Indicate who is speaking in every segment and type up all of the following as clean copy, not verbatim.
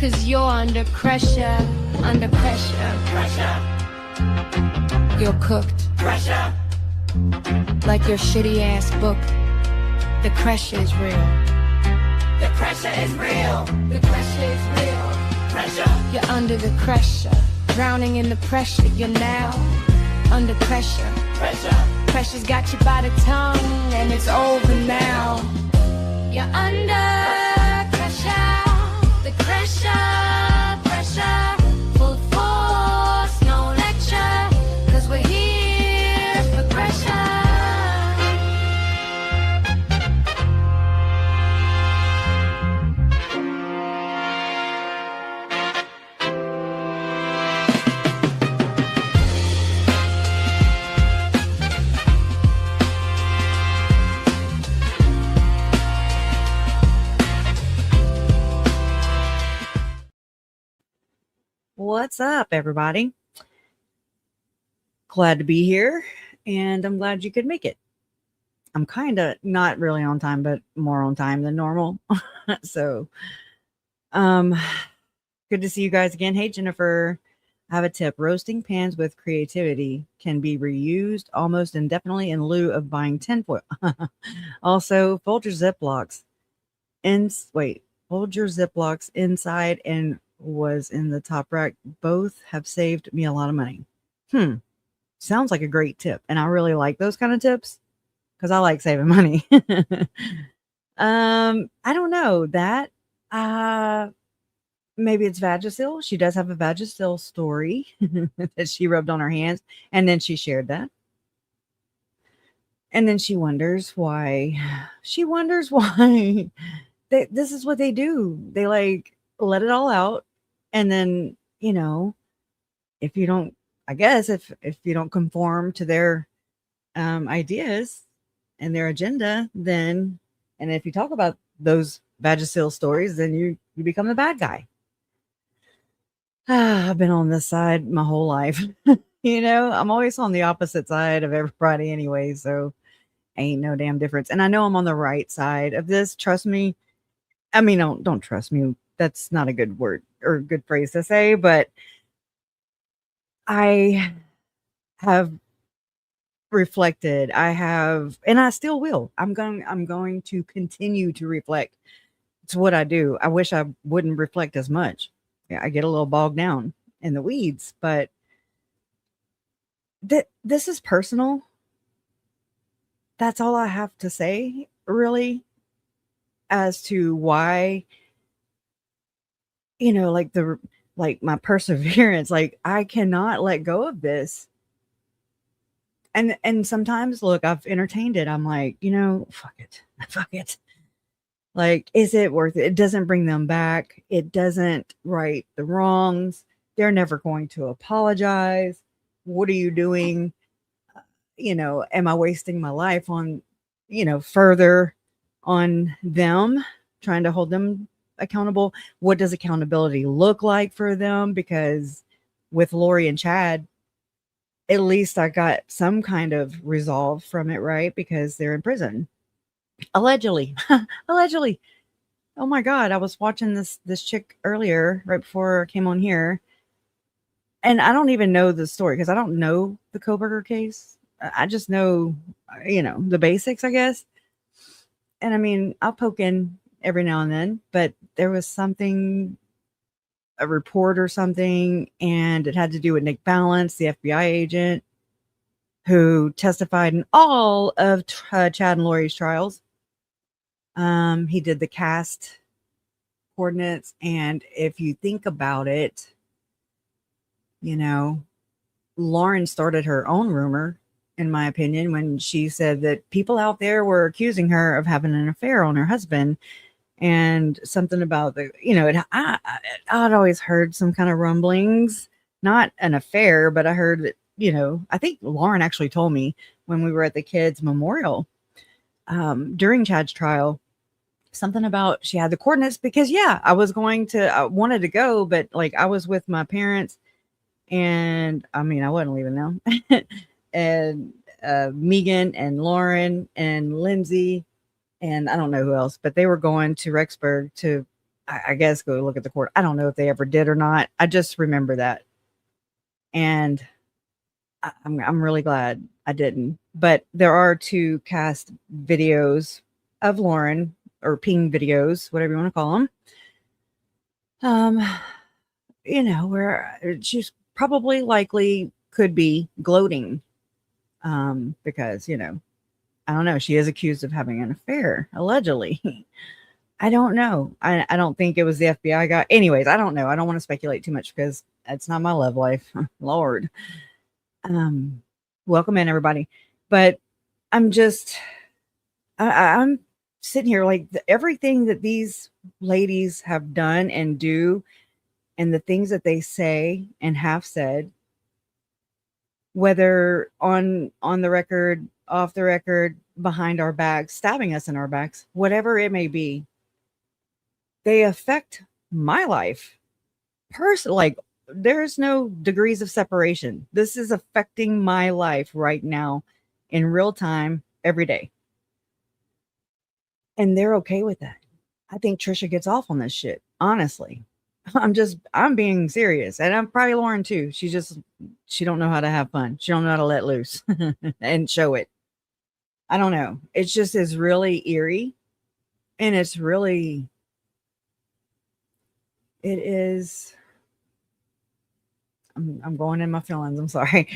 Speaker 1: 'cause you're under pressure, under pressure. Pressure. You're cooked. Pressure. Like your shitty ass book. The pressure is real. The pressure is real. The pressure is real. Pressure. You're under the pressure. Drowning in the pressure. You're now under pressure. Pressure. Pressure's got you by the tongue, and it's over now. You're under pressure. The pressure, pressure. Full force, no lecture. 'Cause we're here for pressure.
Speaker 2: What's up, everybody? Glad to be here, and I'm glad you could make it. I'm kind of not really on time, but more on time than normal. So, good to see you guys again. Hey, Jennifer, I have a tip. Roasting pans with creativity can be reused almost indefinitely in lieu of buying tinfoil. Also, fold your Ziplocs. Fold your Ziplocs inside and was in the top rack. Both have saved me a lot of money. Sounds like a great tip. And I really like those kind of tips because I like saving money. I don't know that. Maybe it's Vagisil. She does have a Vagisil story that she rubbed on her hands, and then she shared that. And then she wonders why. This is what they do. They like let it all out. And then, if you don't, I guess, if you don't conform to their ideas and their agenda, then, and if you talk about those Vagisil stories, then you become the bad guy. I've been on this side my whole life. I'm always on the opposite side of everybody anyway, so ain't no damn difference. And I know I'm on the right side of this. Trust me. I mean, don't trust me. That's not a good word or good phrase to say, but I have reflected. And I still will. I'm going to continue to reflect. It's what I do. I wish I wouldn't reflect as much. Yeah, I get a little bogged down in the weeds, but this is personal. That's all I have to say, really, as to why, like my perseverance, like I cannot let go of this. And sometimes, look, I've entertained it. I'm like, fuck it. Like, is it worth it? It doesn't bring them back. It doesn't right the wrongs. They're never going to apologize. What are you doing? Am I wasting my life on, further on them, trying to hold them accountable? What does accountability look like for them? Because with Lori and Chad, at least I got some kind of resolve from it, right? Because they're in prison. Allegedly. Oh my God. I was watching this chick earlier, right before I came on here. And I don't even know the story because I don't know the Koberger case. I just know, the basics, I guess. And I mean, I'll poke in every now and then, but there was a report or something, and it had to do with Nick Balance, the FBI agent who testified in all of Chad and Lori's trials. He did the cast coordinates, and if you think about it, Lauren started her own rumor, in my opinion, when she said that people out there were accusing her of having an affair on her husband. And something about I'd always heard some kind of rumblings, not an affair, but I heard that, I think Lauren actually told me when we were at the kids' memorial during Chad's trial, something about she had the coordinates because, I wanted to go, but like I was with my parents and I mean, I wasn't leaving them and Megan and Lauren and Lindsay. And I don't know who else, but they were going to Rexburg to, I guess go look at the court. I don't know if they ever did or not. I just remember that. And I'm really glad I didn't. But there are 2 cast videos of Lauren, or ping videos, whatever you want to call them. Where she's probably likely could be gloating. Because, I don't know. She is accused of having an affair, allegedly. I don't know. I don't think it was the FBI guy. Anyways, I don't know. I don't want to speculate too much because that's not my love life. Lord. Welcome in, everybody. But I'm sitting here like everything that these ladies have done and do, and the things that they say and have said, whether on the record, off the record, behind our backs, stabbing us in our backs, whatever it may be, they affect my life. Like, there's no degrees of separation. This is affecting my life right now in real time, every day. And they're okay with that. I think Tricia gets off on this shit. Honestly, I'm being serious. And I'm probably Lauren too. She don't know how to have fun. She don't know how to let loose and show it. I don't know. It just is really eerie. And it is, I'm going in my feelings. I'm sorry.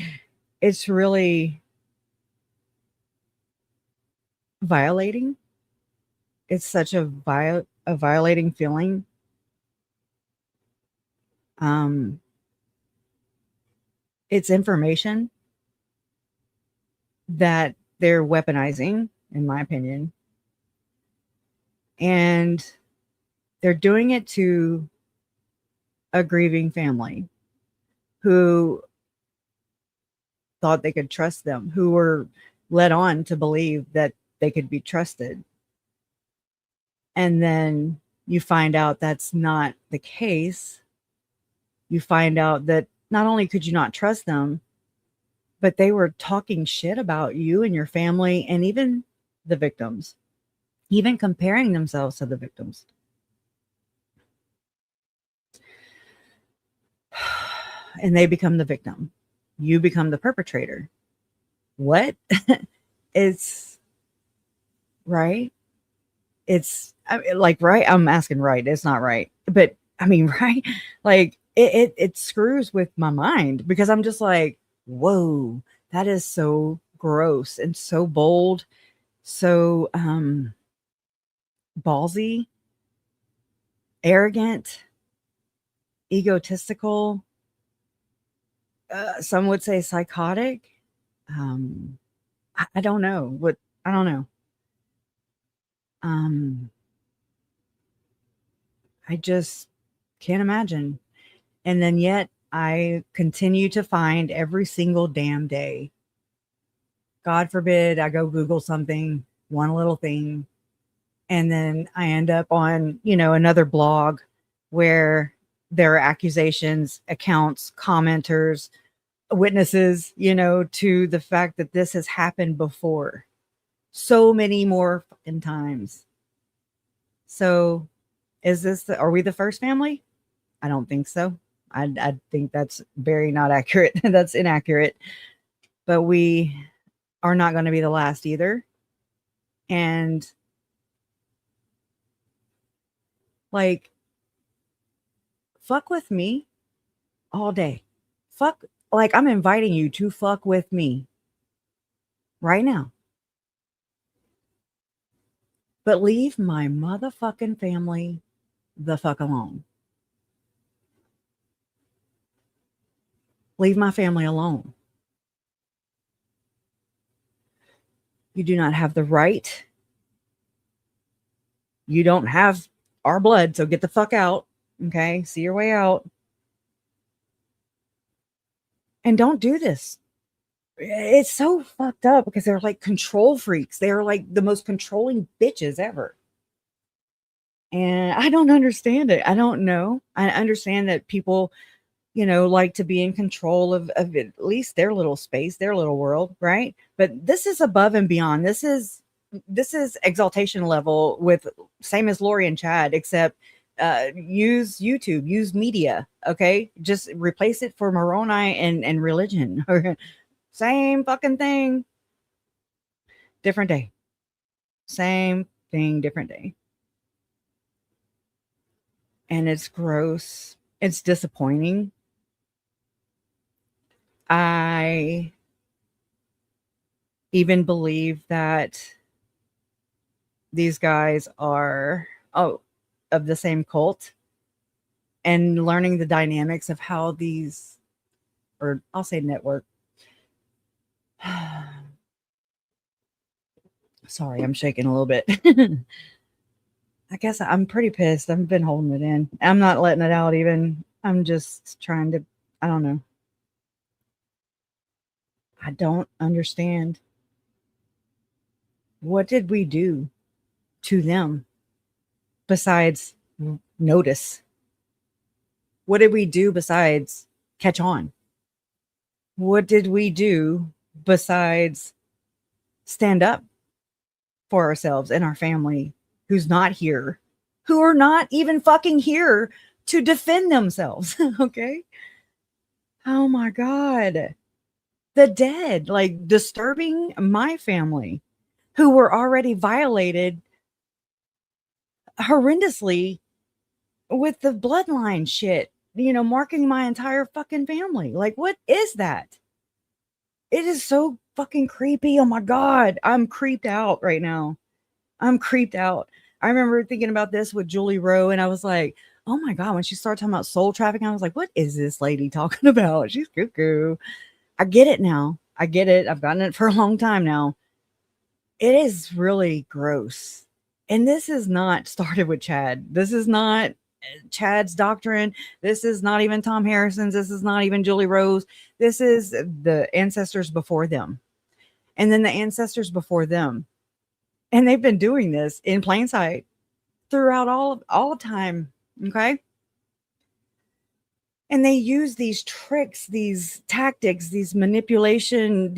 Speaker 2: It's really violating. It's such a violating feeling. It's information that they're weaponizing, in my opinion. And they're doing it to a grieving family who thought they could trust them, who were led on to believe that they could be trusted. And then you find out that's not the case. You find out that not only could you not trust them, but they were talking shit about you and your family and even the victims, even comparing themselves to the victims. And they become the victim. You become the perpetrator. What? It's right. It's like, right. I'm asking right. It's not right. But I mean, right. Like it screws with my mind because I'm just like, whoa, that is so gross and so bold. So, ballsy, arrogant, egotistical. Some would say psychotic. I don't know what, I don't know. I just can't imagine. And then yet I continue to find every single damn day. God forbid I go Google something, one little thing, and then I end up on, another blog where there are accusations, accounts, commenters, witnesses, to the fact that this has happened before. So many more fucking times. So are we the first family? I don't think so. I think that's very not accurate. That's inaccurate. But we are not going to be the last either. And like, fuck with me all day. Like, I'm inviting you to fuck with me right now. But leave my motherfucking family the fuck alone. Leave my family alone. You do not have the right. You don't have our blood, so get the fuck out. Okay? See your way out. And don't do this. It's so fucked up because they're like control freaks. They're like the most controlling bitches ever. And I don't understand it. I don't know. I understand that people, like to be in control of at least their little space, their little world, right? But this is above and beyond. This is exaltation level with same as Lori and Chad, except use YouTube, use media. Okay, just replace it for Moroni and religion. Same fucking thing, different day. Same thing, different day. And it's gross. It's disappointing. I even believe that these guys are of the same cult, and learning the dynamics of how these, or I'll say network. Sorry, I'm shaking a little bit. I guess I'm pretty pissed. I've been holding it in. I'm not letting it out even. I'm just trying to, I don't know. I don't understand. What did we do to them besides notice? What did we do besides catch on? What did we do besides stand up for ourselves and our family who's not here, who are not even fucking here to defend themselves? Okay. Oh my God. The dead, like disturbing my family who were already violated horrendously with the bloodline shit, marking my entire fucking family. Like, what is that? It is so fucking creepy. Oh my God. I'm creeped out right now. I'm creeped out. I remember thinking about this with Julie Rowe, and I was like, oh my God, when she started talking about soul trafficking, I was like, what is this lady talking about? She's cuckoo. I get it now. I get it. I've gotten it for a long time now. It is really gross. And this is not started with Chad. This is not Chad's doctrine. This is not even Tom Harrison's. This is not even Julie Rose. This is the ancestors before them. And then the ancestors before them. And they've been doing this in plain sight throughout all time. Okay. And they use these tricks, these tactics, these manipulation,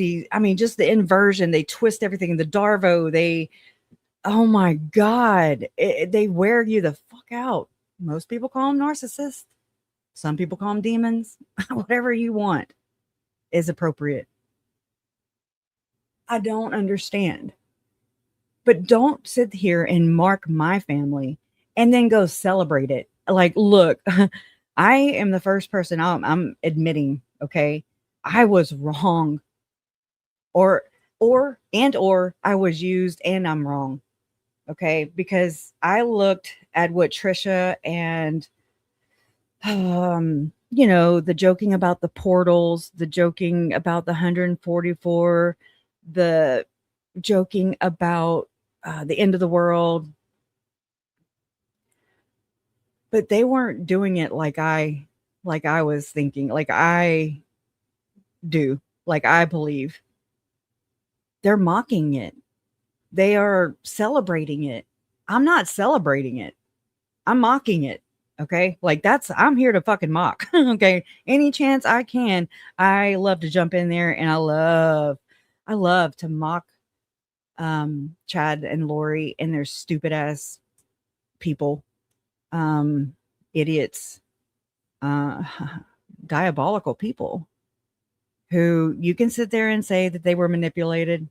Speaker 2: just the inversion. They twist everything. The Darvo, oh my God, they wear you the fuck out. Most people call them narcissists. Some people call them demons. Whatever you want is appropriate. I don't understand. But don't sit here and mark my family and then go celebrate it. Like, look, I am the first person I'm admitting, okay, I was wrong, or I was used and I'm wrong, okay, because I looked at what Tricia and the joking about the portals, the joking about the 144, the joking about the end of the world. But they weren't doing it like I was thinking, like I do, like I believe. They're mocking it. They are celebrating it. I'm not celebrating it. I'm mocking it. Okay. Like I'm here to fucking mock. Okay. Any chance I can, I love to jump in there, and I love to mock Chad and Lori and their stupid ass people, idiots, diabolical people who you can sit there and say that they were manipulated.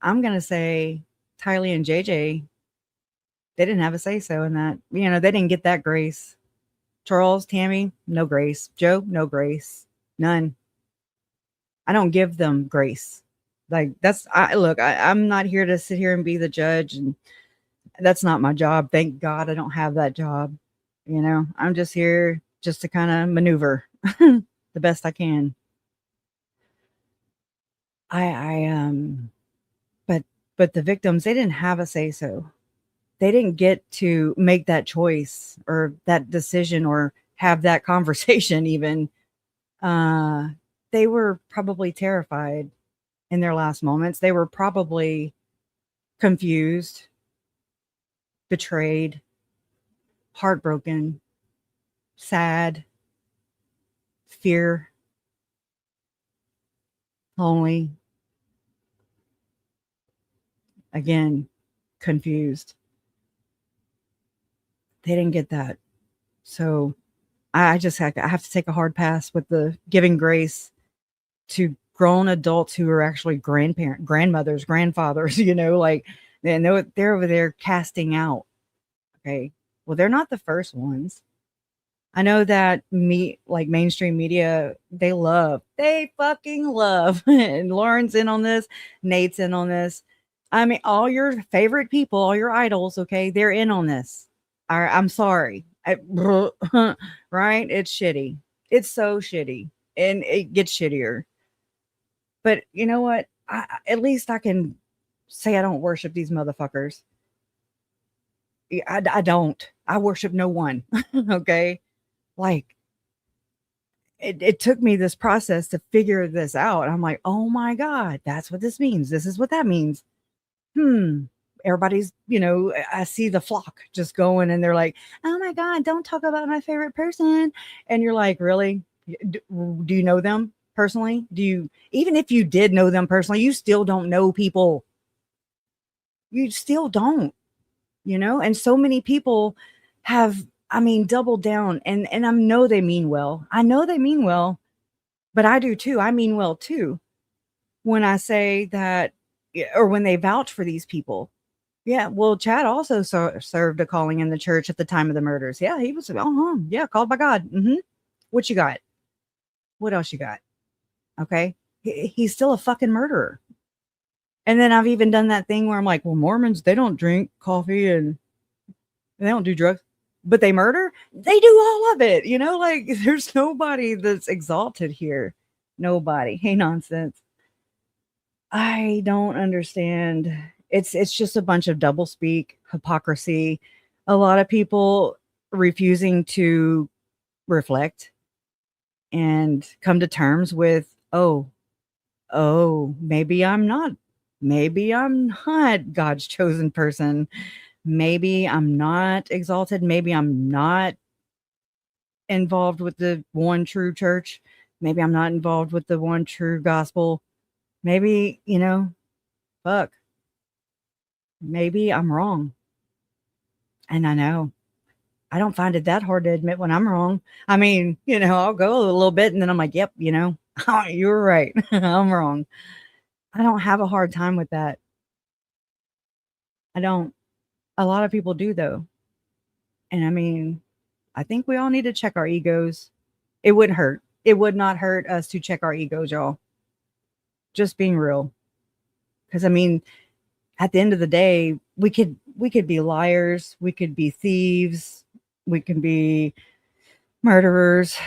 Speaker 2: I'm going to say Tylee and JJ, they didn't have a say so in that. They didn't get that grace. Charles, Tammy, no grace. Joe, no grace. None. I don't give them grace. Like I'm not here to sit here and be the judge, and that's not my job. Thank God I don't have that job. I'm just here just to kind of maneuver the best I can. But the victims, they didn't have a say so. They didn't get to make that choice or that decision or have that conversation even. They were probably terrified in their last moments. They were probably confused, betrayed, heartbroken, sad, fear, lonely, again, confused. They didn't get that. So I have to take a hard pass with the giving grace to grown adults who are actually grandmothers, grandfathers, like, and they're over there casting out. Okay. Well, they're not the first ones. I know that like mainstream media, they fucking love, and Lauren's in on this, Nate's in on this. I mean, all your favorite people, all your idols, okay, they're in on this. I'm sorry. Right? It's shitty. It's so shitty. And it gets shittier. But you know what? At least I can say I don't worship these motherfuckers. I don't. I worship no one. Okay. Like, it took me this process to figure this out. I'm like, oh my God, that's what this means. This is what that means. Everybody's, I see the flock just going and they're like, oh my God, don't talk about my favorite person. And you're like, really? Do you know them personally? Even if you did know them personally, you still don't know people. You still don't, and so many people have, doubled down, and I know they mean well. I know they mean well, but I do too. I mean well too. When I say that, or when they vouch for these people. Yeah, well, Chad also served a calling in the church at the time of the murders. Yeah, he was, yeah, called by God. What you got? What else you got? Okay. He's still a fucking murderer. And then I've even done that thing where I'm like, well, Mormons, they don't drink coffee and they don't do drugs, but they murder. They do all of it. Like, there's nobody that's exalted here. Nobody. Hey, nonsense. I don't understand. It's just a bunch of doublespeak, hypocrisy. A lot of people refusing to reflect and come to terms with, oh, maybe I'm not God's chosen person. Maybe I'm not exalted. Maybe I'm not involved with the one true church. Maybe I'm not involved with the one true gospel. Maybe, fuck. Maybe I'm wrong. And I know. I don't find it that hard to admit when I'm wrong. I'll go a little bit and then I'm like, yep, you were right. I'm wrong. I don't have a hard time with that. I don't. A lot of people do, though. And I think we all need to check our egos. It wouldn't hurt. It would not hurt us to check our egos, y'all. Just being real. Because at the end of the day, we could be liars, we could be thieves, we can be murderers,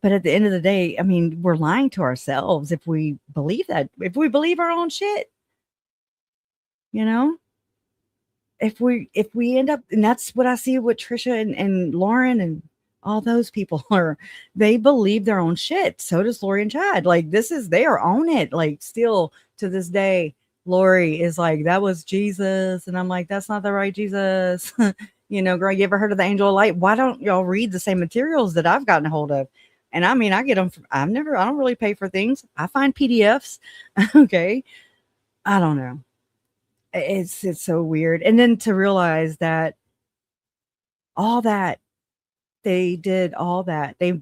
Speaker 2: but at the end of the day, we're lying to ourselves if we believe that. If we believe our own shit, if we end up, and that's what I see with Tricia and Lauren and all those people are, they believe their own shit. So does Lori and Chad. Like, they are on it. Like, still to this day, Lori is like, that was Jesus. And I'm like, that's not the right Jesus. Girl, you ever heard of the angel of light? Why don't y'all read the same materials that I've gotten a hold of? And I get them. I don't really pay for things. I find PDFs. Okay. I don't know. It's so weird. And then to realize that all that they did, all that they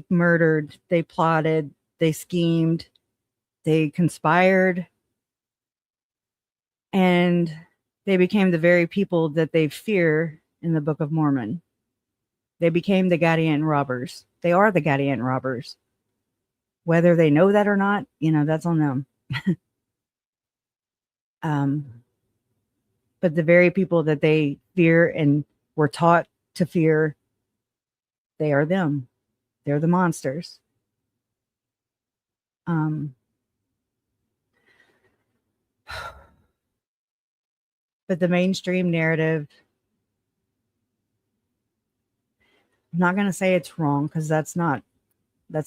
Speaker 2: murdered, they plotted, they schemed, they conspired, and they became the very people that they fear in the Book of Mormon. They became the Gadian robbers. They are the Gadian robbers. Whether they know that or not, that's on them. But the very people that they fear and were taught to fear, they are them. They're the monsters. But the mainstream narrative, I'm not going to say it's wrong, because that's not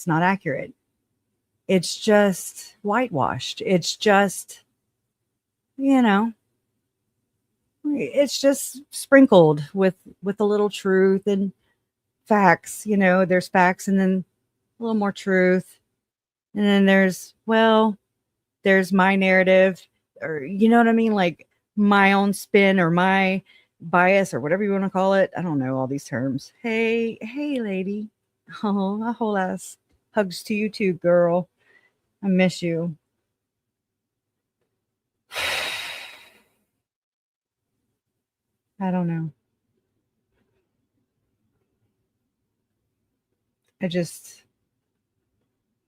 Speaker 2: accurate. It's just whitewashed. It's just, it's just sprinkled with a little truth and facts. There's facts and then a little more truth. And then there's my narrative, or, like, my own spin, or my bias or whatever you want to call it. I don't know all these terms. Hey, lady. Oh, a whole ass hugs to you too, girl. I miss you. I don't know.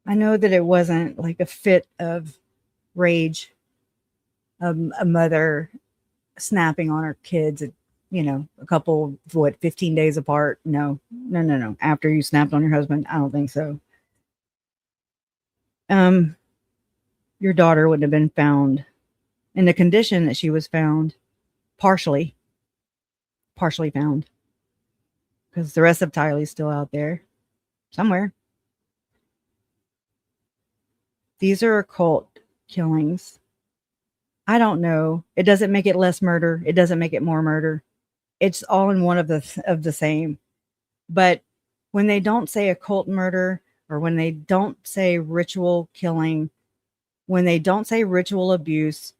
Speaker 2: I know that it wasn't like a fit of rage, a mother snapping on her kids at, a couple, 15 days apart. No, no, no, no. After you snapped on your husband, I don't think so. Your daughter wouldn't have been found in the condition that she was found, partially found, because the rest of Tylee's still out there somewhere. These are occult killings. I don't know. It doesn't make it less murder. It doesn't make it more murder. It's all in one of the same. But when they don't say occult murder, or when they don't say ritual killing, when they don't say ritual abuse,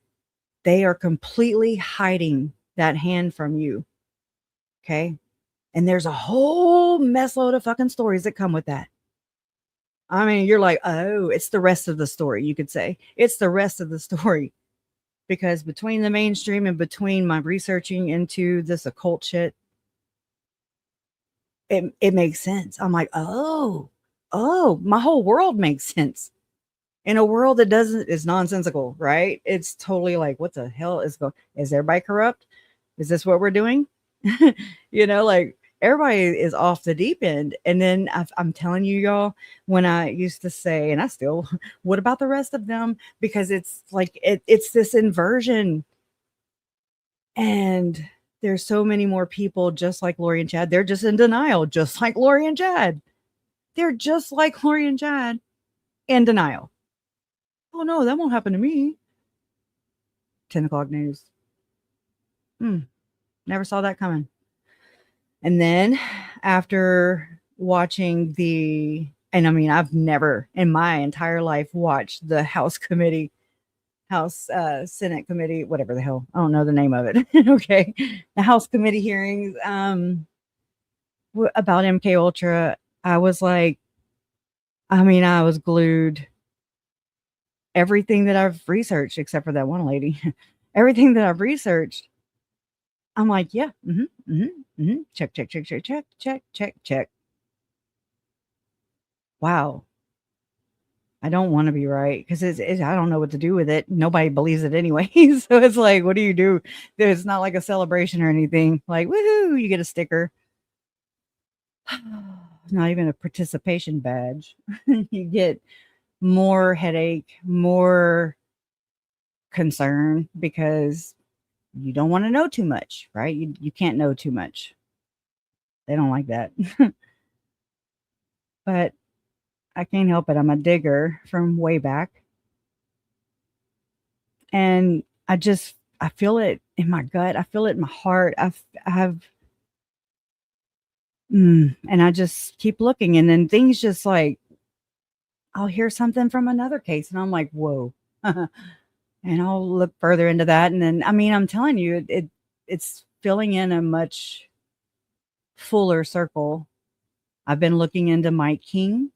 Speaker 2: they are completely hiding that hand from you. Okay? And there's a whole mess load of fucking stories that come with that. I mean, you're like, oh, it's the rest of the story, you could say. It's the rest of the story. Because between the mainstream and between my researching into this occult shit, it makes sense. I'm like, oh, my whole world makes sense. In a world that is nonsensical, right? It's totally like, what the hell is everybody corrupt? Is this what we're doing? Like everybody is off the deep end. And then I'm telling you, y'all, when I used to say, and I still, what about the rest of them? Because it's like, it's this inversion. And there's so many more people just like Lori and Chad. They're just in denial, just like Lori and Chad. They're just like Lori and Chad in denial. Oh no, that won't happen to me. 10 o'clock news. Never saw that coming. And then after watching and I mean, I've never in my entire life watched the House Senate committee, whatever the hell. I don't know the name of it. Okay. The House committee hearings about MK Ultra. I was like, I was glued. Everything that I've researched, except for that one lady, everything that I've researched, I'm like, yeah, check, check, check, check, check, check, check, check. Wow. I don't want to be right because I don't know what to do with it. Nobody believes it anyway. So it's like, what do you do? It's not like a celebration or anything. Like, woohoo, you get a sticker. Not even a participation badge. You get more headache, more concern because you don't want to know too much, right? You can't know too much. They don't like that. But I can't help it. I'm a digger from way back. And I feel it in my gut. I feel it in my heart. And I just keep looking. And then things just like, I'll hear something from another case. And I'm like, whoa. And I'll look further into that. And then, I'm telling you, it's filling in a much fuller circle. I've been looking into Mike King.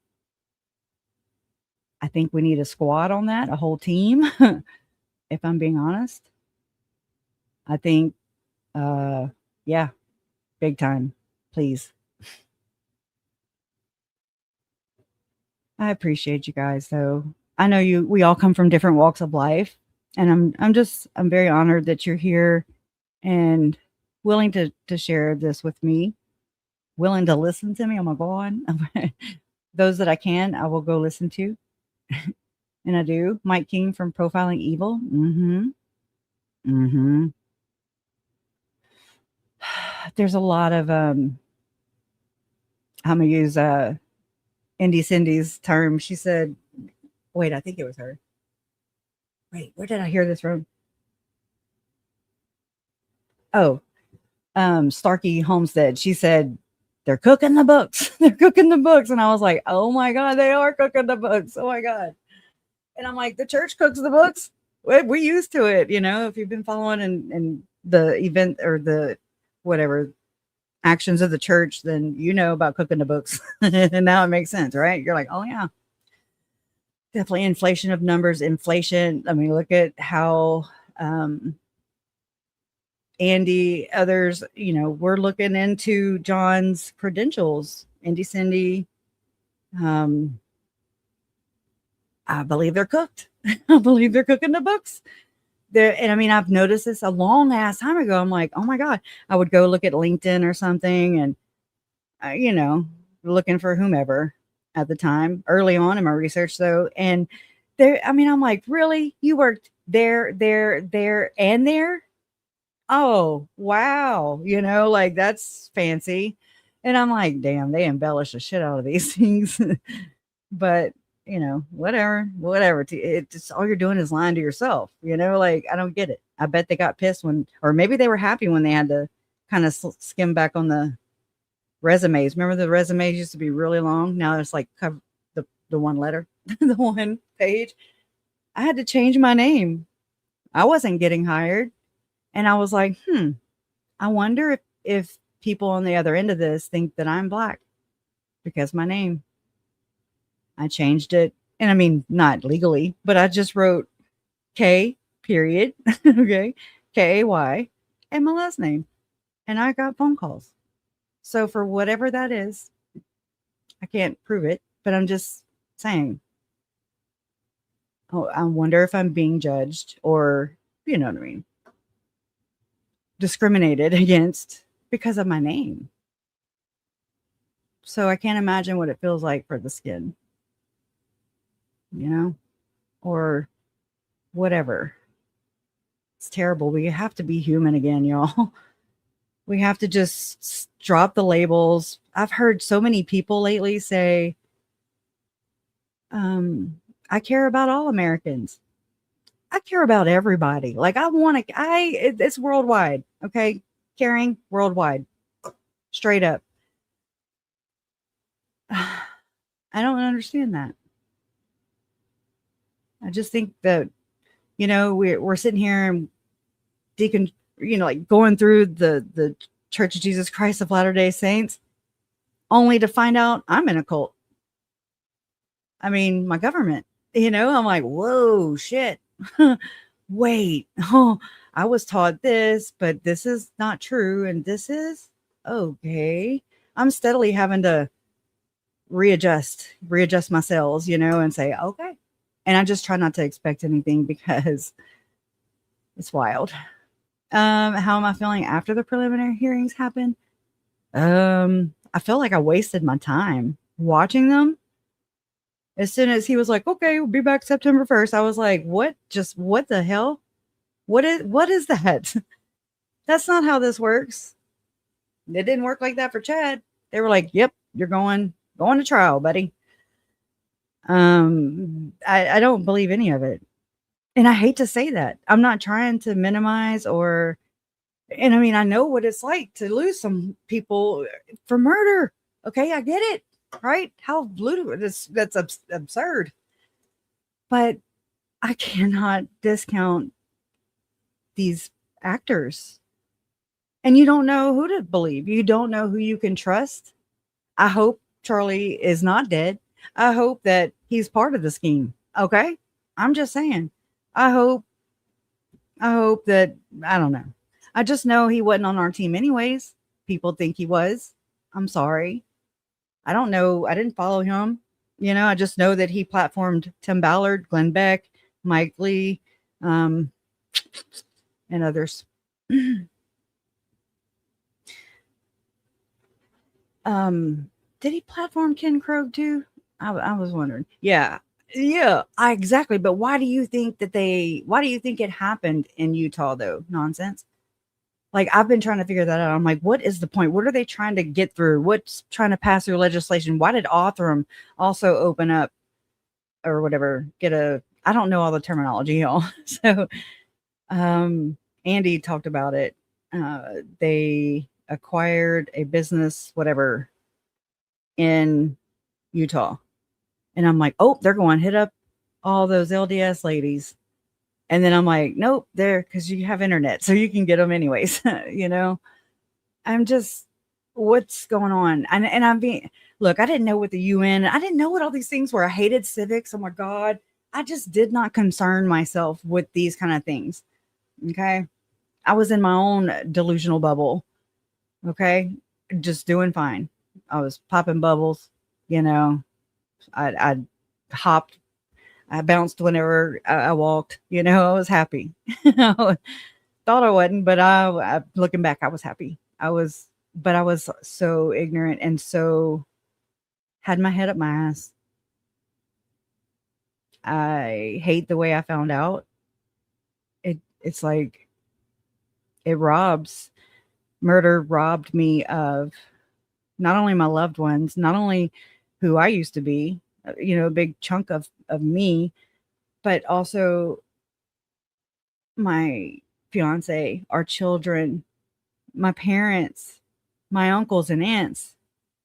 Speaker 2: I think we need a squad on that, a whole team, if I'm being honest. I think, yeah, big time, please. I appreciate you guys, though. I know we all come from different walks of life, and I'm very honored that you're here and willing to share this with me, willing to listen to me. Oh my God. Those that I can, I will go listen to. And I do. Mike King from Profiling Evil. There's a lot of I'm gonna use Indy Cindy's term. She said, wait, I think it was her. Wait, where did I hear this from? Oh, Starkey Homestead. She said, they're cooking the books. They're cooking the books. And I was like, oh my God, they are cooking the books. Oh my God. And I'm like, the church cooks the books. We're used to it. If you've been following and the event or the whatever actions of the church, then you know about cooking the books. And now it makes sense, right? You're like, oh yeah, definitely inflation of numbers, inflation. I mean, look at how Andy, others, we're looking into John's credentials. Andy, Cindy, I believe they're cooked. I believe they're cooking the books. And I mean, I've noticed this a long ass time ago. I'm like, oh my God, I would go look at LinkedIn or something and, looking for whomever at the time, early on in my research though. And I'm like, really? You worked there, and there? Oh, wow. Like that's fancy. And I'm like, damn, they embellish the shit out of these things. But whatever. It's all you're doing is lying to yourself. Like I don't get it. I bet they got pissed or maybe they were happy when they had to kind of skim back on the resumes. Remember the resumes used to be really long. Now it's like cover the one letter, the one page. I had to change my name. I wasn't getting hired, and I was like, I wonder if people on the other end of this think that I'm black because my name. I changed it. And I mean, not legally, but I just wrote K period. Okay. Kay and my last name. And I got phone calls. So for whatever that is, I can't prove it, but I'm just saying. Oh, I wonder if I'm being judged or, you know what I mean, discriminated against because of my name. So I can't imagine what it feels like for the skin. Or whatever. It's terrible. We have to be human again, y'all. We have to just drop the labels. I've heard so many people lately say, I care about all Americans. I care about everybody. Like it's worldwide. Okay. Caring worldwide. Straight up. I don't understand that. I just think that, we're sitting here and like going through the Church of Jesus Christ of Latter-day Saints only to find out I'm in a cult. I mean, my government, I'm like, whoa, shit. Wait, I was taught this, but this is not true. And this is okay. I'm steadily having to readjust my cells, and say, okay. And I just try not to expect anything because it's wild. How am I feeling after the preliminary hearings happened? I feel like I wasted my time watching them. As soon as he was like, okay, we'll be back September 1st. I was like, what the hell? What is that? That's not how this works. It didn't work like that for Chad. They were like, yep, you're going to trial, buddy. I don't believe any of it. And I hate to say that. I'm not trying to minimize and I mean, I know what it's like to lose some people for murder. Okay. I get it. Right. How ludicrous. That's absurd. But I cannot discount these actors. And you don't know who to believe. You don't know who you can trust. I hope Charlie is not dead. I hope that he's part of the scheme. Okay. I'm just saying. I hope that, I don't know. I just know he wasn't on our team anyways. People think he was. I'm sorry. I don't know. I didn't follow him. I just know that he platformed Tim Ballard, Glenn Beck, Mike Lee, and others. Did he platform Ken Krogh too? I was wondering. Yeah, exactly. But why do you think it happened in Utah though? Nonsense. Like I've been trying to figure that out. I'm like, what is the point? What are they trying to get through? What's trying to pass through legislation? Why did Othram also open up or whatever? I don't know all the terminology, y'all. So, Andy talked about it. They acquired a business, whatever, in Utah. And I'm like, oh, they're going to hit up all those LDS ladies. And then I'm like, nope, because you have internet, so you can get them anyways, I'm just, what's going on? And I'm being, look, I didn't know what the UN, I didn't know what all these things were. I hated civics. Oh my God. I just did not concern myself with these kind of things. Okay. I was in my own delusional bubble. Okay. Just doing fine. I was popping bubbles, you know, I hopped, I bounced whenever I walked, you know, I was happy. Thought I wasn't, but looking back, I was happy. But I was so ignorant and so had my head up my ass. I hate the way I found out. It's like murder robbed me of not only my loved ones, not only who I used to be, you know, a big chunk of me, but also my fiance, our children, my parents, my uncles and aunts,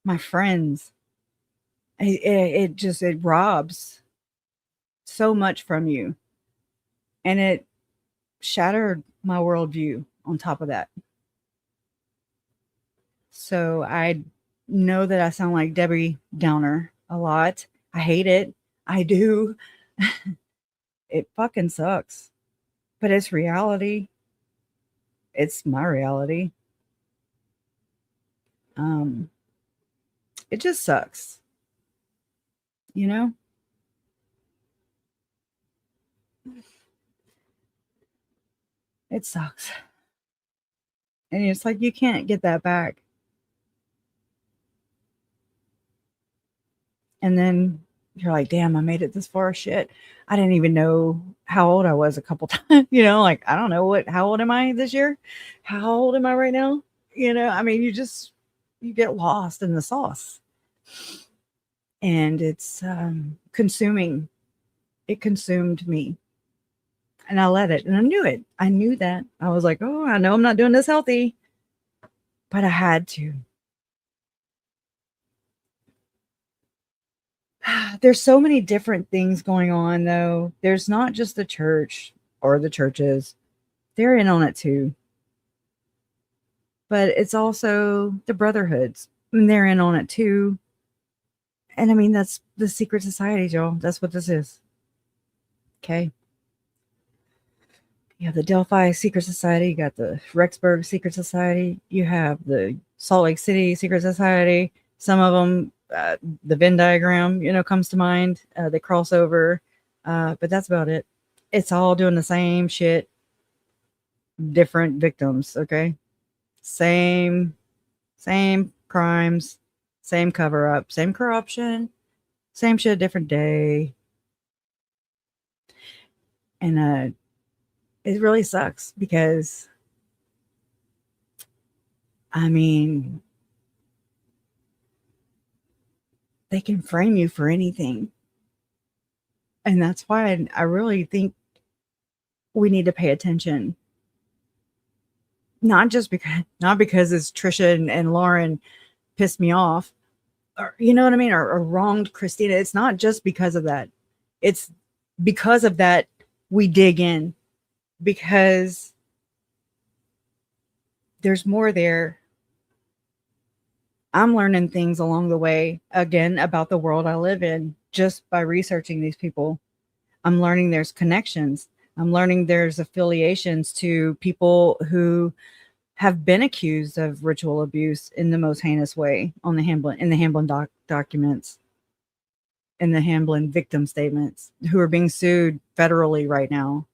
Speaker 2: my friends. It robs so much from you, and it shattered my worldview on top of that. So I know that I sound like Debbie Downer a lot. I hate it. I do. It fucking sucks, but it's reality. It's my reality. It just sucks, you know? It sucks. And it's like you can't get that back. And then you're like, damn, I made it this far. Shit. I didn't even know how old I was a couple times, you know, like, I don't know how old am I this year? How old am I right now? You know, I mean, you get lost in the sauce, and it's consuming. It consumed me, and I let it, and I knew it. I knew that. I was like, oh, I know I'm not doing this healthy, but I had to. There's so many different things going on, though. There's not just the church or the churches. They're in on it too. But it's also the brotherhoods. And they're in on it too. And I mean, that's the secret societies, y'all. That's what this is. Okay. You have the Delphi Secret Society. You got the Rexburg Secret Society. You have the Salt Lake City Secret Society. Some of them, the Venn diagram, you know, comes to mind. They cross over. But that's about it. It's all doing the same shit. Different victims. Okay. Same crimes, same cover up, same corruption, same shit, different day. And it really sucks because, I mean, they can frame you for anything. And that's why I really think we need to pay attention. Not because it's Tricia and Lauren pissed me off, or you know what I mean, or wronged Christina. It's not just because of that. It's because of that we dig in, because there's more there. I'm learning things along the way, again, about the world I live in, just by researching these people. I'm learning there's connections. I'm learning there's affiliations to people who have been accused of ritual abuse in the most heinous way in the Hamblin documents, in the Hamblin victim statements, who are being sued federally right now,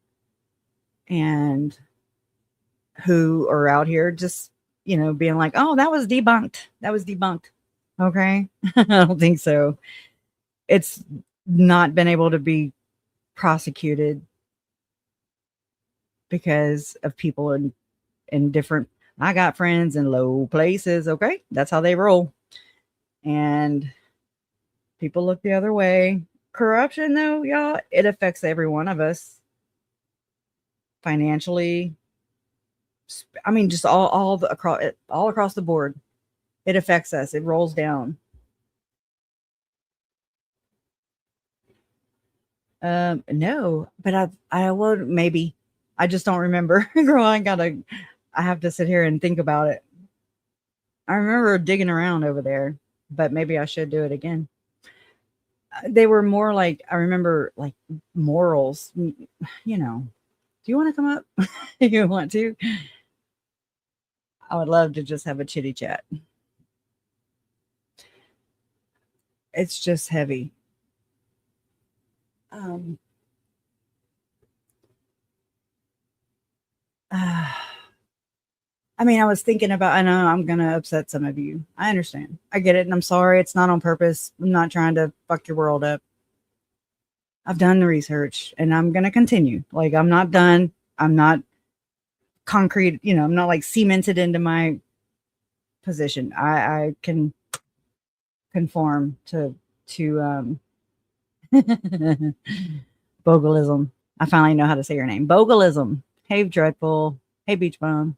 Speaker 2: and who are out here just, you know, being like, oh, that was debunked. Okay. I don't think so. It's not been able to be prosecuted because of people in different, I got friends in low places. Okay. That's how they roll. And people look the other way. Corruption, though, y'all, it affects every one of us financially. I mean, just all across the board. It affects us. It rolls down. No, but I would maybe. I just don't remember. Girl, I have to sit here and think about it. I remember digging around over there, but maybe I should do it again. They were more like, I remember like morals, you know. Do you want to come up? You want to? I would love to just have a chitty chat. It's just heavy. I mean, I was thinking about, I know I'm going to upset some of you. I understand. I get it. And I'm sorry. It's not on purpose. I'm not trying to fuck your world up. I've done the research and I'm going to continue. Like, I'm not done. I'm not concrete, you know, I'm not like cemented into my position. I can conform to Bogalism. I finally know how to say your name. Bogalism. Hey, Dreadful. Hey, Beach Bum.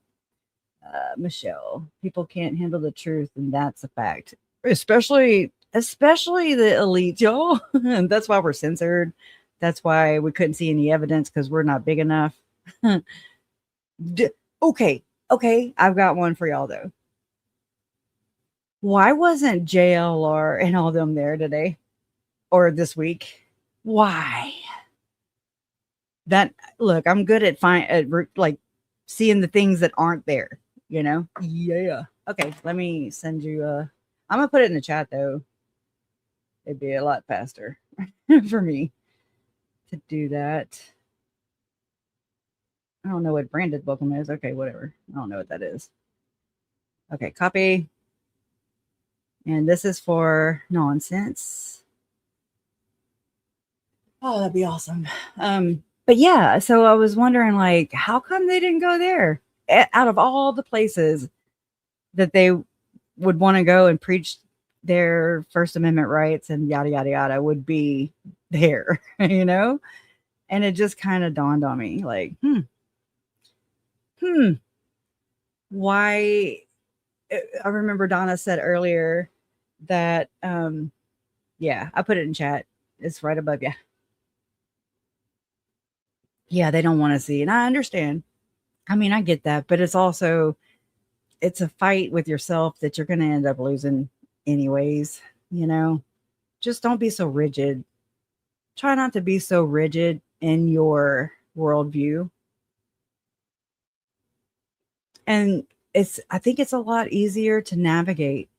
Speaker 2: Michelle. People can't handle the truth, and that's a fact. Especially the elite, y'all. And that's why we're censored. That's why we couldn't see any evidence because we're not big enough. Okay. I've got one for y'all though. Why wasn't JLR and all them there today or this week? Why? That look, I'm good at like seeing the things that aren't there, you know? Yeah. Okay, let me send you I'm gonna put it in the chat though. It'd be a lot faster for me to do that. I don't know what branded welcome is. Okay, whatever. I don't know what that is. Okay, copy. And this is for nonsense. Oh, that'd be awesome. But yeah, so I was wondering, like, how come they didn't go there? Out of all the places that they would want to go and preach their First Amendment rights and yada, yada, yada, would be there, you know? And it just kind of dawned on me, like, why? I remember Donna said earlier that, yeah, I put it in chat. It's right above you. Yeah, they don't want to see. And I understand. I mean, I get that, but it's also, it's a fight with yourself that you're going to end up losing anyways, you know? Just don't be so rigid. Try not to be so rigid in your worldview. And I think it's a lot easier to navigate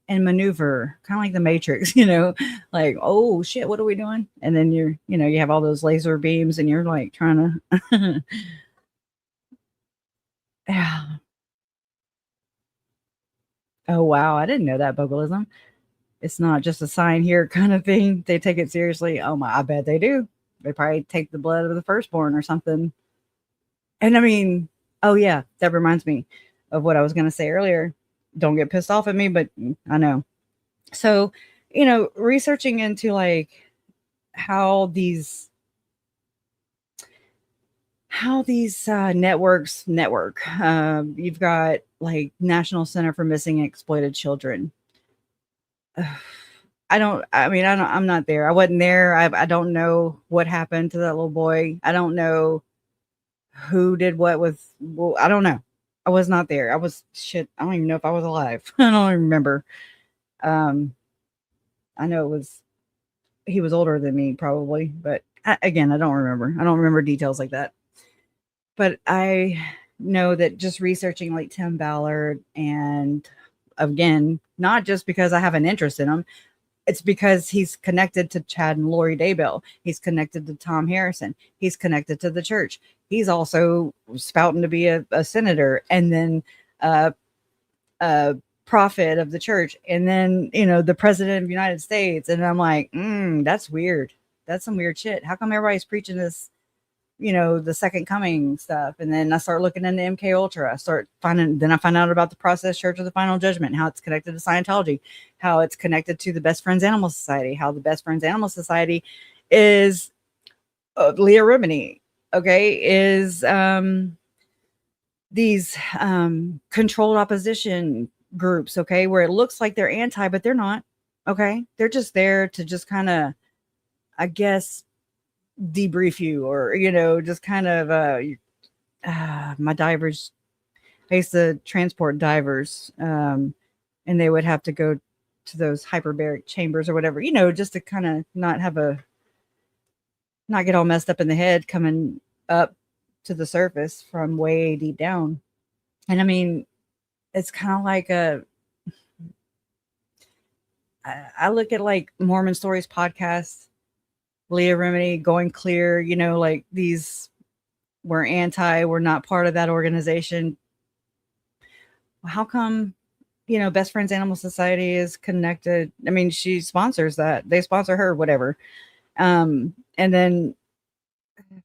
Speaker 2: and maneuver, kind of like the Matrix, you know, like, oh shit, what are we doing? And then you have all those laser beams and you're like trying to, yeah. Oh, wow. I didn't know that, Bogalism. It's not just a sign here kind of thing. They take it seriously. Oh my, I bet they do. They probably take the blood of the firstborn or something. And I mean, oh yeah, that reminds me of what I was going to say earlier. Don't get pissed off at me, but I know. So, researching into like how these networks network. You've got like National Center for Missing and Exploited Children. I'm not there. I wasn't there. I don't know what happened to that little boy. I don't know who did what with, well, I don't know. I was not there. I don't even know if I was alive. I don't even remember. I know he was older than me probably, but again, I don't remember. I don't remember details like that. But I know that just researching like Tim Ballard, and again, not just because I have an interest in him, it's because he's connected to Chad and Lori Daybell. He's connected to Tom Harrison. He's connected to the church. He's also spouting to be a senator, and then a prophet of the church, and then the president of the United States. And I'm like, that's weird. That's some weird shit. How come everybody's preaching this, the second coming stuff? And then I start looking into MK Ultra. I find out about the Process Church of the Final Judgment, how it's connected to Scientology, how it's connected to the Best Friends Animal Society, how the Best Friends Animal Society is Leah Remini, okay, is these controlled opposition groups, okay, where it looks like they're anti, but they're not, okay? They're just there to just kind of, I guess, debrief you, or just kind of my divers. I used to transport divers, and they would have to go to those hyperbaric chambers or whatever, just to kind of not get all messed up in the head coming up to the surface from way deep down. And I mean, it's kind of like I look at like Mormon Stories podcast, Leah Remedy, Going Clear, like these, we're not part of that organization. How come, Best Friends Animal Society is connected? I mean, she sponsors that. They sponsor her, whatever. And then,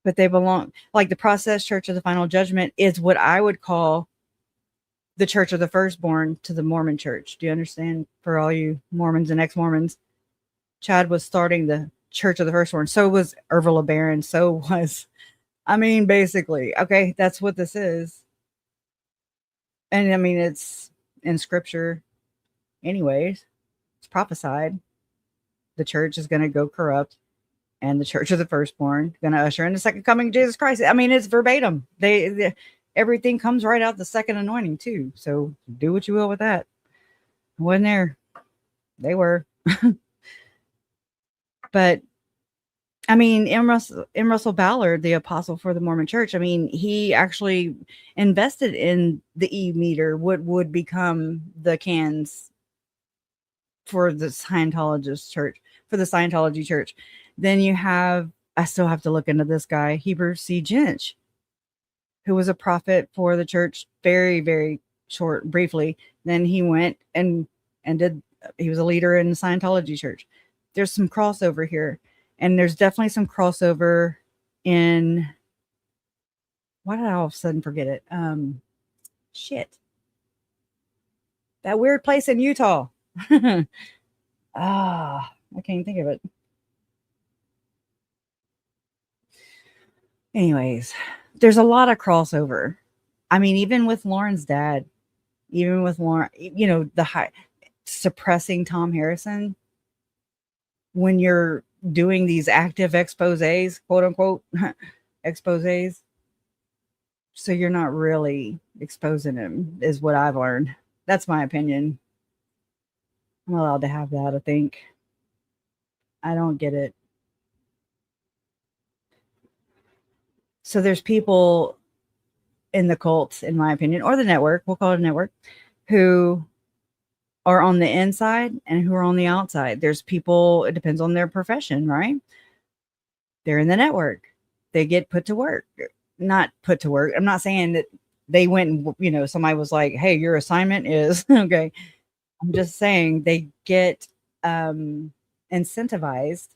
Speaker 2: but they belong, like the Process Church of the Final Judgment is what I would call the Church of the Firstborn to the Mormon Church. Do you understand? For all you Mormons and ex-Mormons, Chad was starting the Church of the Firstborn. So was Ervil LeBaron. So was, basically, okay, that's what this is. And I mean, it's in scripture anyways. It's prophesied. The church is going to go corrupt, and the Church of the Firstborn going to usher in the second coming of Jesus Christ. I mean, it's verbatim. They everything comes right out the second anointing too. So do what you will with that. I wasn't there. They were. But I mean, M. Russell Ballard, the apostle for the Mormon Church, I mean, he actually invested in the E-meter, what would become the cans for the Scientologist church, for the Scientology church. Then you have, I still have to look into this guy, Heber C. Jench, who was a prophet for the church very, very briefly. Then he went and he was a leader in the Scientology church. There's some crossover here. And there's definitely some crossover in, why did I all of a sudden forget it? Shit. That weird place in Utah. I can't think of it. Anyways, there's a lot of crossover. I mean, even with Lauren's dad, even with Lauren, the suppressing Tom Harrison, when you're doing these active exposés, quote unquote, exposés, so you're not really exposing him, is what I've learned. That's my opinion. I'm allowed to have that, I think. I don't get it. So there's people in the cult, in my opinion, or the network, we'll call it a network, who are on the inside and who are on the outside. There's people, it depends on their profession, right? They're in the network. They get put to work. Not put to work. I'm not saying that they went and, somebody was like, hey, your assignment is, okay. I'm just saying they get incentivized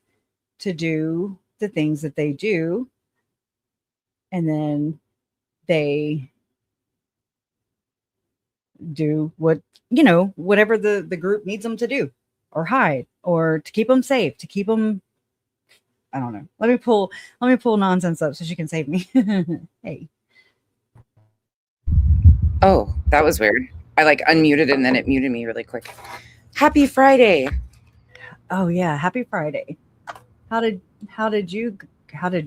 Speaker 2: to do the things that they do. And then they do whatever the group needs them to do, or hide, or to keep them safe, to keep them, I don't know. Let me pull nonsense up so she can save me. Hey.
Speaker 3: Oh, that was weird. I unmuted and then it muted me really quick. Happy Friday.
Speaker 2: Oh yeah, happy Friday. How did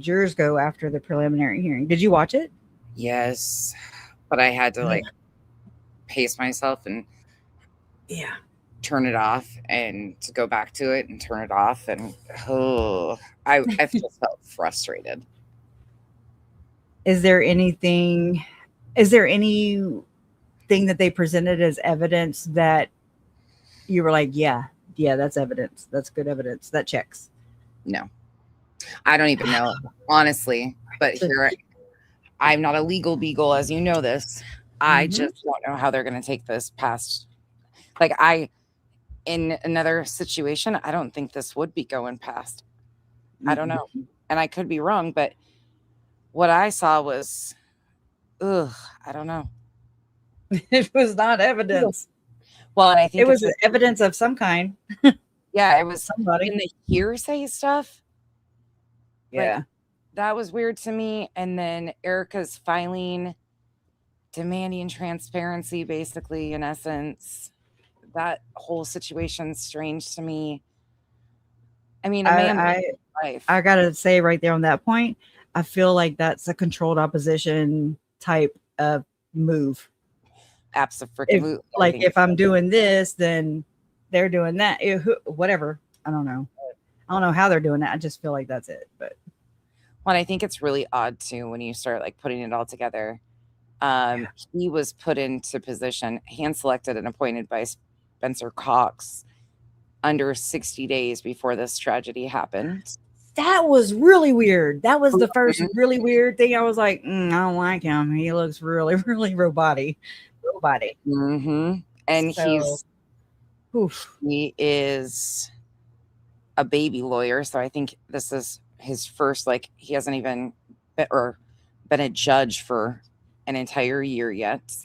Speaker 2: yours go after the preliminary hearing? Did you watch it?
Speaker 3: Yes, but I had to pace myself and turn it off, and to go back to it and turn it off, and I just felt frustrated.
Speaker 2: Is there anything that they presented as evidence that you were like, yeah, that's evidence, that's good evidence, that checks?
Speaker 3: No, I don't even know, honestly. But here, I'm not a legal beagle, as you know this. I just don't know how they're going to take this past. In another situation, I don't think this would be going past. I don't know. And I could be wrong, but what I saw was, I don't know.
Speaker 2: It was not evidence.
Speaker 3: Well, and I think
Speaker 2: it was evidence of some kind.
Speaker 3: Yeah, it was
Speaker 2: somebody
Speaker 3: in the hearsay stuff.
Speaker 2: Yeah.
Speaker 3: That was weird to me. And then Erica's filing, demanding transparency, basically, in essence. That whole situation's strange to me. I mean,
Speaker 2: I gotta say right there on that point, I feel like that's a controlled opposition type of move.
Speaker 3: Absolutely.
Speaker 2: Like if I'm doing this, then they're doing that. Whatever. I don't know. I don't know how they're doing that. I just feel like that's it. But
Speaker 3: well, I think it's really odd too when you start like putting it all together. He was put into position, hand selected and appointed by Spencer Cox under 60 days before this tragedy happened.
Speaker 2: That was really weird. That was the first really weird thing. I was like, I don't like him. He looks really, really robotic.
Speaker 3: Mm-hmm. And
Speaker 2: So,
Speaker 3: he is a baby lawyer. So I think this is his first, like, he hasn't even been a judge for an entire year yet.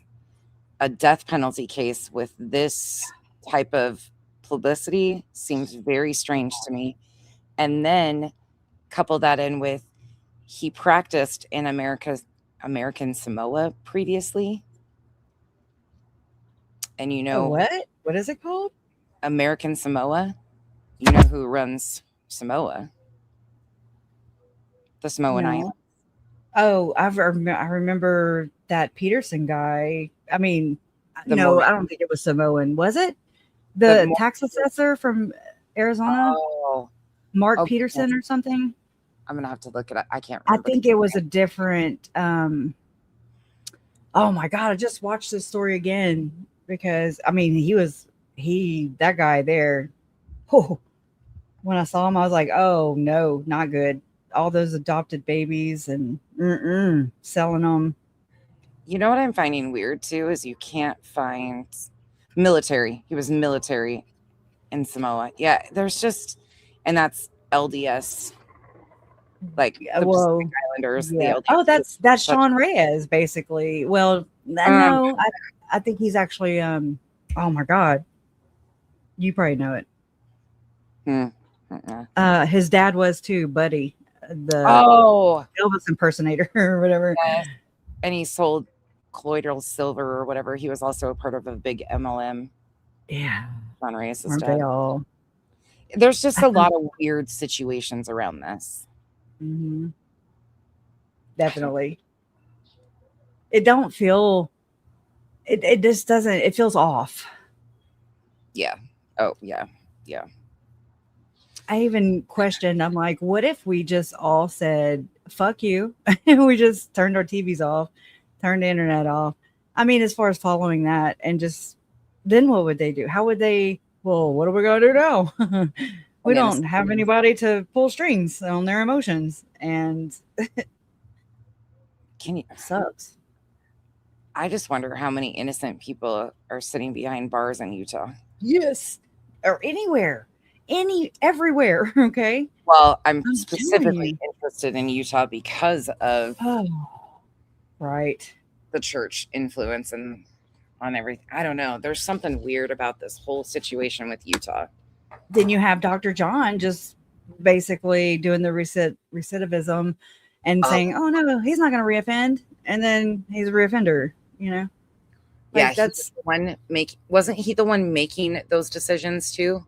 Speaker 3: A death penalty case with this type of publicity seems very strange to me. And then couple that in with he practiced in American Samoa previously. And
Speaker 2: what is it called?
Speaker 3: American Samoa. You know who runs Samoa? The Samoan Islands.
Speaker 2: Oh, I remember that Peterson guy. I mean, I don't think it was Samoan. Was it the tax assessor from Arizona?
Speaker 3: Oh,
Speaker 2: Mark Peterson or something.
Speaker 3: I'm gonna have to look it up. I can't remember.
Speaker 2: I think it was a different. Oh my god! I just watched this story again because I mean that guy there. Oh, when I saw him, I was like, oh no, not good. All those adopted babies and selling them.
Speaker 3: You know what I'm finding weird too is you can't find military. He was military in Samoa. Yeah, there's just, and that's LDS, like the Pacific Islanders.
Speaker 2: Yeah. Oh, that's Sean Reyes, basically. Well, no, I think he's actually. Oh my god, you probably know it. His dad was too, Buddy, the Elvis impersonator or whatever.
Speaker 3: Yes. And he sold colloidal silver or whatever. He was also a part of a big MLM.
Speaker 2: Yeah.
Speaker 3: Sean Reyes'
Speaker 2: Aren't
Speaker 3: dad.
Speaker 2: they all?
Speaker 3: There's just a lot of weird situations around this.
Speaker 2: Mm-hmm. Definitely. It don't feel. It just doesn't. It feels off.
Speaker 3: Yeah. Oh yeah. Yeah.
Speaker 2: I even questioned. I'm like, what if we just all said "fuck you" and we just turned our TVs off, turned the internet off? I mean, as far as following that, and just then what would they do? How would they? Well, what are we gonna do now? We don't have anybody to pull strings on their emotions, and sucks.
Speaker 3: I just wonder how many innocent people are sitting behind bars in Utah.
Speaker 2: Yes, or anywhere, everywhere. Okay.
Speaker 3: Well, I'm specifically interested in Utah because of
Speaker 2: right,
Speaker 3: the church influence and on everything. I don't know. There's something weird about this whole situation with Utah.
Speaker 2: Then you have Dr. John just basically doing the recidivism and saying, "Oh no, he's not going to reoffend," and then he's a reoffender. You know?
Speaker 3: Like, yeah, that's the one. Wasn't he the one making those decisions too?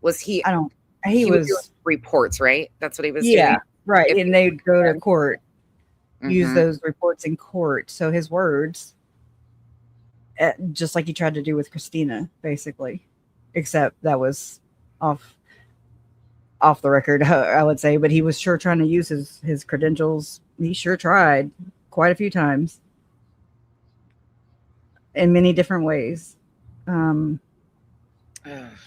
Speaker 3: Was he?
Speaker 2: I don't. He was
Speaker 3: doing reports, right? That's what he was doing.
Speaker 2: Yeah, right. And they'd go to court, use those reports in court. So his words. Just like he tried to do with Christina, basically, except that was off the record, I would say. But he was sure trying to use his credentials. He sure tried quite a few times in many different ways. And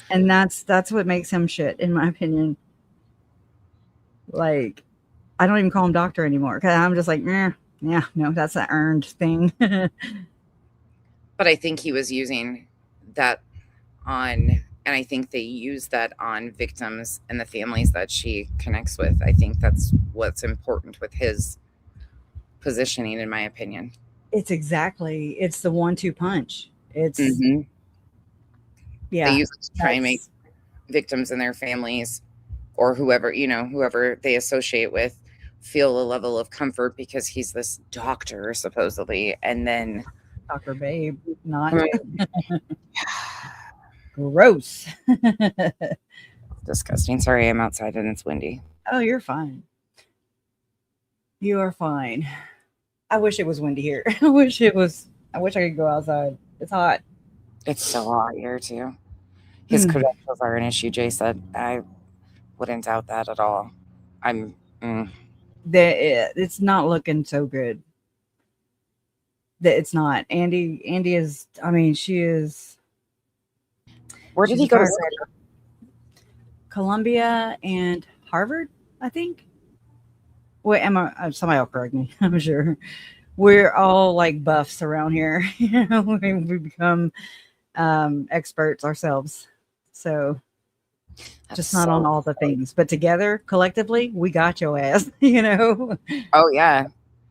Speaker 2: that's what makes him shit, in my opinion. Like, I don't even call him doctor anymore because I'm just like, yeah, no, that's an earned thing.
Speaker 3: But I think he was using that on, and I think they use that on victims and the families that she connects with. I think that's what's important with his positioning, in my opinion.
Speaker 2: It's the 1-2 punch. It's
Speaker 3: yeah. They use it to try and make victims and their families or whoever they associate with feel a level of comfort because he's this doctor supposedly, and then
Speaker 2: Dr. Babe, not gross.
Speaker 3: Disgusting. Sorry, I'm outside and it's windy.
Speaker 2: Oh, you're fine. You are fine. I wish it was windy here. I wish I could go outside. It's hot.
Speaker 3: It's so hot here too. His credentials are an issue, Jay said. I wouldn't doubt that at all.
Speaker 2: It's not looking so good. It's not. Andy is, I mean, she is.
Speaker 3: Where did he go to school?
Speaker 2: Columbia and Harvard, I think. Wait, somebody will correct me. I'm sure. We're all like buffs around here. You know, we become experts ourselves. So just not on all the things, but together, collectively, we got your ass, you know?
Speaker 3: Oh, yeah.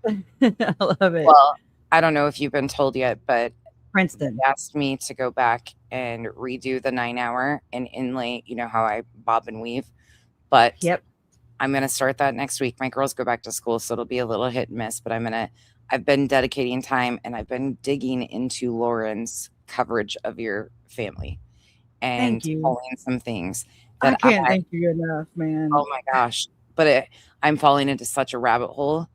Speaker 2: I love it.
Speaker 3: Well, I don't know if you've been told yet, but
Speaker 2: Princeton
Speaker 3: asked me to go back and redo the 9-hour and inlay, you know how I bob and weave. But
Speaker 2: yep,
Speaker 3: I'm going to start that next week. My girls go back to school, so it'll be a little hit and miss, but I've been dedicating time and I've been digging into Lauren's coverage of your family and pulling some things.
Speaker 2: I can't thank you enough, man.
Speaker 3: Oh my gosh. But I'm falling into such a rabbit hole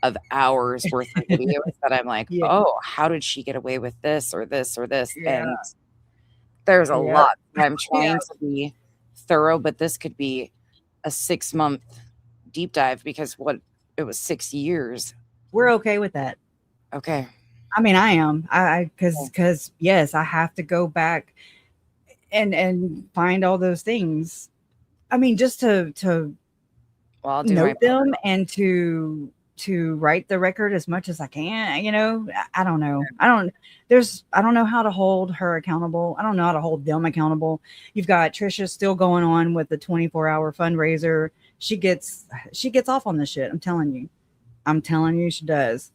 Speaker 3: of hours worth of videos that I'm like, oh, how did she get away with this or this or this? Yeah. And there's a lot. I'm trying to be thorough, but this could be a 6-month deep dive because it was 6 years.
Speaker 2: We're okay with that.
Speaker 3: Okay.
Speaker 2: I mean, I am. Because yes, I have to go back and find all those things. I mean, just to note them and to write the record as much as I can, you know. I don't know. I don't know how to hold her accountable. I don't know how to hold them accountable. You've got Tricia still going on with the 24-hour fundraiser. She gets off on this shit. I'm telling you, she does.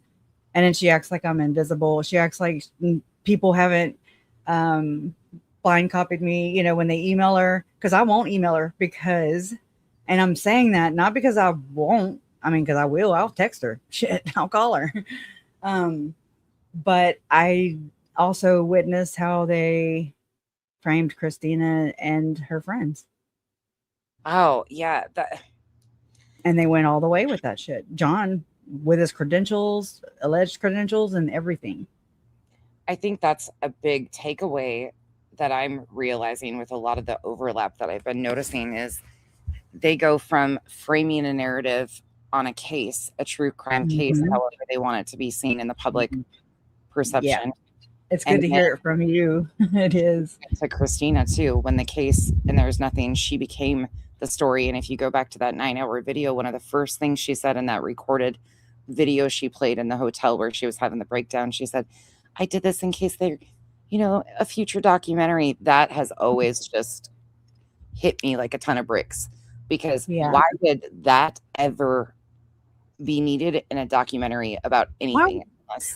Speaker 2: And then she acts like I'm invisible. She acts like people haven't blind copied me, you know, when they email her, because I won't email her and I'm saying that not because I won't. I mean, because I will. I'll text her. Shit, I'll call her. But I also witnessed how they framed Christina and her friends.
Speaker 3: Oh, yeah.
Speaker 2: And they went all the way with that shit. John, with his credentials, alleged credentials, and everything.
Speaker 3: I think that's a big takeaway that I'm realizing with a lot of the overlap that I've been noticing is they go from framing a narrative on a case, a true crime case, however they want it to be seen in the public perception.
Speaker 2: Yeah. It's good to hear it from you. It is.
Speaker 3: To Christina too, when the case and there's nothing, she became the story. And if you go back to that 9-hour video, one of the first things she said in that recorded video she played in the hotel where she was having the breakdown, she said, I did this in case they're, you know, a future documentary. That has always just hit me like a ton of bricks because why did that ever be needed in a documentary about anything?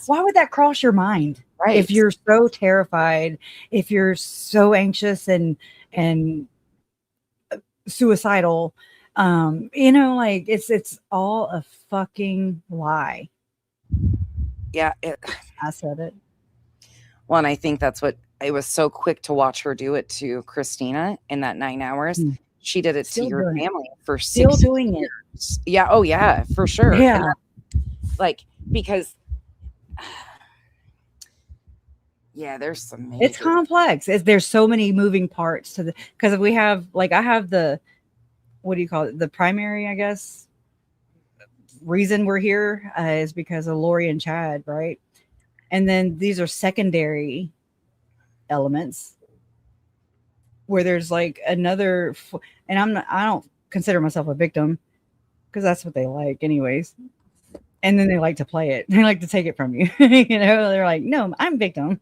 Speaker 2: Why would that cross your mind?
Speaker 3: Right.
Speaker 2: If you're so terrified, if you're so anxious and suicidal, you know, like it's all a fucking lie.
Speaker 3: Yeah.
Speaker 2: I said it.
Speaker 3: Well, and I think that's what it was so quick to watch her do it to Christina in that 9 hours. She did it to your family for 6 years. Yeah. Oh yeah, for sure.
Speaker 2: Yeah.
Speaker 3: Like, because there's some
Speaker 2: it's complex. There's so many moving parts to because we have like I have the what do you call it, the primary, I guess, reason we're here is because of Lori and Chad, right? And then these are secondary elements where there's like another, and I don't consider myself a victim because that's what they like anyways. And then they like to play it. They like to take it from you. You know, they're like, no, I'm victim.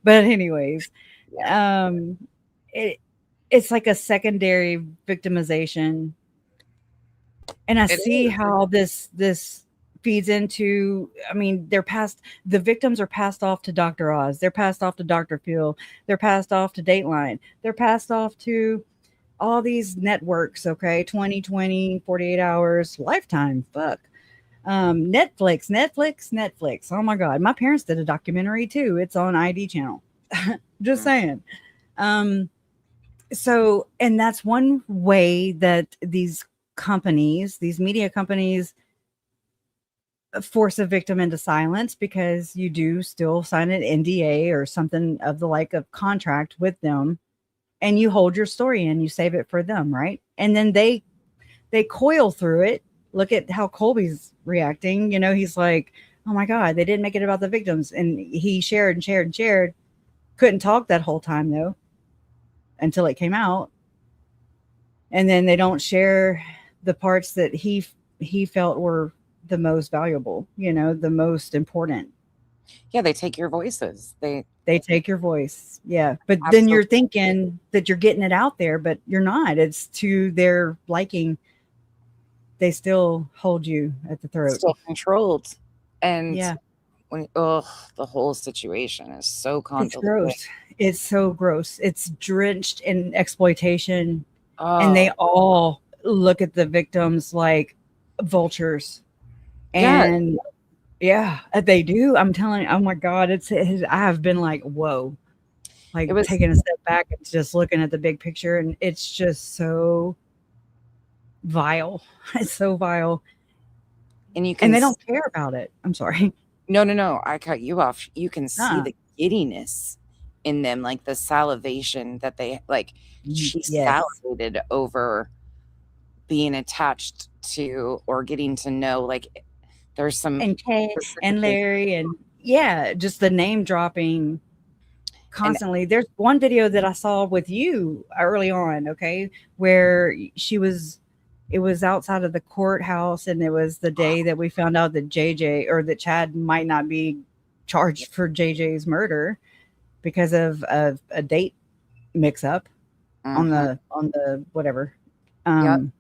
Speaker 2: But anyways, it's like a secondary victimization. And I see how this feeds into, I mean, the victims are passed off to Dr. Oz. They're passed off to Dr. Phil. They're passed off to Dateline. They're passed off to all these networks. Okay. 2020, 48 hours, Lifetime. Fuck. Netflix. Oh my God. My parents did a documentary too. It's on ID channel. Just saying. So, and that's one way that these companies, these media companies force a victim into silence, because you do still sign an NDA or something of the like of contract with them, and you hold your story and you save it for them, right? And then they coil through it. Look at how Colby's reacting. You know, he's like, oh my God, they didn't make it about the victims. And he shared and shared and shared. Couldn't talk that whole time though, until it came out. And then they don't share the parts that he felt were the most valuable, you know, the most important.
Speaker 3: Yeah, they take your voices. They
Speaker 2: take your voice. Yeah. But
Speaker 3: Absolutely.
Speaker 2: Then you're thinking that you're getting it out there, but you're not. It's to their liking. They still hold you at the throat.
Speaker 3: Still controlled. And
Speaker 2: yeah,
Speaker 3: when the whole situation is so convoluted.
Speaker 2: It's gross. It's so gross. It's drenched in exploitation. And they all look at the victims like vultures. And yeah, they do. I'm telling you, oh my God, I have been like, whoa, like taking a step back and just looking at the big picture. And it's just so vile. It's so vile.
Speaker 3: And
Speaker 2: they don't care about it. I'm sorry.
Speaker 3: No. I cut you off. You can see the giddiness in them, like the salivation that they like. She salivated over being attached to or getting to know, like there's some
Speaker 2: and Kay and Larry and just the name dropping constantly. There's one video that I saw with you early on, okay, where it was outside of the courthouse, and it was the day that we found out that that Chad might not be charged for JJ's murder because of a date mix up on the whatever. And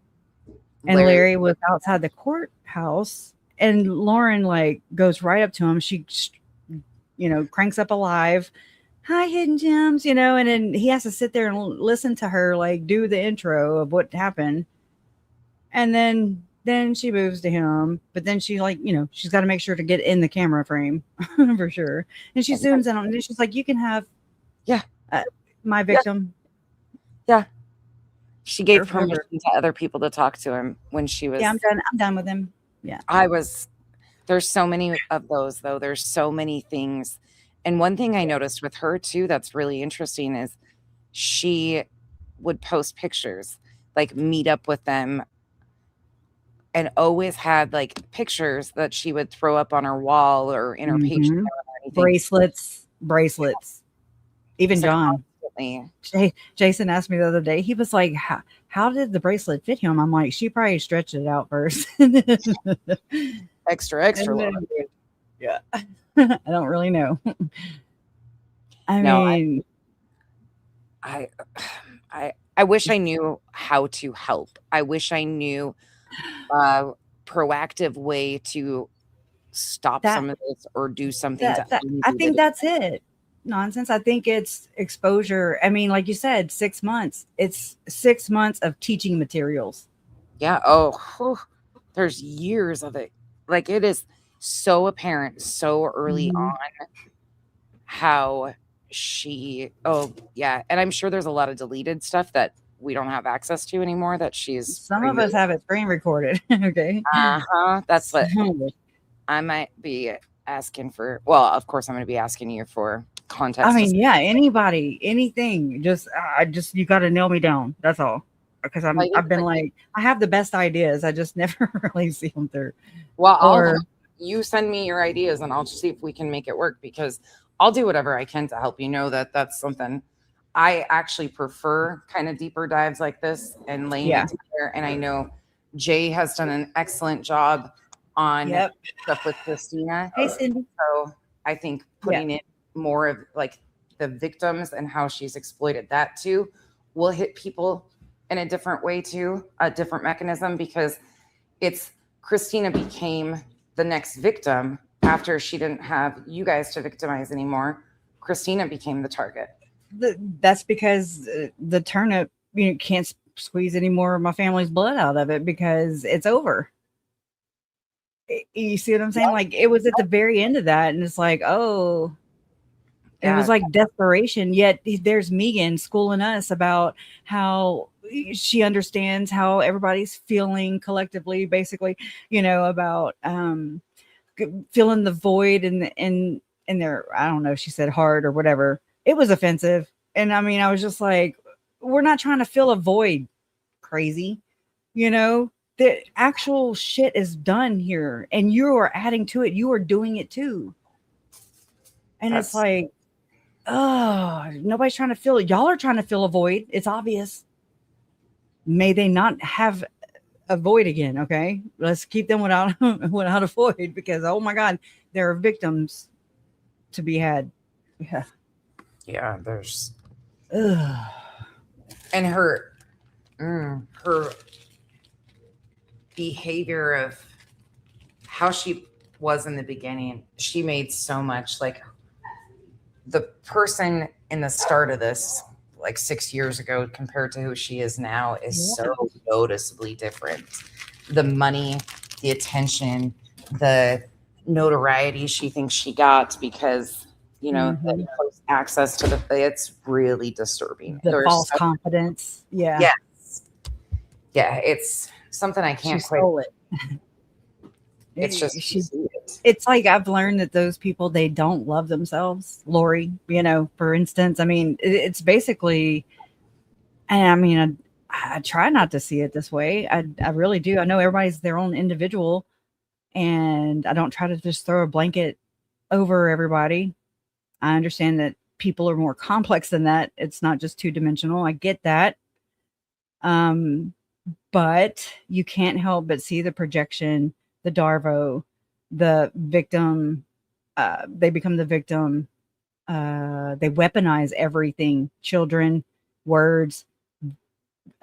Speaker 2: Larry was outside the courthouse, and Lauren like goes right up to him. She, cranks up a live, hi, Hidden Gems, and then he has to sit there and listen to her like do the intro of what happened. And then she moves to him, but then she she's got to make sure to get in the camera frame for sure. And she zooms in on it, and she's like, you can have my victim.
Speaker 3: Yeah. She gave permission to other people to talk to him when she was.
Speaker 2: Yeah, I'm done with him. Yeah.
Speaker 3: There's so many of those though. There's so many things. And one thing I noticed with her too, that's really interesting, is she would post pictures, like meet up with them, and always had like pictures that she would throw up on her wall or in her page.
Speaker 2: Bracelets. Even so John. Jason asked me the other day, he was like, how did the bracelet fit him? I'm like, she probably stretched it out first.
Speaker 3: extra
Speaker 2: then, yeah. I don't really know. I
Speaker 3: wish I knew how to help. I wish I knew a proactive way to stop some of this or do something.
Speaker 2: I think that's it. Nonsense. I think it's exposure. I mean, like you said, 6 months. It's 6 months of teaching materials.
Speaker 3: Yeah. There's years of it. Like, it is so apparent so early on how she. And I'm sure there's a lot of deleted stuff that we don't have access to anymore. That she's.
Speaker 2: Some of us have it screen recorded. Okay.
Speaker 3: That's what I might be asking for. Well, of course, I'm going to be asking you for context.
Speaker 2: I mean, anybody, anything, just you got to nail me down. That's all. Because I've been like, I have the best ideas. I just never really see them through.
Speaker 3: Well, you send me your ideas and I'll see if we can make it work, because I'll do whatever I can to help. That's something I actually prefer, kind of deeper dives like this and laying it together. And I know Jay has done an excellent job on stuff with Christina.
Speaker 2: Hey, Cindy.
Speaker 3: So I think putting it more of like the victims and how she's exploited that too will hit people in a different way too, a different mechanism, because Christina became the next victim after she didn't have you guys to victimize anymore. Christina became the target.
Speaker 2: That's because the turnip, can't squeeze any more of my family's blood out of it, because it's over. You see what I'm saying? Like, it was at the very end of that, and it's like, it was like desperation. Yet there's Megan schooling us about how she understands how everybody's feeling collectively, basically, about filling the void in their, I don't know, she said heart or whatever. It was offensive. And I mean, I was just like, we're not trying to fill a void, crazy. You know, the actual shit is done here and you are adding to it. You are doing it too. And it's like, oh, nobody's trying to fill it. Y'all are trying to fill a void. It's obvious. May they not have a void again. Okay. Let's keep them without a void, because, oh my God, there are victims to be had. Yeah.
Speaker 3: Yeah. There's,
Speaker 2: ugh.
Speaker 3: And her behavior of how she was in the beginning, she made so much, like the person in the start of this, like 6 years ago compared to who she is now, is so noticeably different. The money, the attention, the notoriety she thinks she got because, you know, the access to it's really disturbing.
Speaker 2: The false confidence. Yeah.
Speaker 3: Yes. Yeah. It's something I can't quite. It's just,
Speaker 2: it's like, I've learned that those people, they don't love themselves. Lori, you know, for instance, I mean, it's basically, and I mean, I try not to see it this way. I really do. I know everybody's their own individual, and I don't try to just throw a blanket over everybody. I understand that people are more complex than that. It's not just two-dimensional. I get that. But you can't help but see the projection, the Darvo, the victim. They become the victim. They weaponize everything: children, words,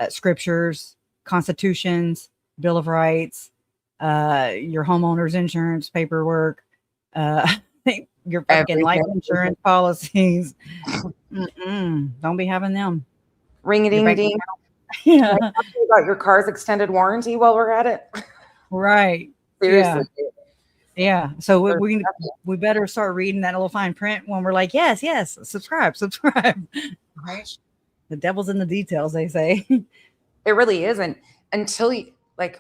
Speaker 2: scriptures, constitutions, Bill of Rights, your homeowner's insurance paperwork, your fucking life insurance policies. Don't be having them.
Speaker 3: Ring a ding ding.
Speaker 2: Yeah.
Speaker 3: About your car's extended warranty while we're at it.
Speaker 2: Right.
Speaker 3: Seriously.
Speaker 2: Yeah. So we better start reading that little fine print when we're like, yes, subscribe.
Speaker 3: Right.
Speaker 2: The devil's in the details, they say.
Speaker 3: It really isn't until you, like,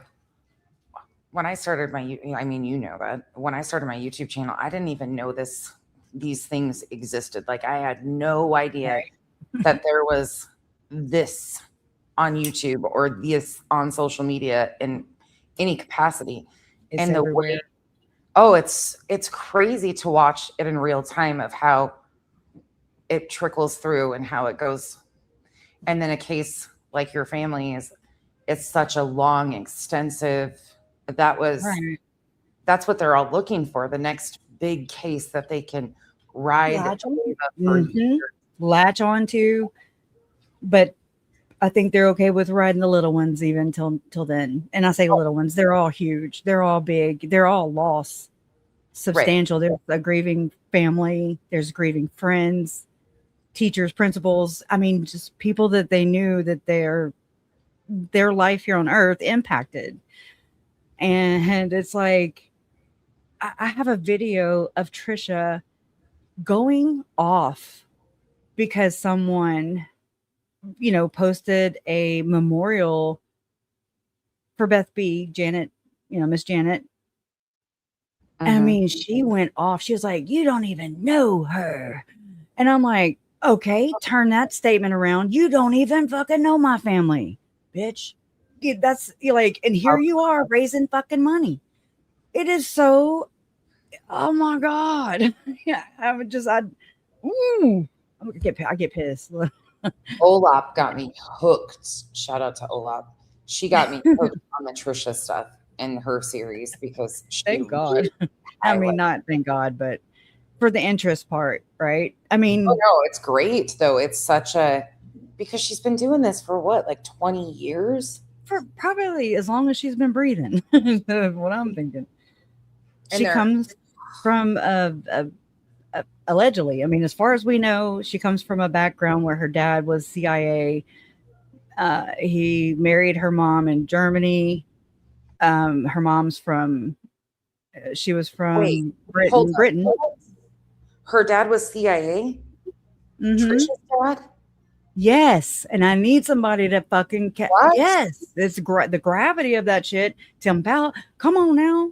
Speaker 3: when I started I mean, you know that when I started my YouTube channel, I didn't even know these things existed. Like, I had no idea that there was this on YouTube or this on social media in any capacity.
Speaker 2: It's
Speaker 3: and
Speaker 2: everywhere.
Speaker 3: It's crazy to watch it in real time of how it trickles through and how it goes. And then a case like your family it's such a long, extensive, that's what they're all looking for. The next big case that they can ride
Speaker 2: latch onto. But I think they're okay with riding the little ones even till then. And I say little ones, they're all huge. They're all big. They're all loss. Substantial. Right. There's a grieving family. There's grieving friends, teachers, principals. I mean, just people that they knew that their life here on earth impacted. And it's like, I have a video of Tricia going off because someone, you know, posted a memorial for Beth B. Janet, you know, Miss Janet. I mean, she went off. She was like, you don't even know her. And I'm like, okay, turn that statement around. You don't even fucking know my family, bitch. That's like, and here you are raising fucking money. It is so, oh my God. Yeah, I get pissed.
Speaker 3: Olap got me hooked. Shout out to Olap. She got me hooked on the Tricia stuff in her series because
Speaker 2: thank God. I mean, not thank God, but for the interest part, right? I mean,
Speaker 3: oh no, it's great though. It's such because she's been doing this for what, like 20 years?
Speaker 2: For probably as long as she's been breathing. What I'm thinking. She comes from allegedly, I mean, as far as we know, she comes from a background where her dad was CIA. He married her mom in Germany. Her mom's from, she was from Britain.
Speaker 3: Her dad was CIA? Tricia's dad?
Speaker 2: Yes. And I need somebody to fucking, yes, it's the gravity of that shit. Come on now.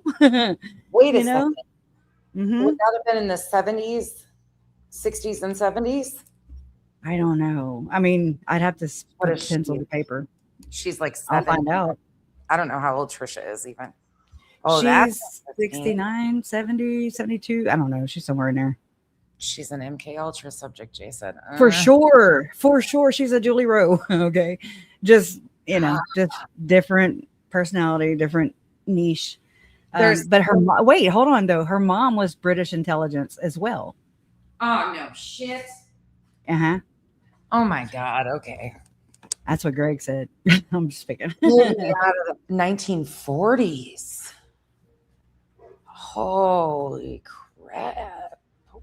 Speaker 3: Wait a second.
Speaker 2: Mm-hmm.
Speaker 3: Would that have been in the 70s, 60s, and 70s?
Speaker 2: I don't know. I mean, I'd have to
Speaker 3: What
Speaker 2: put
Speaker 3: is
Speaker 2: pencil
Speaker 3: she?
Speaker 2: to paper.
Speaker 3: She's like
Speaker 2: I'll
Speaker 3: 7.
Speaker 2: find out.
Speaker 3: I don't know how old Tricia is even. Oh,
Speaker 2: She's
Speaker 3: that's
Speaker 2: 69, 70, 72. I don't know. She's somewhere in there.
Speaker 3: She's an MK Ultra subject, Jason.
Speaker 2: For sure. For sure. She's a Julie Rowe. Okay. Just, just different personality, different niche. But wait, hold on though. Her mom was British intelligence as well.
Speaker 3: Oh, no shit.
Speaker 2: Uh-huh.
Speaker 3: Oh my God. Okay.
Speaker 2: That's what Greg said. I'm just picking.
Speaker 3: Out of the 1940s. Holy crap.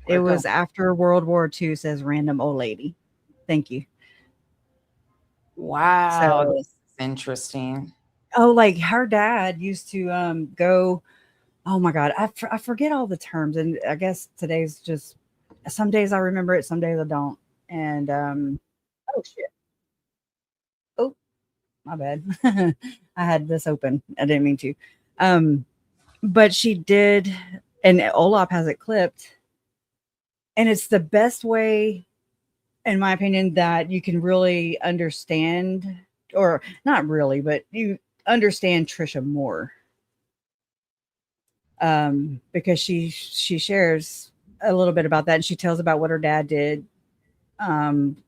Speaker 2: It was after World War II, says random old lady. Thank you.
Speaker 3: Wow. This is interesting.
Speaker 2: Oh, like her dad used to go. Oh my God. I forget all the terms. And I guess today's just, some days I remember it, some days I don't. And oh shit. Oh, my bad. I had this open. I didn't mean to. But she did, and Olaf has it clipped. And it's the best way, in my opinion, that you can really understand, or not really, but you understand Tricia more. Because she shares a little bit about that, and she tells about what her dad did.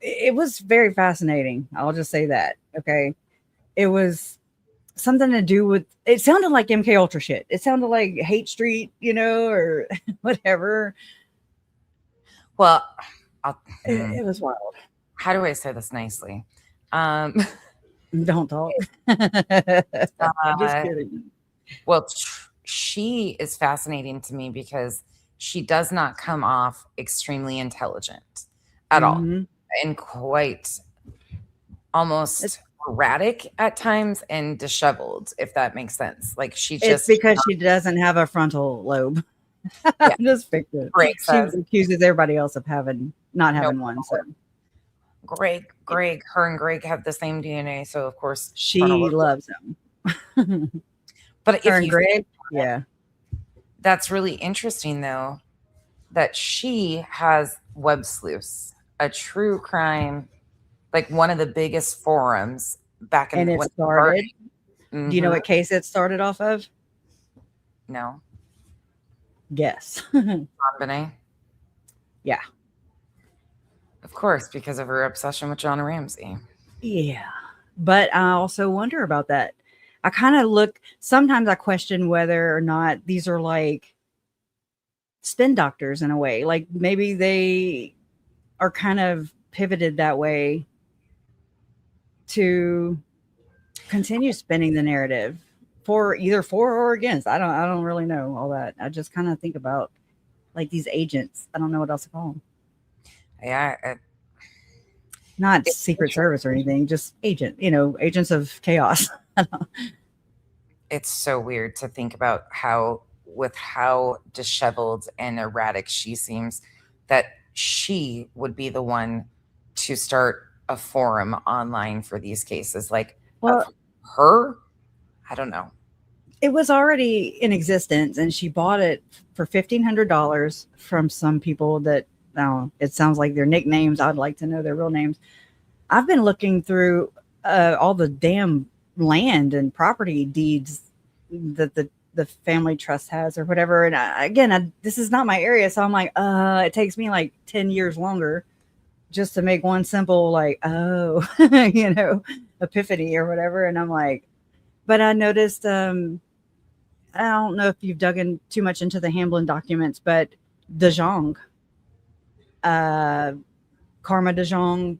Speaker 2: It was very fascinating. I'll just say that. Okay. It was something to do with, it sounded like MK Ultra shit. It sounded like Hate Street, or whatever.
Speaker 3: Well,
Speaker 2: it was wild.
Speaker 3: How do I say this nicely?
Speaker 2: Don't talk. Just kidding.
Speaker 3: Well, she is fascinating to me because she does not come off extremely intelligent at all, and quite almost erratic at times and disheveled, if that makes sense. Like
Speaker 2: it's because she doesn't have a frontal lobe. Yeah. Just fixed it. She accuses everybody else of not having one. So
Speaker 3: Greg, her and Greg have the same DNA, so of course
Speaker 2: she loves him.
Speaker 3: But
Speaker 2: her and Greg, yeah,
Speaker 3: that's really interesting though, that she has Websleuths, a true crime, like one of the biggest forums back in.
Speaker 2: And it started. Do you know what case it started off of?
Speaker 3: No.
Speaker 2: Guess.
Speaker 3: JonBenet?
Speaker 2: Yeah.
Speaker 3: Of course, because of her obsession with John Ramsey.
Speaker 2: Yeah. But I also wonder about that. I kind of sometimes I question whether or not these are like spin doctors in a way. Like maybe they are kind of pivoted that way to continue spinning the narrative for or against. I don't really know all that. I just kind of think about like these agents. I don't know what else to call them.
Speaker 3: Yeah.
Speaker 2: Not Secret Service or anything, just agents of chaos.
Speaker 3: It's so weird to think about how disheveled and erratic she seems, that she would be the one to start a forum online for these cases. Like, her, I don't know.
Speaker 2: It was already in existence, and she bought it for $1,500 from some people that, it sounds like their nicknames. I'd like to know their real names. I've been looking through all the damn land and property deeds that the family trust has or whatever. And this is not my area. So I'm like, it takes me like 10 years longer just to make one simple, like, epiphany or whatever. And I'm like, but I noticed, I don't know if you've dug in too much into the Hamblin documents, but De Jong, Karma De Jong,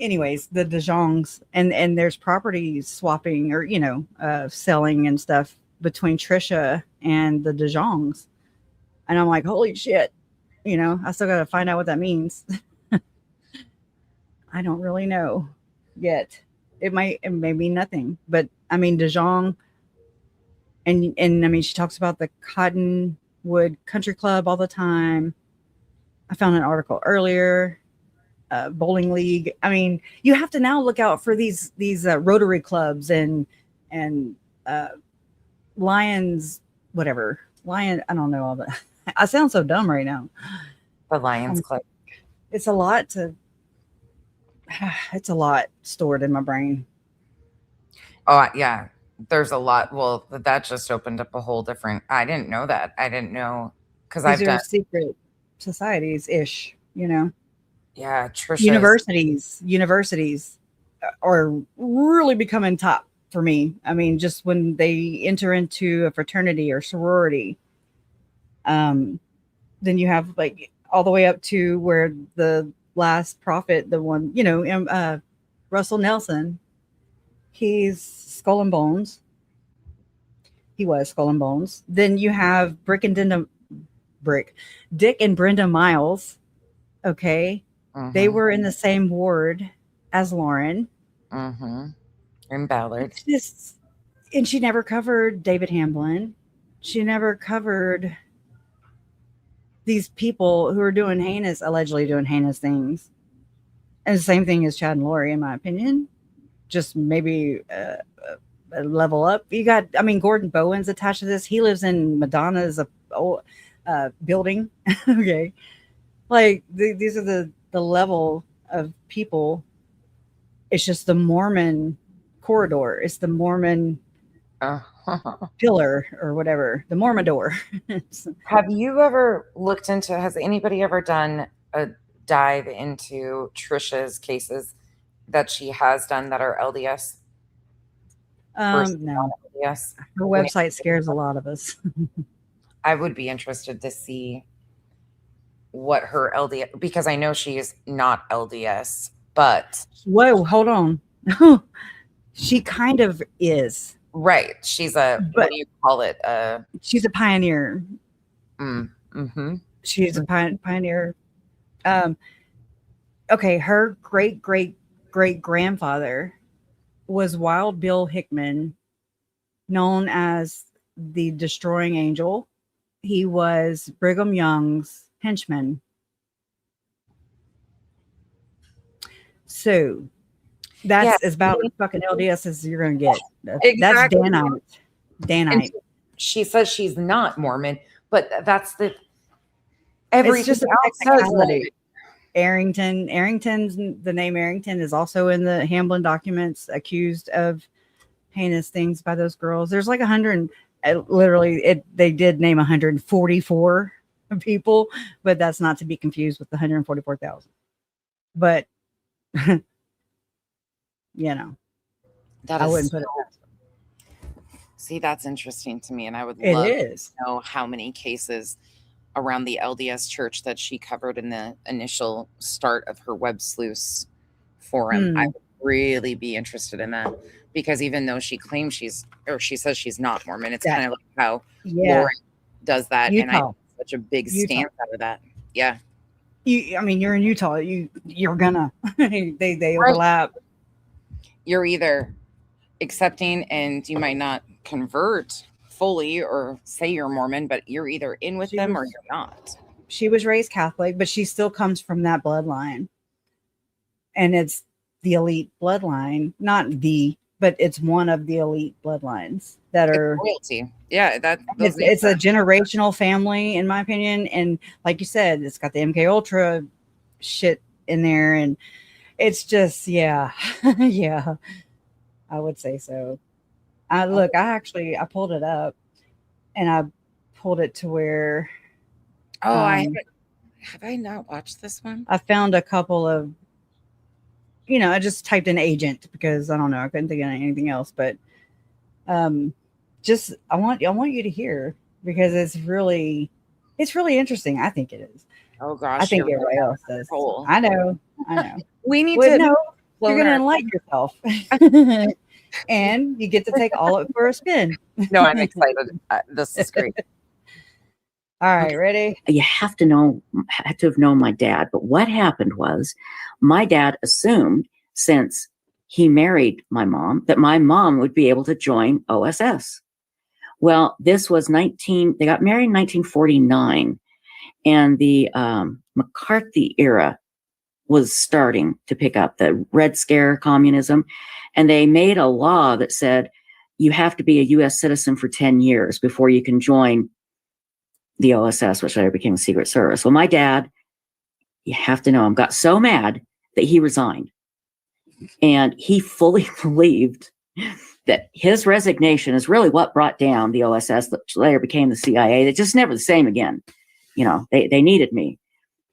Speaker 2: anyways, the De Jongs, and there's property swapping or, selling and stuff between Tricia and the De Jongs. And I'm like, holy shit, I still got to find out what that means. I don't really know yet. It may mean nothing, but I mean, De Jong, and I mean, she talks about the Cottonwood Country Club all the time. I found an article earlier, bowling league. I mean, you have to now look out for these Rotary clubs and Lions, whatever. I don't know all that. I sound so dumb right now.
Speaker 3: The Lions Club.
Speaker 2: It's a lot it's a lot stored in my brain.
Speaker 3: Oh, yeah. There's a lot. Well, that just opened up a whole different. I didn't know that. I didn't know because I've
Speaker 2: These are
Speaker 3: done.
Speaker 2: secret societies ish, you know.
Speaker 3: Yeah, Tricia.
Speaker 2: Universities are really becoming top for me. I mean, just when they enter into a fraternity or sorority, then you have like all the way up to where the last prophet, the one, you know, Russell Nelson, he's Skull and Bones. He was Skull and Bones. Then you have Dick and Brenda Miles. Okay. They were in the same ward as Lauren.
Speaker 3: And Ballard.
Speaker 2: And she never covered David Hamblin. She never covered these people who are allegedly doing heinous things. And the same thing as Chad and Lori, in my opinion. Just maybe a level up. You got, I mean, Gordon Bowen's attached to this. He lives in Madonna's building. Okay. Like, these are the level of people. It's just the Mormon corridor. It's the Mormon pillar or whatever. The Mormidor.
Speaker 3: Have you ever looked into, has anybody ever done a dive into Tricia's cases that she has done that are LDS?
Speaker 2: No.
Speaker 3: LDS?
Speaker 2: Her website scares a lot of us.
Speaker 3: I would be interested to see what her LDS, because I know she is not LDS, but
Speaker 2: whoa, hold on. She kind of is.
Speaker 3: Right. She's what do you call it?
Speaker 2: She's a pioneer. She's a pioneer. Okay, her great grandfather was Wild Bill Hickman, known as the Destroying Angel. He was Brigham Young's henchman. So that's as about fucking LDS as you're gonna get. Exactly. That's Danite.
Speaker 3: She says she's not Mormon, but that's the everything.
Speaker 2: It's just a technicality. The name Arrington is also in the Hamblin documents, accused of heinous things by those girls. There's like 100. They did name 144 people, but that's not to be confused with the 144,000. But you know, I wouldn't put it past them.
Speaker 3: See, that's interesting to me, and I would love
Speaker 2: to
Speaker 3: know how many cases around the LDS church that she covered in the initial start of her Websleuths forum. I would really be interested in that, because even though she claims she says she's not Mormon, it's kind of like how Lauren does that, Utah. And I have such a big stance out of that. Yeah.
Speaker 2: I mean, you're in Utah. You're gonna they overlap.
Speaker 3: You're either accepting and you might not convert fully or say you're Mormon, but you're either in with them or you're not.
Speaker 2: She was raised Catholic, but she still comes from that bloodline. And it's the elite bloodline, but it's one of the elite bloodlines that are
Speaker 3: royalty. Yeah,
Speaker 2: it's a generational family, in my opinion. And like you said, it's got the MK Ultra shit in there, and it's just yeah, I would say so. I pulled it up, and I pulled it to where.
Speaker 3: Have I not watched this one?
Speaker 2: I found a couple of. I just typed in agent because I don't know. I couldn't think of anything else, but I want you to hear, because it's really interesting. I think it is.
Speaker 3: Oh gosh,
Speaker 2: I think everybody else does. I know.
Speaker 3: We need to
Speaker 2: know. You're going to enlighten yourself, and you get to take all of it for a spin.
Speaker 3: No, I'm excited. This is great.
Speaker 2: All right, ready?
Speaker 4: You have to have known my dad. But what happened was my dad assumed, since he married my mom, that my mom would be able to join OSS. Well, this was they got married in 1949, and the McCarthy era was starting to pick up, the Red Scare, communism. And they made a law that said you have to be a U.S. citizen for 10 years before you can join the OSS, which later became the Secret Service. Well, my dad, you have to know him, got so mad that he resigned. And he fully believed that his resignation is really what brought down the OSS, which later became the CIA. They're just never the same again. You know, they needed me.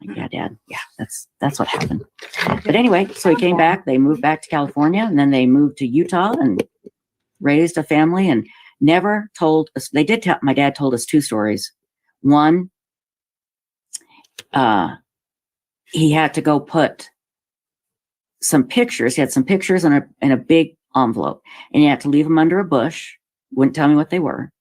Speaker 4: Like, yeah, Dad. Yeah, that's what happened. But anyway, so he came back. They moved back to California, and then they moved to Utah and raised a family and never told us. They did tell, my dad told us two stories. One, he had to go put some pictures. He had some pictures in a big envelope, and he had to leave them under a bush. Wouldn't tell me what they were.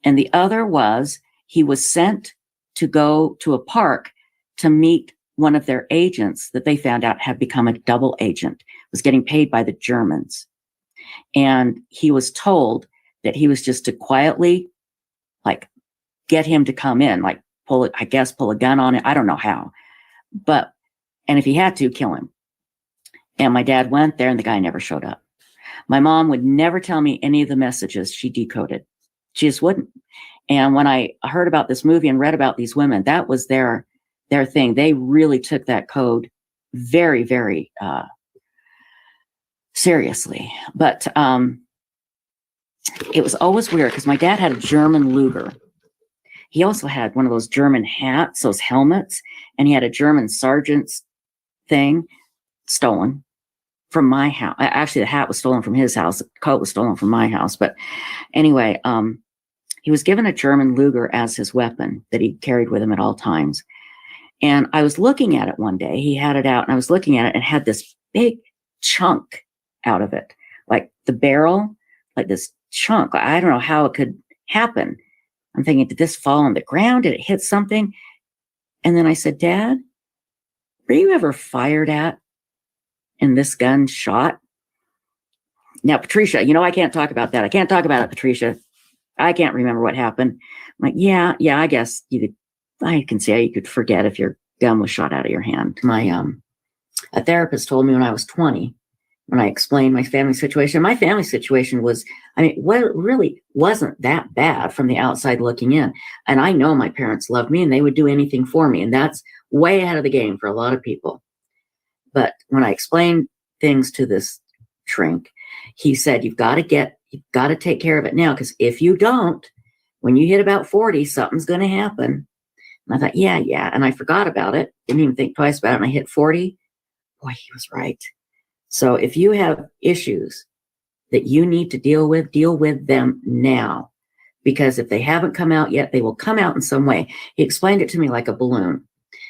Speaker 4: And the other was he was sent to go to a park to meet one of their agents that they found out had become a double agent, was getting paid by the Germans. And he was told that he was just to quietly, like, get him to come in, like pull a gun on it. I don't know how, and if he had to, kill him. And my dad went there and the guy never showed up. My mom would never tell me any of the messages she decoded. She just wouldn't. And when I heard about this movie and read about these women, that was their thing. They really took that code very, very seriously. But it was always weird because my dad had a German Luger. He also had one of those German hats, those helmets, and he had a German sergeant's thing stolen from my house. Actually, the hat was stolen from his house. The coat was stolen from my house. But anyway, he was given a German Luger as his weapon that he carried with him at all times. And I was looking at it one day. He had it out, and I was looking at it and had this big chunk out of it, like the barrel, like this chunk. I don't know how it could happen. I'm thinking, did this fall on the ground? Did it hit something? And then I said, Dad, were you ever fired at and this gun shot? Now, Patricia, you know, I can't talk about that. I can't talk about it, Patricia. I can't remember what happened. I'm like, yeah, I guess I can see how you could forget if your gun was shot out of your hand. A therapist told me when I was 20, when I explained my family situation. My family situation was, it really wasn't that bad from the outside looking in. And I know my parents loved me and they would do anything for me. And that's way ahead of the game for a lot of people. But when I explained things to this shrink, he said, you've got to take care of it now. Because if you don't, when you hit about 40, something's going to happen. And I thought, yeah. And I forgot about it. Didn't even think twice about it. And I hit 40. Boy, he was right. So if you have issues that you need to deal with them now. Because if they haven't come out yet, they will come out in some way. He explained it to me like a balloon.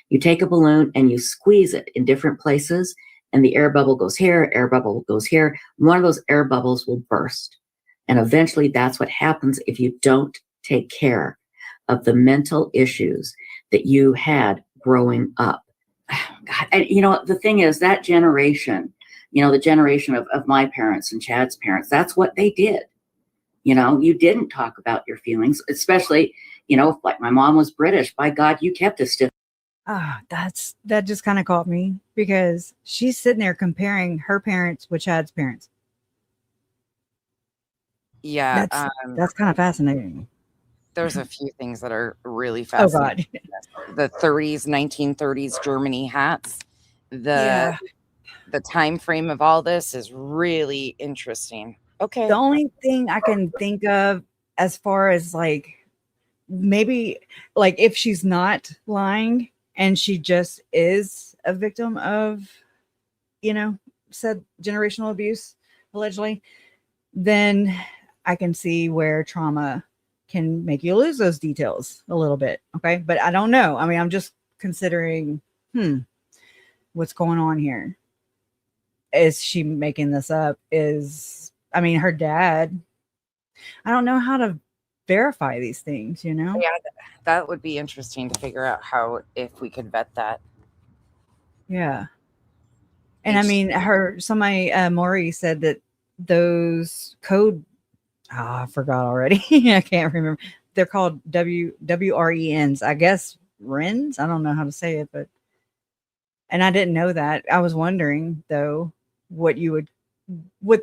Speaker 4: You take a balloon and you squeeze it in different places, and the air bubble goes here, air bubble goes here. One of those air bubbles will burst. And eventually that's what happens if you don't take care of the mental issues that you had growing up. God. And, you know, the thing is, that generation, you know, the generation of my parents and Chad's parents, that's what they did. You know, you didn't talk about your feelings, especially, you know, like my mom was British. By God, you kept a stiff.
Speaker 2: That just kind of caught me because she's sitting there comparing her parents with Chad's parents.
Speaker 3: Yeah.
Speaker 2: That's kind of fascinating.
Speaker 3: There's a few things that are really fascinating.
Speaker 2: Oh God.
Speaker 3: The 1930s Germany hats. The time frame of all this is really interesting. Okay.
Speaker 2: The only thing I can think of as far as like maybe like if she's not lying and she just is a victim of, you know, said generational abuse, allegedly, then I can see where trauma can make you lose those details a little bit. Okay. But I don't know. I mean, I'm just considering, what's going on here? Is she making this up? Her dad, I don't know how to verify these things, you know?
Speaker 3: Yeah, that would be interesting to figure out if we could vet that.
Speaker 2: Yeah. And I mean, Maury said that those code, I forgot already. I can't remember. They're called WRENs. I guess RENs. I don't know how to say it, and I didn't know that. I was wondering though, what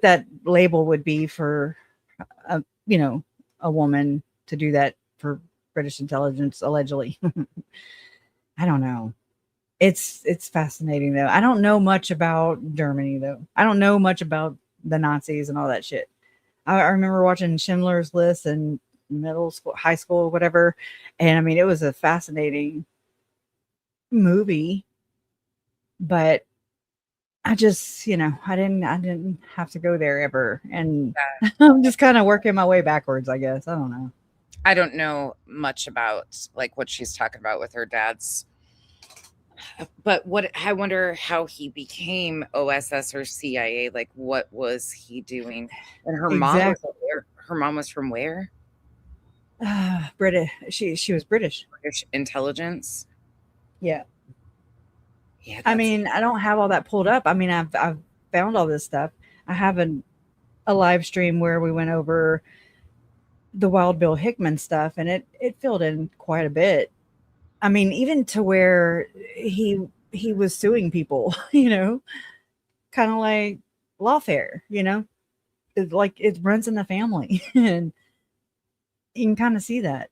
Speaker 2: that label would be for, a woman to do that for British intelligence, allegedly. I don't know. It's fascinating though. I don't know much about Germany though. I don't know much about the Nazis and all that shit. I remember watching Schindler's List in middle school, high school, whatever. And I mean, it was a fascinating movie, but I just, I didn't have to go there ever. And I'm just kind of working my way backwards, I guess. I don't know.
Speaker 3: I don't know much about like what she's talking about with her dad's, but I wonder how he became OSS or CIA. Like, what was he doing? And her mom was from where?
Speaker 2: British. She was British.
Speaker 3: British intelligence.
Speaker 2: Yeah.
Speaker 3: Yeah.
Speaker 2: I mean, I don't have all that pulled up. I mean, I've found all this stuff. I have a live stream where we went over the Wild Bill Hickman stuff, and it filled in quite a bit. I mean, even to where he was suing people, kind of like lawfare, it's like it runs in the family, and you can kind of see that.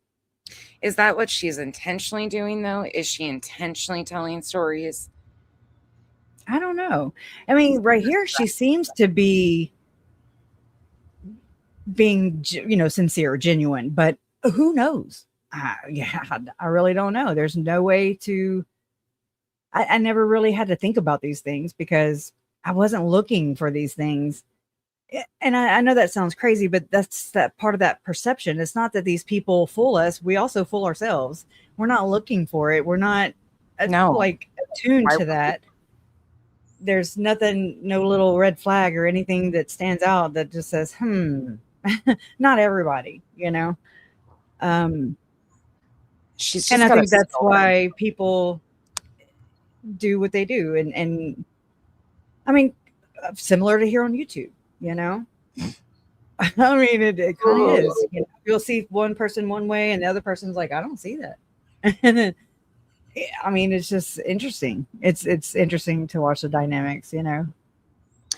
Speaker 3: Is that what she's intentionally doing, though? Is she intentionally telling stories?
Speaker 2: I don't know. I mean, right here, she seems to be being, sincere, genuine, but who knows? I really don't know. There's no way to, I never really had to think about these things because I wasn't looking for these things. And I know that sounds crazy, but that's that part of that perception. It's not that these people fool us. We also fool ourselves. We're not looking for it. We're not attuned to that. There's nothing, no little red flag or anything that stands out that just says, not everybody,
Speaker 3: She's just,
Speaker 2: and I think that's why people do what they do. And I mean, similar to here on YouTube, I mean, it kind of is, you'll see one person one way and the other person's like, I don't see that. And then, I mean, it's just interesting. It's interesting to watch the dynamics,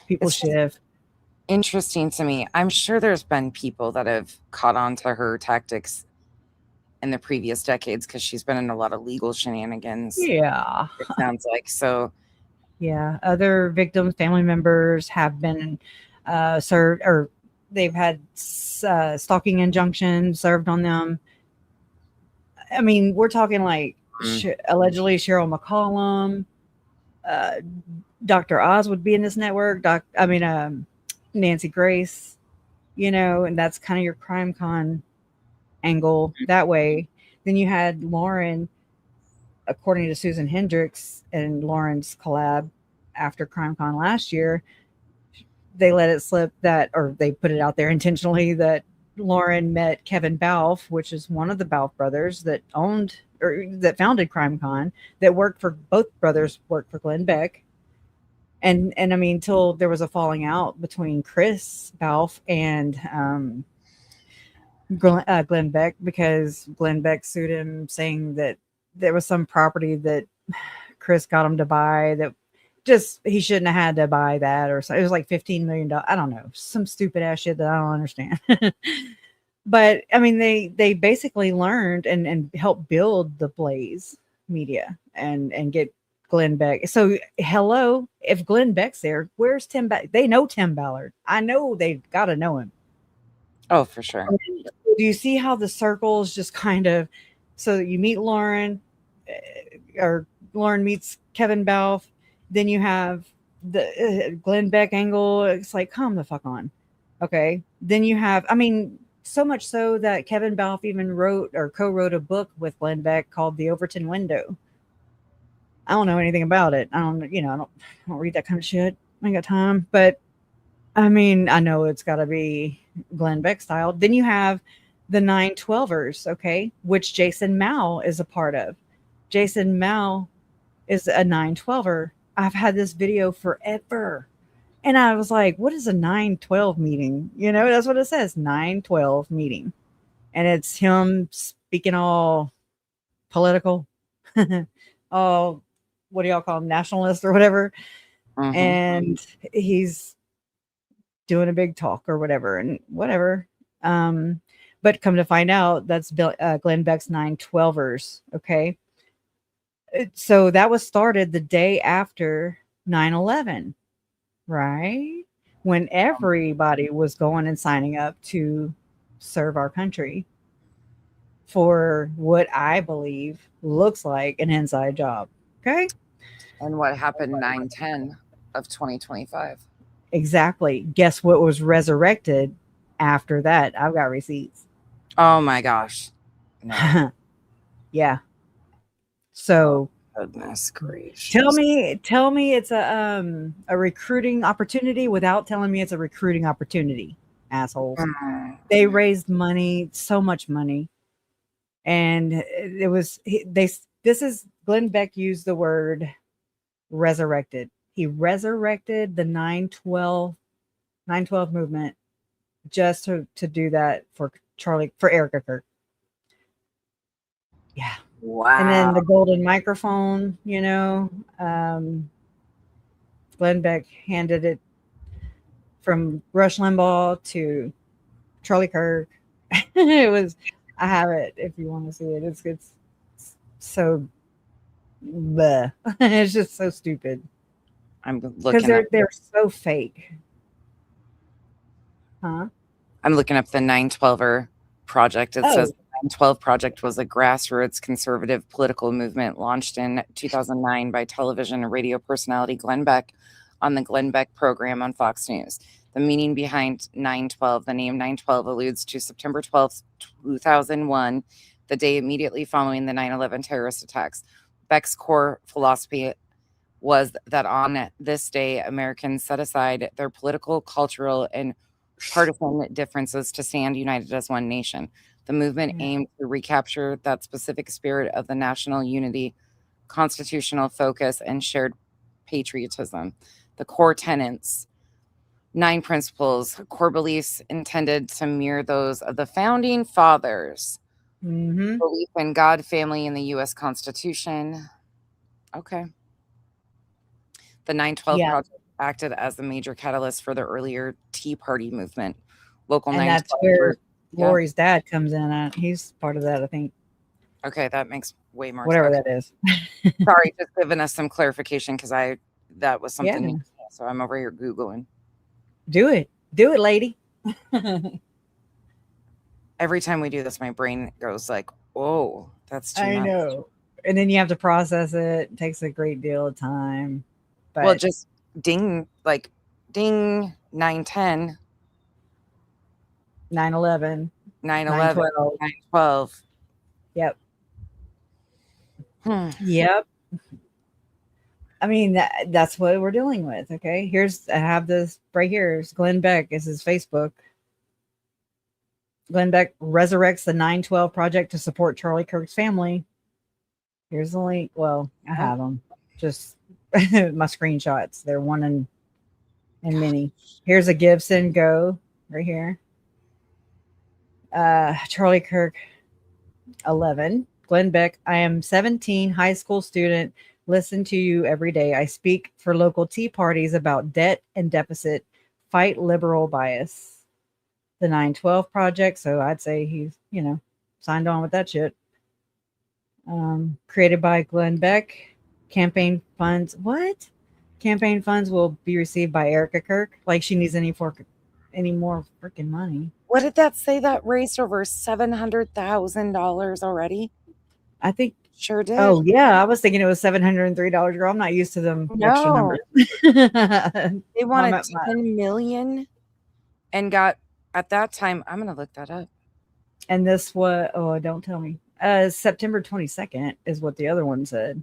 Speaker 2: people shift.
Speaker 3: Interesting to me. I'm sure there's been people that have caught on to her tactics in the previous decades because she's been in a lot of legal shenanigans.
Speaker 2: Yeah.
Speaker 3: It sounds like so.
Speaker 2: Yeah. Other victims, family members have been served, or they've had stalking injunctions served on them. I mean, we're talking like allegedly Cheryl McCollum, Dr. Oz would be in this network. Nancy Grace, and that's kind of your crime con angle that way. Then you had Lauren, according to Susan Hendricks and Lauren's collab after CrimeCon last year, they let it slip that, or they put it out there intentionally, that Lauren met Kevin Balfe, which is one of the Balfe brothers that owned or that founded CrimeCon, that worked for, both brothers worked for Glenn Beck. And I mean, till there was a falling out between Chris Balfe and Glenn Beck, because Glenn Beck sued him saying that there was some property that Chris got him to buy that just he shouldn't have had to buy that, or so. It was like $15 million. I don't know, some stupid ass shit that I don't understand. But I mean, they basically learned and helped build the Blaze Media and get Glenn Beck. So hello, if Glenn Beck's there, where's Tim? They know Tim Ballard. I know they've got to know him.
Speaker 3: Oh, for sure.
Speaker 2: Do you see how the circles just kind of, so you meet Lauren, or Lauren meets Kevin Balfe, then you have the Glenn Beck angle. It's like, come the fuck on. Okay. Then you have, I mean, so much so that Kevin Balfe even wrote or co-wrote a book with Glenn Beck called The Overton Window. I don't know anything about it. I don't read that kind of shit. I ain't got time. But I mean, I know it's got to be Glenn Beck style. Then you have the 912ers, okay, which Jason Mao is a part of. Jason Mao is a 912er. I've had this video forever. And I was like, what is a 912 meeting? That's what it says, 912 meeting. And it's him speaking all political, all, what do y'all call them, nationalist or whatever. Mm-hmm. And he's doing a big talk or whatever and whatever. But come to find out, that's Glenn Beck's 9/12ers. Okay. So that was started the day after 9/11, right? When everybody was going and signing up to serve our country for what I believe looks like an inside job. Okay.
Speaker 3: And what happened 9/10 of 2025?
Speaker 2: Exactly. Guess what was resurrected after that? I've got receipts.
Speaker 3: Oh my gosh. No.
Speaker 2: Yeah. So
Speaker 3: goodness gracious.
Speaker 2: tell me it's a recruiting opportunity without telling me it's a recruiting opportunity, assholes. They raised money, so much money. And it was Glenn Beck used the word resurrected. He resurrected the 9/12 movement just to do that for Erica Kirk. Yeah.
Speaker 3: Wow.
Speaker 2: And then the golden microphone, Glenn Beck handed it from Rush Limbaugh to Charlie Kirk. I have it if you want to see it. It's so bleh. It's just so stupid.
Speaker 3: I'm looking
Speaker 2: because they're so fake. Huh?
Speaker 3: I'm looking up the 9/12er project. It says the 9/12 project was a grassroots conservative political movement launched in 2009 by television and radio personality Glenn Beck on the Glenn Beck program on Fox News. The meaning behind 9/12, the name 9/12 alludes to September 12th, 2001, the day immediately following the 9/11 terrorist attacks. Beck's core philosophy was that on this day, Americans set aside their political, cultural, and partisan differences to stand united as one nation. The movement aimed to recapture that specific spirit of the national unity, constitutional focus, and shared patriotism. The core tenets, 9 principles, core beliefs intended to mirror those of the founding fathers.
Speaker 2: Mm-hmm.
Speaker 3: Belief in God, family, and the U.S. Constitution. Okay. The 9/12 project acted as the major catalyst for the earlier Tea Party movement. Local
Speaker 2: and
Speaker 3: 9/12
Speaker 2: that's where Lori's dad comes in at. He's part of that, I think.
Speaker 3: Okay, that makes way more
Speaker 2: Whatever
Speaker 3: sense.
Speaker 2: that is.
Speaker 3: Sorry, just giving us some clarification because that was something new. So I'm over here Googling.
Speaker 2: Do it, lady.
Speaker 3: Every time we do this, my brain goes like, "Whoa, that's too much."
Speaker 2: I know. And then you have to process it. It takes a great deal of time. But
Speaker 3: well, just ding 9/10,
Speaker 2: 9/11,
Speaker 3: 9/12.
Speaker 2: Yep. Yep. I mean, that's what we're dealing with. Okay. I have this right here. It's Glenn Beck. This is Facebook. Glenn Beck resurrects the 9/12 project to support Charlie Kirk's family. Here's the link. Well, I have them. Just my screenshots. They're one and many. Here's a Gibson Go right here. Charlie Kirk, 11. Glenn Beck, I am 17, high school student. Listen to you every day. I speak for local tea parties about debt and deficit. Fight liberal bias. The 9/12 project. So I'd say he's, signed on with that shit. Created by Glenn Beck. Campaign funds. What? Campaign funds will be received by Erica Kirk. Like she needs any more freaking money.
Speaker 3: What did that say? That raised over $700,000 already?
Speaker 2: I think
Speaker 3: sure did.
Speaker 2: Oh yeah, I was thinking it was $703. Girl, I'm not used to them extra numbers.
Speaker 3: They wanted 10 million and got at that time. I'm gonna look that up.
Speaker 2: And this was don't tell me. September 22nd is what the other one said,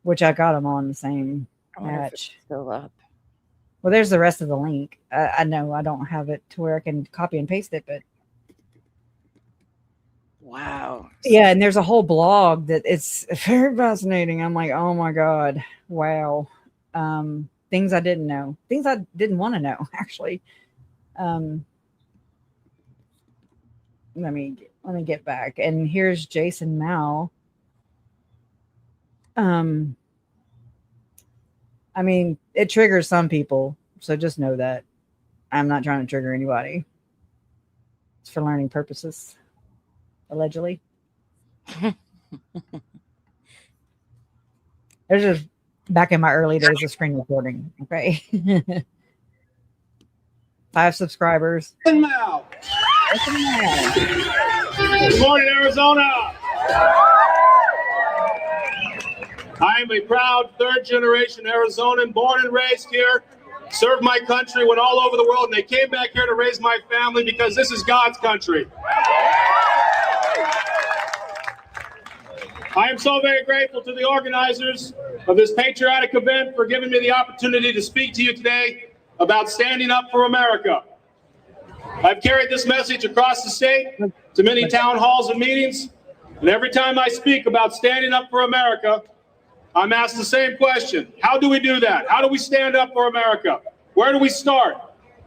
Speaker 2: which I got them on the same match.
Speaker 3: Still up.
Speaker 2: Well, there's the rest of the link. I know I don't have it to where I can copy and paste it, but
Speaker 3: wow.
Speaker 2: Yeah, and there's a whole blog that it's very fascinating. I'm like, oh my God, wow. Things I didn't know, things I didn't want to know, actually. Let me get back. And here's Jason Mao. I mean, it triggers some people, so just know that. I'm not trying to trigger anybody. It's for learning purposes, allegedly. There's just back in my early days of screen recording. Okay. 5 subscribers.
Speaker 5: Good morning, Arizona. I am a proud third-generation Arizonan, born and raised here, served my country, went all over the world, and they came back here to raise my family because this is God's country. I am so very grateful to the organizers of this patriotic event for giving me the opportunity to speak to you today about standing up for America. I've carried this message across the state to many town halls and meetings, and every time I speak about standing up for America, I'm asked the same question. How do we do that? How do we stand up for America? Where do we start?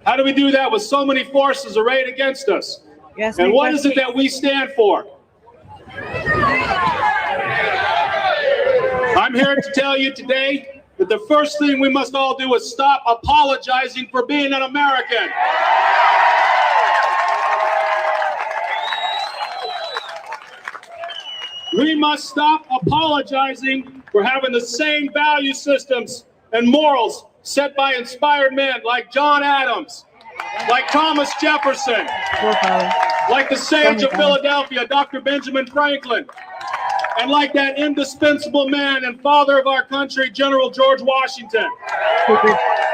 Speaker 5: How do we do that with so many forces arrayed against us?
Speaker 2: Yes,
Speaker 5: and what is it that we stand for? I'm here to tell you today that the first thing we must all do is stop apologizing for being an American. We must stop apologizing for having the same value systems and morals set by inspired men like John Adams, like Thomas Jefferson, like the sage of Philadelphia, Dr. Benjamin Franklin, and like that indispensable man and father of our country, General George Washington.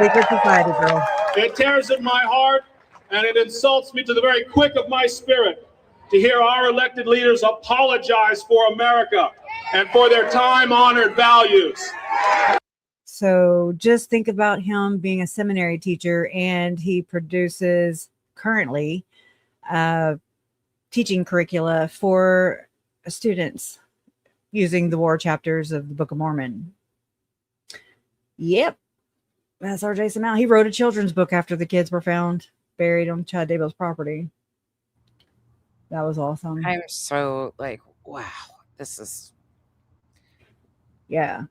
Speaker 2: Secret society, girl.
Speaker 5: It tears at my heart and it insults me to the very quick of my spirit to hear our elected leaders apologize for America and for their time-honored values.
Speaker 2: So just think about him being a seminary teacher, and he produces currently teaching curricula for students using the war chapters of the Book of Mormon. Yep. That's our Jason Mount. He wrote a children's book after the kids were found buried on Chad Daybell's property. That was awesome.
Speaker 3: I'm so like, wow, this is.
Speaker 2: Yeah.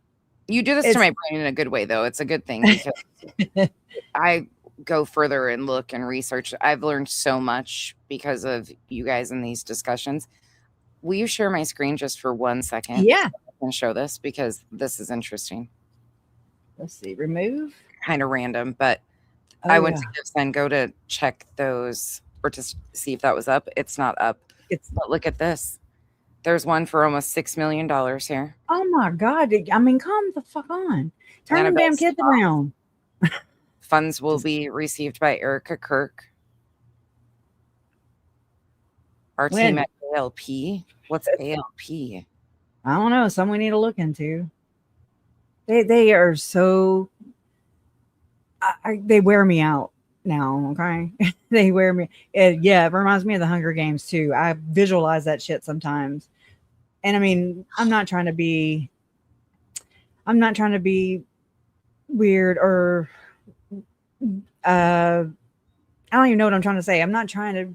Speaker 3: You do this to my brain in a good way, though. It's a good thing because I go further and look and research. I've learned so much because of you guys in these discussions. Will you share my screen just for 1 second?
Speaker 2: Yeah.
Speaker 3: I can show this because this is interesting.
Speaker 2: Let's see. Remove.
Speaker 3: Kind of random, but I went to then go to check those or to see if that was up. It's not up. But look at this. There's one for almost $6 million here.
Speaker 2: Oh my God. I mean, come the fuck on. Turn them damn kids around.
Speaker 3: Funds will be received by Erica Kirk. Our team at ALP. What's ALP?
Speaker 2: I don't know. Some we need to look into. They are so. They wear me out now. Okay, they wear me. Yeah, it reminds me of the Hunger Games too. I visualize that shit sometimes, and I mean, I'm not trying to be weird or. I don't even know what I'm trying to say. I'm not trying to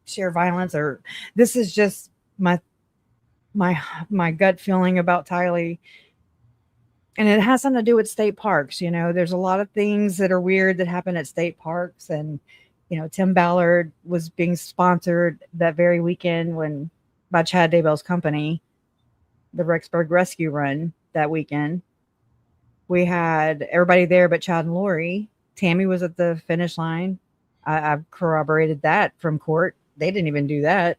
Speaker 2: share violence, or this is just my gut feeling about Tylee. And it has something to do with state parks. You know, there's a lot of things that are weird that happen at state parks. And, you know, Tim Ballard was being sponsored that very weekend by Chad Daybell's company, the Rexburg Rescue Run that weekend. We had everybody there but Chad and Lori. Tammy was at the finish line. I've corroborated that from court. They didn't even do that.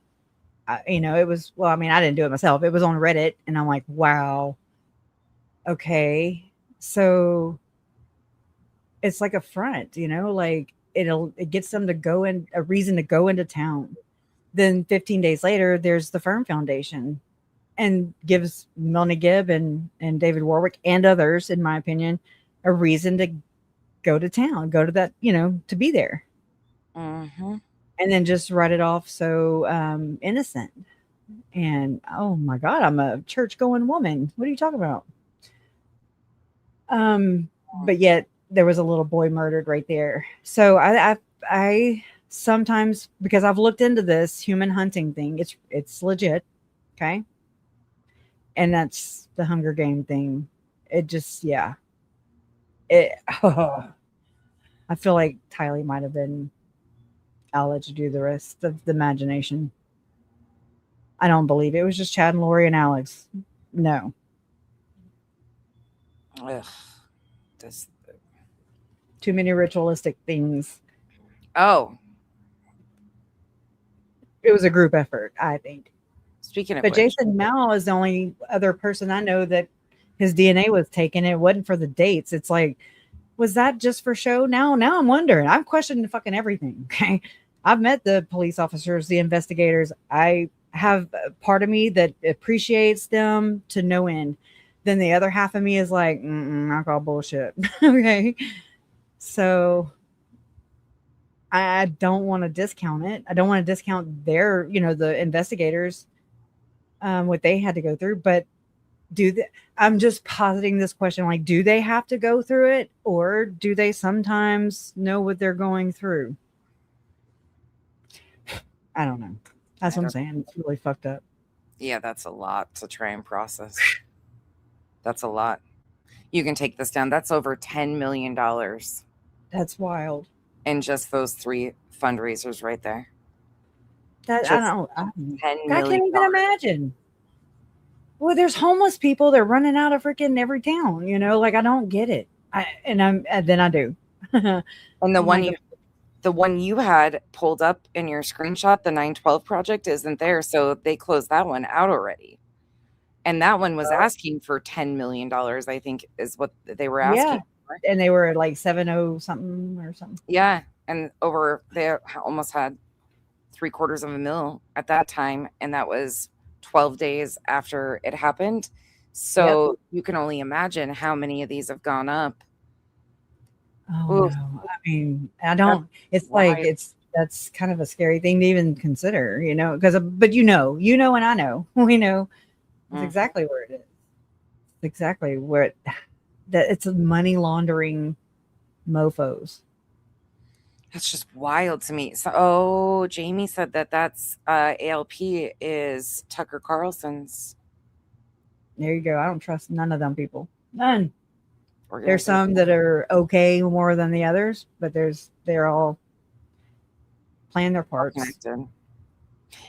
Speaker 2: It was, well, I mean, I didn't do it myself. It was on Reddit. And I'm like, wow. Okay. So it's like a front, like it gets them to go in, a reason to go into town. Then 15 days later, there's the Firm Foundation and gives Melanie Gibb and David Warwick and others, in my opinion, a reason to go to town, go to that, to be there.
Speaker 3: Mm-hmm.
Speaker 2: And then just write it off so innocent. And oh my God, I'm a church going woman. What are you talking about? But yet there was a little boy murdered right there. So I sometimes, because I've looked into this human hunting thing, it's legit. Okay. And that's the Hunger Game thing. It just, yeah. I feel like Tylee might have been I'll let you do the rest of the imagination. I don't believe it. It was just Chad and Lori and Alex. No.
Speaker 3: Ugh. This.
Speaker 2: Too many ritualistic things.
Speaker 3: Oh.
Speaker 2: It was a group effort, I think.
Speaker 3: Speaking of
Speaker 2: but
Speaker 3: which,
Speaker 2: Jason Mao is the only other person I know that his DNA was taken. It wasn't for the dates. It's like, was that just for show? Now I'm wondering. I'm questioning fucking everything. Okay. I've met the police officers, the investigators. I have a part of me that appreciates them to no end. Then the other half of me is like, I call bullshit. Okay. So I don't want to discount it. I don't want to discount their, the investigators, what they had to go through. But I'm just positing this question, like, do they have to go through it, or do they sometimes know what they're going through? I don't know. That's what I'm saying. It's really fucked up.
Speaker 3: Yeah, that's a lot to try and process. That's a lot. You can take this down. That's over $10 million.
Speaker 2: That's wild.
Speaker 3: And just those 3 fundraisers right there.
Speaker 2: I can't even imagine. Well, there's homeless people. They're running out of freaking every town. Like, I don't get it. Then I do.
Speaker 3: And the one you had pulled up in your screenshot, the 912 project, isn't there. So they closed that one out already. And that one was asking for $10 million, I think, is what they were asking for.
Speaker 2: And they were like 70 something or something.
Speaker 3: Yeah. And they almost had $750,000 at that time. And that was 12 days after it happened. So you can only imagine how many of these have gone up.
Speaker 2: Oh, no. I mean, I don't, that's kind of a scary thing to even consider, but and I know, we know it's exactly where it is. It's exactly where it's a money laundering
Speaker 3: That's just wild to me. So, Jamie said that's ALP is Tucker Carlson's.
Speaker 2: There you go. I don't trust none of them people. None. There's some that are okay more than the others, but they're all playing their parts.
Speaker 3: Connected.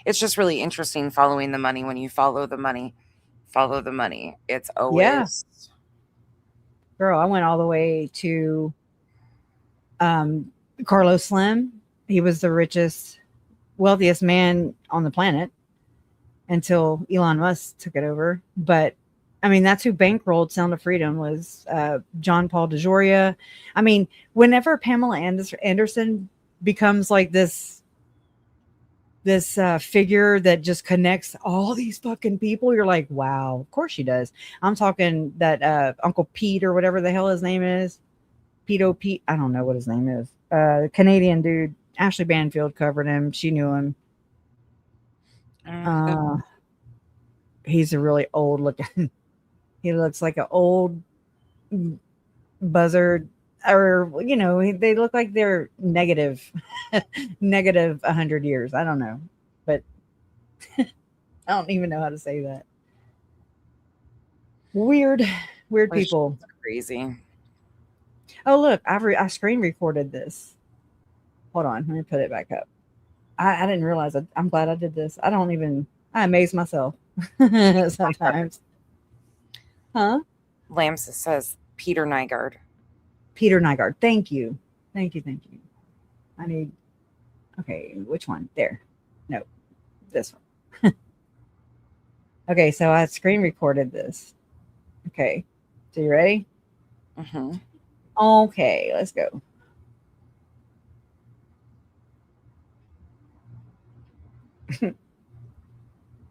Speaker 3: It's just really interesting following the money. When you follow the money, it's always.
Speaker 2: Girl, I went all the way to Carlos Slim. He was the richest, wealthiest man on the planet until Elon Musk took it over. But I mean, that's who bankrolled Sound of Freedom was John Paul DeJoria. I mean, whenever Pamela Anderson becomes like this figure that just connects all these fucking people, you're like, wow, of course she does. I'm talking that Uncle Pete or whatever the hell his name is. Pete. I don't know what his name is. Canadian dude. Ashley Banfield covered him. She knew him. He's a really old looking. He looks like an old buzzard, or they look like they're negative 100 years. I don't know, but I don't even know how to say that. Weird people.
Speaker 3: Crazy.
Speaker 2: Oh, look, I screen recorded this. Hold on, let me put it back up. I didn't realize it. I'm glad I did this. I amaze myself sometimes. Huh?
Speaker 3: Lambs says Peter Nygaard.
Speaker 2: Thank you. I need. Okay, which one? There. No, this one. Okay, so I screen recorded this. Okay, so you ready?
Speaker 3: Mm-hmm.
Speaker 2: Okay, let's go.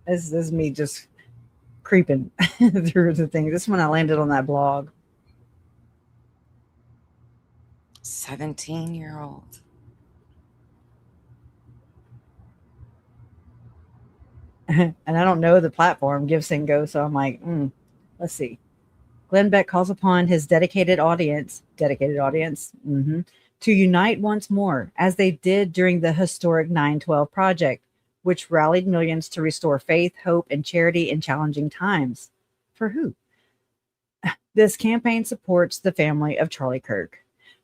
Speaker 2: This is me just creeping through the thing. This one I landed on that blog.
Speaker 3: 17-year-old.
Speaker 2: And I don't know the platform, Give, Sing, Go. So I'm like, let's see. Glenn Beck calls upon his dedicated audience, to unite once more, as they did during the historic 9/12 project, which rallied millions to restore faith, hope, and charity in challenging times. For who? This campaign supports the family of Charlie Kirk.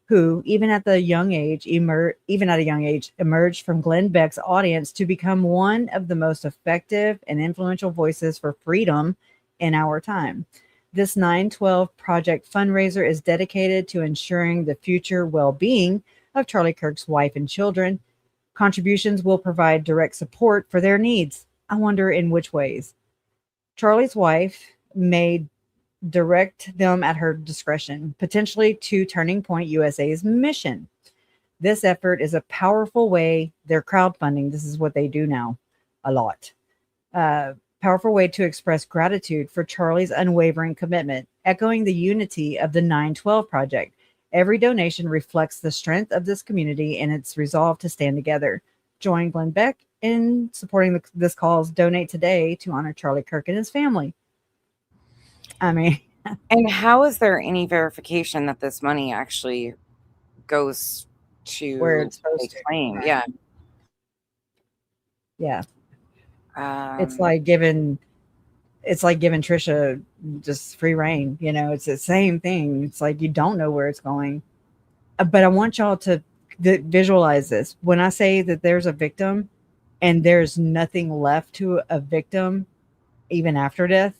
Speaker 2: who, even at a young age, emerged from Glenn Beck's audience to become one of the most effective and influential voices for freedom in our time. This 912 Project fundraiser is dedicated to ensuring the future well-being of Charlie Kirk's wife and children. Contributions will provide direct support for their needs. I wonder in which ways. Charlie's wife may direct them at her discretion, potentially to Turning Point USA's mission. This effort is a powerful way, they're crowdfunding, this is what they do now a lot. Powerful way to express gratitude for Charlie's unwavering commitment, echoing the unity of the 912 Project. Every donation reflects the strength of this community and its resolve to stand together. Join Glenn Beck in supporting this cause. Donate today to honor Charlie Kirk and his family. I mean,
Speaker 3: and how is there any verification that this money actually goes to
Speaker 2: where it's supposed to
Speaker 3: claim?
Speaker 2: Right.
Speaker 3: Yeah.
Speaker 2: Yeah. It's like giving Tricia just free reign. You know, it's the same thing. It's like you don't know where it's going. But I want y'all to visualize this. When I say that there's a victim and there's nothing left to a victim even after death,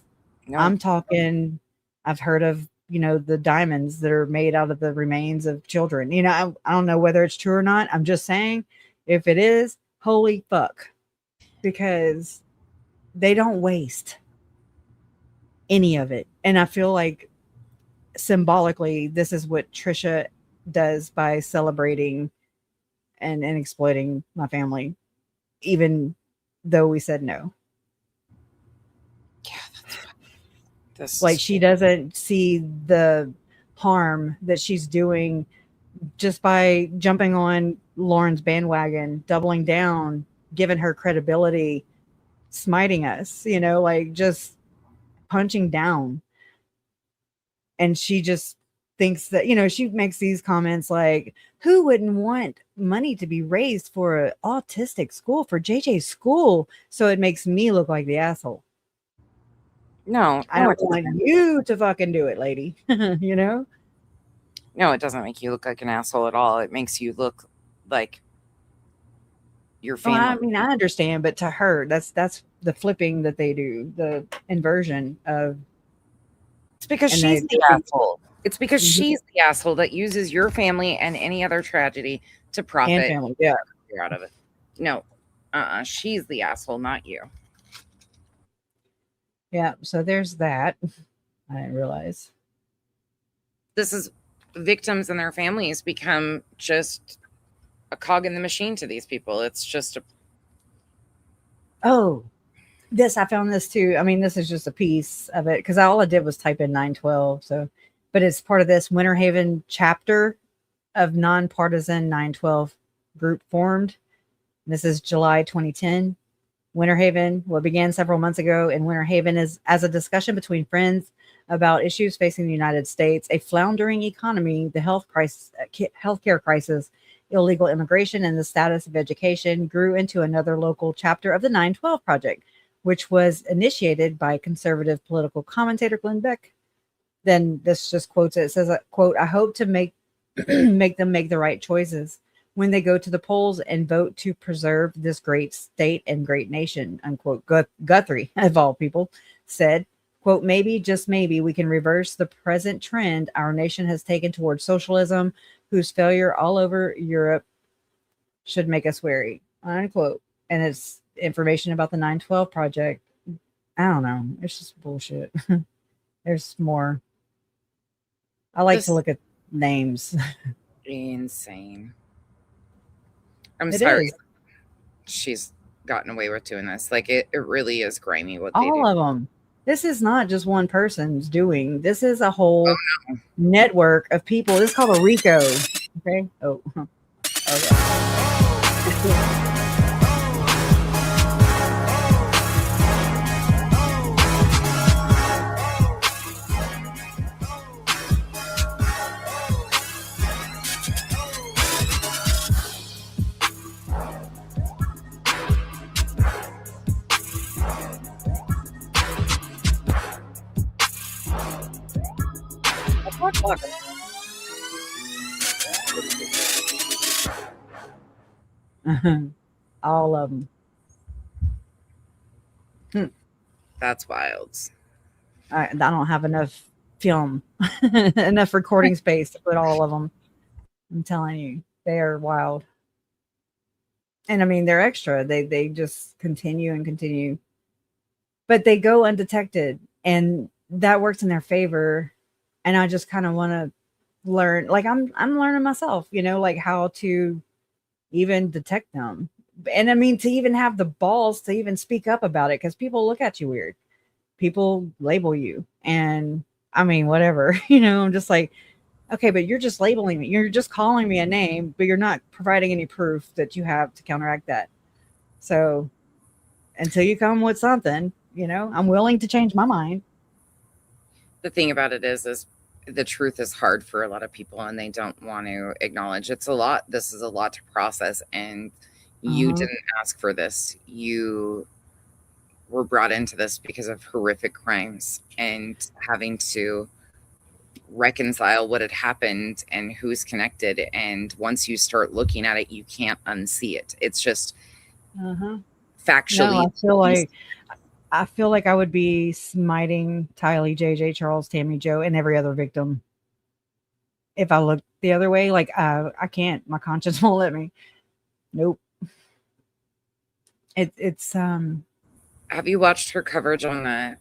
Speaker 2: no. I'm talking, I've heard of, you know, the diamonds that are made out of the remains of children. You know, I don't know whether it's true or not. I'm just saying, if it is, holy fuck. Because they don't waste any of it. And I feel like symbolically, this is what Tricia does by celebrating and exploiting my family, even though we said no.
Speaker 3: Yeah,
Speaker 2: like she doesn't see the harm that she's doing just by jumping on Lauren's bandwagon, doubling down, giving her credibility, smiting us, you know, like just punching down. And she just thinks that, you know, she makes these comments like, who wouldn't want money to be raised for an autistic school, for JJ's school? So it makes me look like the asshole.
Speaker 3: No,
Speaker 2: I don't want you to fucking do it, lady. You know?
Speaker 3: No, it doesn't make you look like an asshole at all. It makes you look like your family.
Speaker 2: Well, I mean, I understand, but to her, that's the flipping that they do, the inversion of.
Speaker 3: It's because she's the asshole. It's because she's the asshole that uses your family and any other tragedy to profit
Speaker 2: and family, yeah,
Speaker 3: out of it. No, she's the asshole, not you.
Speaker 2: Yeah, so there's that. I didn't realize.
Speaker 3: This is victims and their families become just a cog in the machine to these people. It's just a.
Speaker 2: Oh, I found this too. I mean, this is just a piece of it because all I did was type in 912. So, but it's part of this Winter Haven chapter of nonpartisan 912 group formed. This is July 2010. Winter Haven, what began several months ago in Winter Haven is as a discussion between friends about issues facing the United States, a floundering economy, the healthcare crisis, illegal immigration, and the status of education grew into another local chapter of the 912 Project, which was initiated by conservative political commentator Glenn Beck. Then this just quotes it. It says, quote, I hope to make them make the right choices when they go to the polls and vote to preserve this great state and great nation, unquote. Guthrie, of all people, said, quote, maybe, just maybe, we can reverse the present trend our nation has taken towards socialism, whose failure all over Europe should make us wary, unquote. And it's information about the 912 Project. I don't know. It's just bullshit. There's more. I like to look at names.
Speaker 3: Insane. I'm sorry. She's gotten away with doing this. Like it really is grimy what they do.
Speaker 2: All of them. This is not just one person's doing. This is a whole network of people. This is called a RICO. Okay. Oh. Okay. All of them.
Speaker 3: That's wild.
Speaker 2: I don't have enough film, enough recording space to put all of them. I'm telling you, they are wild. And I mean, they're extra. They just continue and continue, but they go undetected, and that works in their favor. And I just kind of want to learn, like I'm learning myself, like how to even detect them. And I mean, to even have the balls to even speak up about it, because people look at you weird. People label you, and I mean, whatever, I'm just like, okay, but you're just labeling me. You're just calling me a name, but you're not providing any proof that you have to counteract that. So until you come with something, I'm willing to change my mind.
Speaker 3: The thing about it is the truth is hard for a lot of people, and they don't want to acknowledge it's a lot. This is a lot to process, and you didn't ask for this. You were brought into this because of horrific crimes, and having to reconcile what had happened and who's connected. And once you start looking at it, you can't unsee it. It's just factually.
Speaker 2: No, I feel like I would be smiting Tylee, JJ, Charles, Tammy, Joe, and every other victim if I looked the other way. Like I can't. My conscience won't let me. Nope. It's
Speaker 3: Have you watched her coverage on the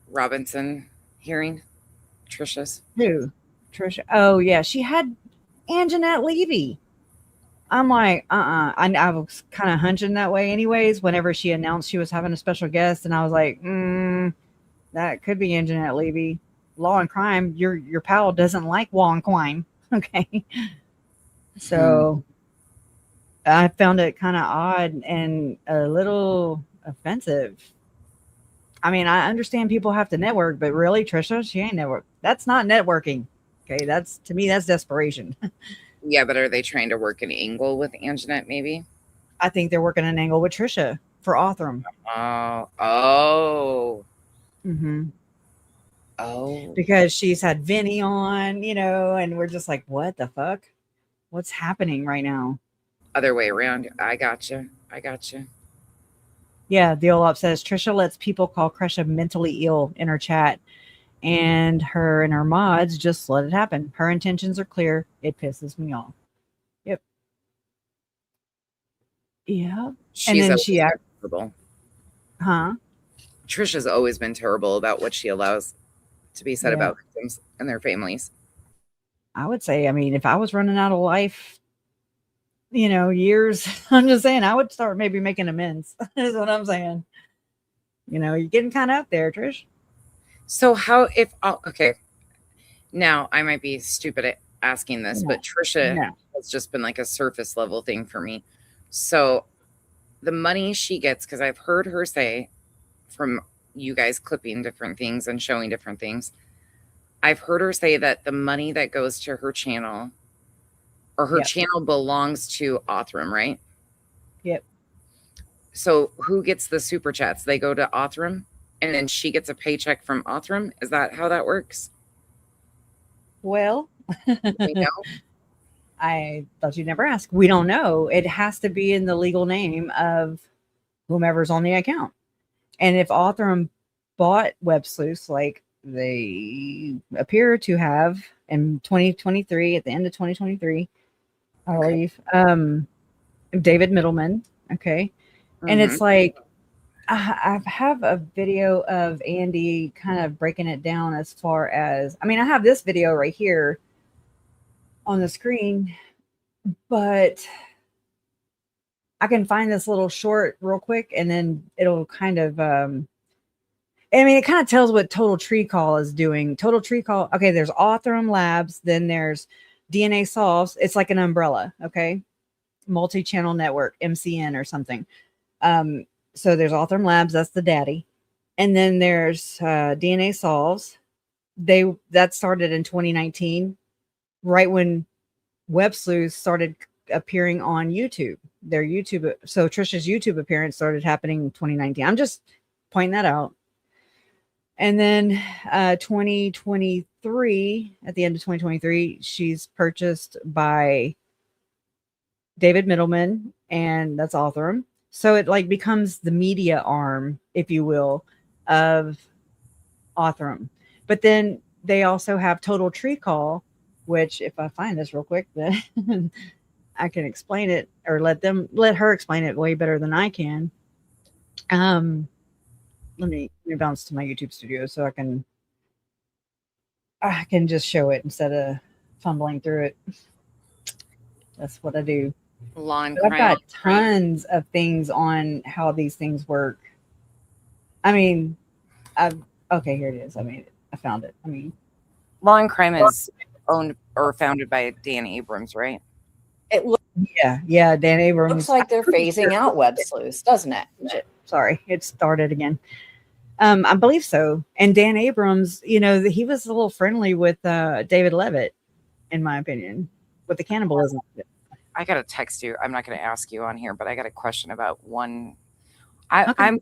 Speaker 3: Robinson hearing? Tricia's?
Speaker 2: Who? Tricia. Oh yeah, she had Anjanette Levy. I'm like, I was kind of hunching that way anyways, whenever she announced she was having a special guest, and I was like, that could be Anjanette Levy. Law and Crime, your pal doesn't like law and crime. Okay. So I found it kind of odd and a little offensive. I mean, I understand people have to network, but really, Tricia, she ain't network. That's not networking. Okay, to me, that's desperation.
Speaker 3: Yeah, but are they trying to work an angle with Anjanette, maybe?
Speaker 2: I think they're working an angle with Tricia for Othram.
Speaker 3: Oh.
Speaker 2: Oh. Because she's had Vinny on, and we're just like, what the fuck? What's happening right now?
Speaker 3: Other way around. I gotcha.
Speaker 2: Yeah, the Olaf says Tricia lets people call Kresha mentally ill in her chat, and her and her mods just let it happen. Her intentions are clear. It pisses me off. Yep. Yeah. And then she
Speaker 3: terrible.
Speaker 2: Huh?
Speaker 3: Tricia's always been terrible about what she allows to be said about victims and their families.
Speaker 2: I would say, I mean, if I was running out of life, years, I'm just saying I would start maybe making amends. Is what I'm saying. You're getting kind of up there, Trish.
Speaker 3: So okay, now I might be stupid at asking this, but Tricia has just been like a surface level thing for me. So the money she gets, because I've heard her say from you guys clipping different things and showing different things, I've heard her say that the money that goes to her channel or her channel belongs to Othram, right?
Speaker 2: Yep.
Speaker 3: So who gets the super chats? They go to Othram, and then she gets a paycheck from Othram? Is that how that works?
Speaker 2: Well, I thought you'd never ask. We don't know. It has to be in the legal name of whomever's on the account. And if Othram bought Websleuths, like they appear to have in 2023, at the end of 2023, I believe, David Middleman. Okay. And it's like, I have a video of Andy kind of breaking it down as far as, I mean, I have this video right here on the screen, but I can find this little short real quick, and then it'll kind of, it kind of tells what Total Tree Call is doing. Total Tree Call. Okay. There's Othram Labs. Then there's DNA Solves. It's like an umbrella. Okay. Multi-channel network, MCN or something. So there's Othram Labs. That's the daddy. And then there's DNA Solves. That started in 2019, right when Websleuths started appearing on YouTube. Their YouTube. So Tricia's YouTube appearance started happening in 2019. I'm just pointing that out. And then 2023, at the end of 2023, she's purchased by David Middleman, and that's Authorham. So it like becomes the media arm, if you will, of Authorham. But then they also have Total Tree Call, which if I find this real quick, then I can explain it, or let her explain it way better than I can. Let me bounce to my YouTube studio so I can just show it instead of fumbling through it. That's what I do.
Speaker 3: Lawn
Speaker 2: I've got tons of things on how these things work. I mean, okay, here it is. I found it.
Speaker 3: Law and Crime is owned or founded by Dan Abrams, right?
Speaker 6: It
Speaker 2: yeah, Dan Abrams.
Speaker 6: looks like they're phasing out Websleuths, doesn't it?
Speaker 2: Sorry, it started again. I believe so. And Dan Abrams, he was a little friendly with David Levitt, in my opinion, with the cannibalism.
Speaker 3: I got to text you. I'm not going to ask you on here, but I got a question about one. I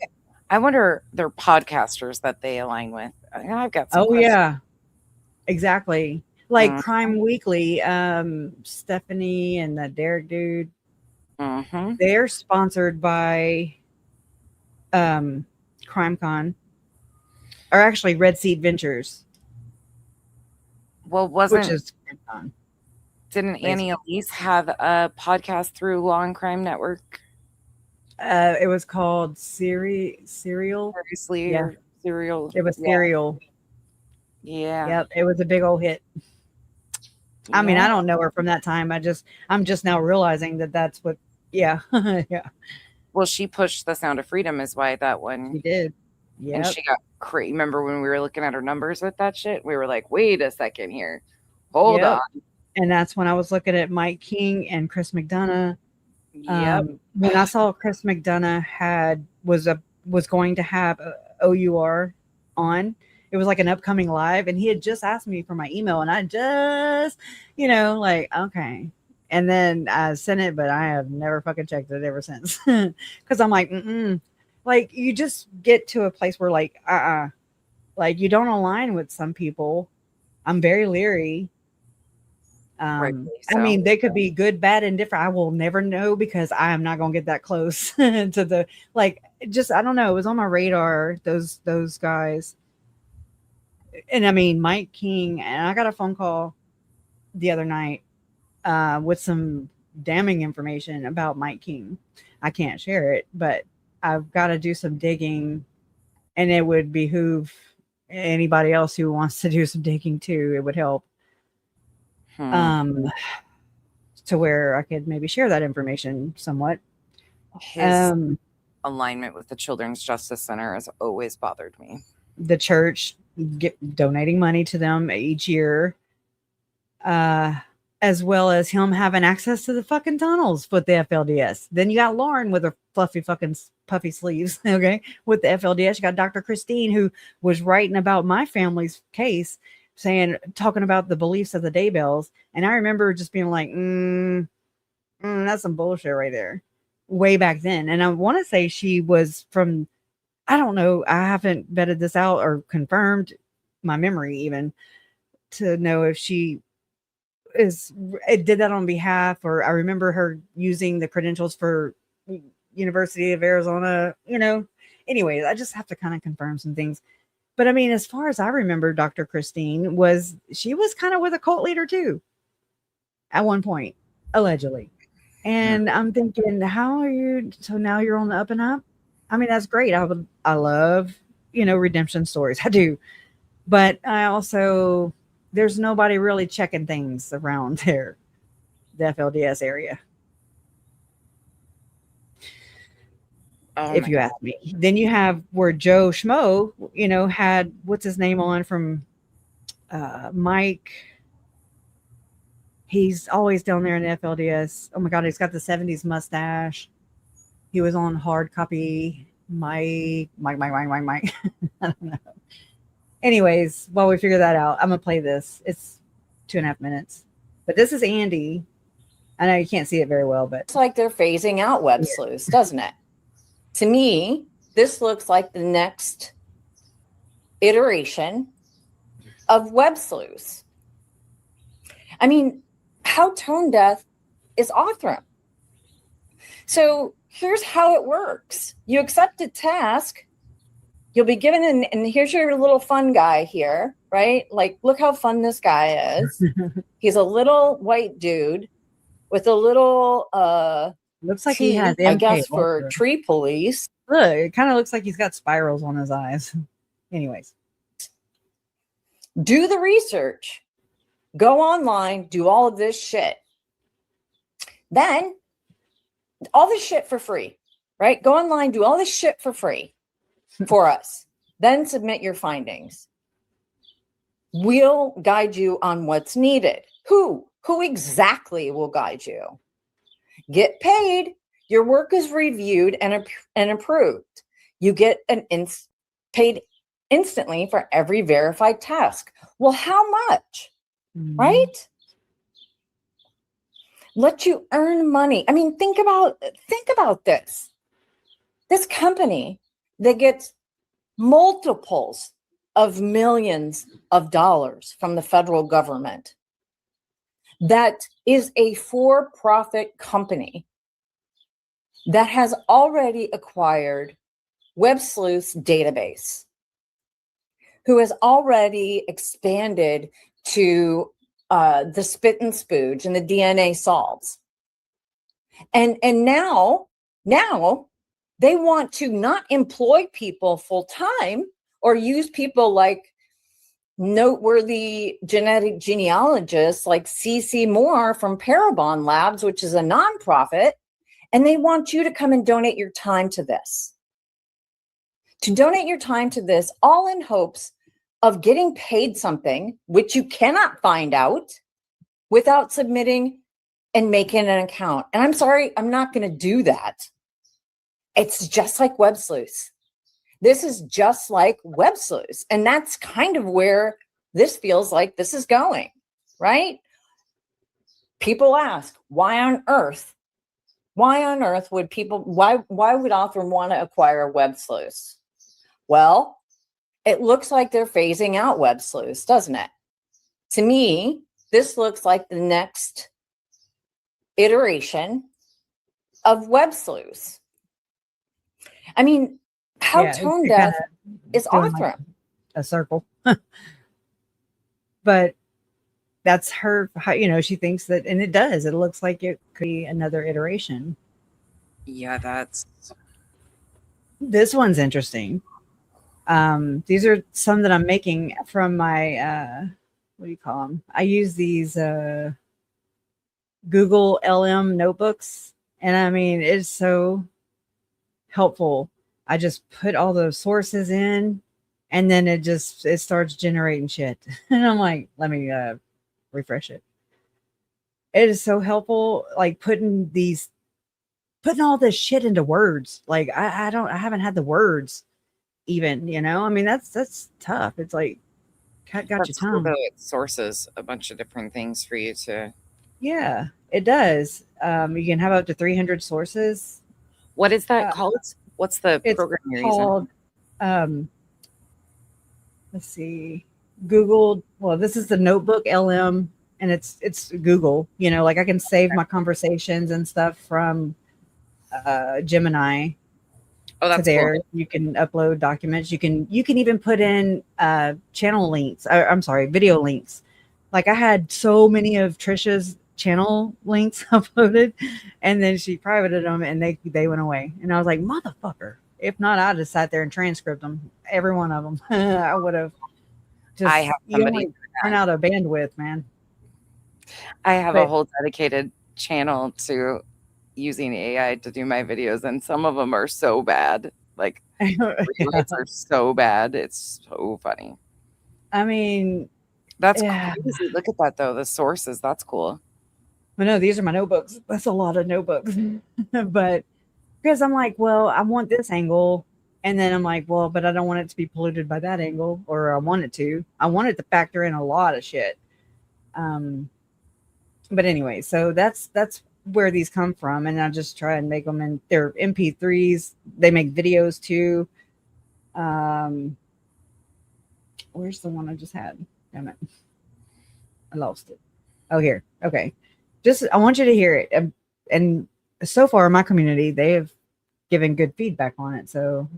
Speaker 3: wonder they're podcasters that they align with. I've got some questions.
Speaker 2: Yeah, exactly. Like Crime Weekly, Stephanie and the Derek dude.
Speaker 3: Mm-hmm.
Speaker 2: They're sponsored by CrimeCon, or actually Red Seed Ventures.
Speaker 3: Well,
Speaker 2: which is CrimeCon.
Speaker 3: Didn't Annie Elise have a podcast through Law and Crime Network?
Speaker 2: It was called Serial.
Speaker 3: Seriously,
Speaker 2: Yeah.
Speaker 3: Serial.
Speaker 2: It was Serial.
Speaker 3: Yeah.
Speaker 2: Yep. It was a big old hit. I mean, I don't know her from that time. I'm just now realizing that that's what. Yeah. Yeah.
Speaker 3: Well, she pushed The Sound of Freedom, is why that one.
Speaker 2: She did. Yeah.
Speaker 3: And she got crazy. Remember when we were looking at her numbers with that shit? We were like, wait a second here. Hold on.
Speaker 2: And that's when I was looking at Mike King and Chris McDonough.
Speaker 3: Yep.
Speaker 2: When I saw Chris McDonough was going to have OUR on, it was like an upcoming live, and he had just asked me for my email, and I just, like, okay. And then I sent it, but I have never fucking checked it ever since. Because I'm like, like, you just get to a place where like, like you don't align with some people. I'm very leery. I mean, they could be good, bad, and different. I will never know because I am not going to get that close to the, like, just, I don't know. It was on my radar, those guys. And I mean, Mike King, and I got a phone call the other night with some damning information about Mike King. I can't share it, but I've got to do some digging, and it would behoove anybody else who wants to do some digging too. It would help. To where I could maybe share that information somewhat.
Speaker 3: His alignment with the Children's Justice Center has always bothered me.
Speaker 2: The church donating money to them each year, as well as him having access to the fucking tunnels with the FLDS. Then you got Lauren with her fluffy fucking puffy sleeves, okay, with the FLDS. You got Dr. Christine, who was writing about my family's case, talking about the beliefs of the Daybells. And I remember just being like, that's some bullshit right there, way back then. And I want to say she was from, I don't know, I haven't vetted this out or confirmed my memory even to know if she did that on behalf, or I remember her using the credentials for University of Arizona, anyways, I just have to kind of confirm some things. But I mean, as far as I remember, Dr. Christine was kind of with a cult leader too at one point, allegedly. And I'm thinking, how are you? So now you're on the up and up. I mean, that's great. I love, redemption stories. I do. But I also, there's nobody really checking things around there, the FLDS area. If you ask me. Then you have where Joe Schmo, had, what's his name on from Mike. He's always down there in the FLDS. Oh my God, he's got the 70s mustache. He was on Hard Copy. Mike. I don't know. Anyways, while we figure that out, I'm going to play this. It's 2.5 minutes. But this is Andy. I know you can't see it very well, but
Speaker 6: it's like they're phasing out Websleuths, doesn't it? To me, this looks like the next iteration of Websleuths. I mean, how tone deaf is Authorham? So here's how it works. You accept a task. You'll be given and here's your little fun guy here, right? Like, look how fun this guy is. He's a little white dude with a little
Speaker 2: looks like he has
Speaker 6: I guess
Speaker 2: MK
Speaker 6: for
Speaker 2: Ultra.
Speaker 6: tree police.
Speaker 2: Look, it kind of looks like he's got spirals on his eyes. Anyways.
Speaker 6: Do the research. Go online, do all of this shit. Then all this shit for free, right? Go online, do all this shit for free for us. Then submit your findings. We'll guide you on what's needed. Who exactly will guide you? Get paid. Your work is reviewed and approved. You get paid instantly for every verified task. Well, how much? Right? Let you earn money. I mean, think about this. This company that gets multiples of millions of dollars from the federal government, that is a for-profit company that has already acquired Websleuths database, who has already expanded to the spit and spooge and the DNA solves. And now they want to not employ people full time or use people like noteworthy genetic genealogists like C.C. Moore from Parabon Labs, which is a nonprofit, and they want you to come and donate your time to this. To donate your time to this, all in hopes of getting paid something, which you cannot find out without submitting and making an account. And I'm sorry, I'm not going to do that. It's just like Websleuths. This is just like Websleuths. And that's kind of where this feels like this is going, right? People ask, why on earth would people, why would author want to acquire Websleuths? Well, it looks like they're phasing out Websleuths, doesn't it? To me, this looks like the next iteration of Websleuths. I mean, how tone deaf is authoring?
Speaker 2: Like a circle. But that's her, she thinks that, and it does. It looks like it could be another iteration.
Speaker 3: Yeah,
Speaker 2: this one's interesting. These are some that I'm making from my what do you call them? I use these Google LM notebooks, and I mean, it's so helpful. I just put all those sources in, and then it starts generating shit. And I'm like, let me refresh it. It is so helpful, like putting all this shit into words. Like I haven't had the words even, I mean, that's tough. It's like got your tongue.
Speaker 3: Although it sources a bunch of different things for you to.
Speaker 2: Yeah, it does. You can have up to 300 sources.
Speaker 3: What is that called? What's the program you're
Speaker 2: called, using? Let's see, Google. Well, this is the Notebook LM, and it's Google. Like I can save my conversations and stuff from Gemini.
Speaker 3: Oh, that's
Speaker 2: there.
Speaker 3: cool.
Speaker 2: You can upload documents. You can even put in channel links. Video links. Like I had so many of Tricia's channel links uploaded, and then she privated them, and they went away. And I was like, motherfucker! If not, I'd have sat there and transcribed them, every one of them. I would have.
Speaker 3: I have somebody
Speaker 2: run out of bandwidth, man.
Speaker 3: I have a whole dedicated channel to using AI to do my videos, and some of them are so bad. Like it's are so bad. It's so funny.
Speaker 2: I mean,
Speaker 3: that's crazy. Look at that though. The sources. That's cool.
Speaker 2: Well, no, these are my notebooks. That's a lot of notebooks. But because I'm like, well, I want this angle. And then I'm like, well, but I don't want it to be polluted by that angle, or I want it to factor in a lot of shit. But anyway, so that's where these come from. And I just try and make them in their MP3s. They make videos too. Where's the one I just had? Damn it. I lost it. Oh, here. Okay. I want you to hear it. And so far in my community, they have given good feedback on it. So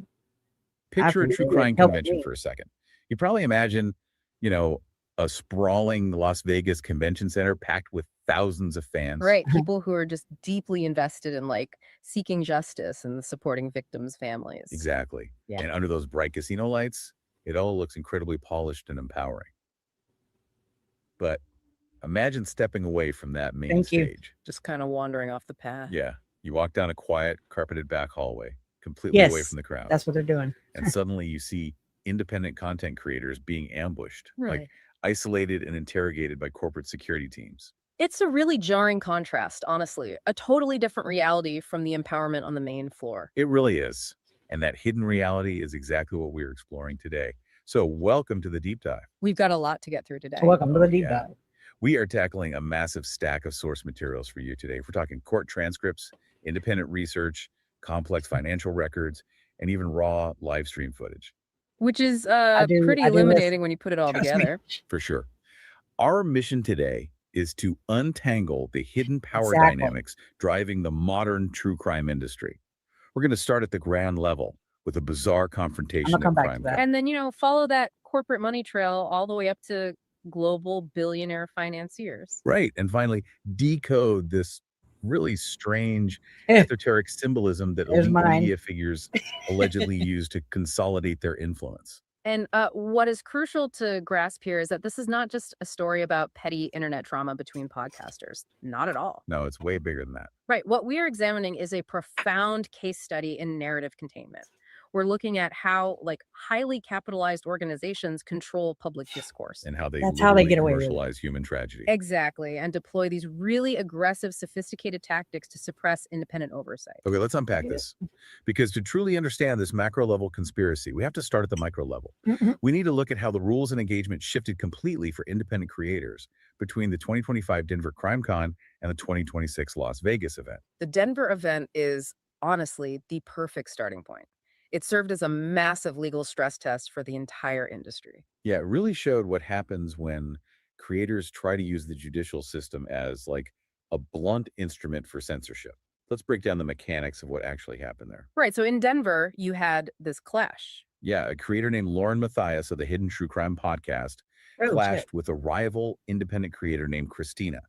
Speaker 7: Picture a true
Speaker 2: appreciate it.
Speaker 7: crime
Speaker 2: Helped
Speaker 7: convention
Speaker 2: me.
Speaker 7: for a second. You probably imagine, you know, a sprawling Las Vegas convention center packed with thousands of fans.
Speaker 8: Right. People who are just deeply invested in like seeking justice and supporting victims' families.
Speaker 7: Exactly.
Speaker 8: Yeah.
Speaker 7: And under those bright casino lights, it all looks incredibly polished and empowering. But imagine stepping away from that main
Speaker 2: Thank you.
Speaker 7: stage.
Speaker 8: Just kind of wandering off the path.
Speaker 7: Yeah. You walk down a quiet, carpeted back hallway, completely away
Speaker 2: Yes,
Speaker 7: from the crowd.
Speaker 2: that's what they're doing.
Speaker 7: And suddenly you see independent content creators being ambushed,
Speaker 8: Right.
Speaker 7: like isolated and interrogated by corporate security teams.
Speaker 8: It's a really jarring contrast, honestly. A totally different reality from the empowerment on the main floor.
Speaker 7: It really is. And that hidden reality is exactly what we're exploring today. So welcome to the deep dive.
Speaker 8: We've got a lot to get through today.
Speaker 2: Welcome to the
Speaker 7: Oh,
Speaker 2: deep
Speaker 7: yeah.
Speaker 2: dive.
Speaker 7: We are tackling a massive stack of source materials for you today. We're talking court transcripts, independent research, complex financial records, and even raw live stream footage.
Speaker 8: Which is
Speaker 2: do
Speaker 8: pretty
Speaker 2: listen.
Speaker 8: eliminating when you put it all
Speaker 2: Trust me.
Speaker 8: together.
Speaker 7: For sure. Our mission today is to untangle the hidden power
Speaker 2: Exactly.
Speaker 7: dynamics driving the modern true crime industry. We're going to start at the ground level with a bizarre confrontation
Speaker 2: come
Speaker 7: of
Speaker 2: back to
Speaker 7: crime.
Speaker 2: that.
Speaker 8: And then, follow that corporate money trail all the way up to global billionaire financiers.
Speaker 7: Right. And finally, decode this really strange esoteric symbolism that
Speaker 2: There's
Speaker 7: elite
Speaker 2: mine.
Speaker 7: media figures allegedly use to consolidate their influence.
Speaker 8: And what is crucial to grasp here is that this is not just a story about petty internet drama between podcasters. Not at all.
Speaker 7: No, it's way bigger than that.
Speaker 8: Right. What we are examining is a profound case study in narrative containment. We're looking at how highly capitalized organizations control public discourse.
Speaker 7: And how they
Speaker 2: That's how they
Speaker 7: literally
Speaker 2: get away with it.
Speaker 7: commercialize human tragedy.
Speaker 8: Exactly. And deploy these really aggressive, sophisticated tactics to suppress independent oversight.
Speaker 7: Okay, let's unpack this. Because to truly understand this macro level conspiracy, we have to start at the micro level.
Speaker 2: Mhm.
Speaker 7: We need to look at how the rules and engagement shifted completely for independent creators between the 2025 Denver Crime Con and the 2026 Las Vegas event.
Speaker 8: The Denver event is honestly the perfect starting point. It served as a massive legal stress test for the entire industry.
Speaker 7: Yeah, it really showed what happens when creators try to use the judicial system as a blunt instrument for censorship. Let's break down the mechanics of what actually happened there.
Speaker 8: Right. So in Denver, you had this clash.
Speaker 7: Yeah, a creator named Lauren Matthias of the Hidden True Crime podcast
Speaker 2: Oh,
Speaker 7: clashed
Speaker 2: shit.
Speaker 7: with a rival independent creator named Christina.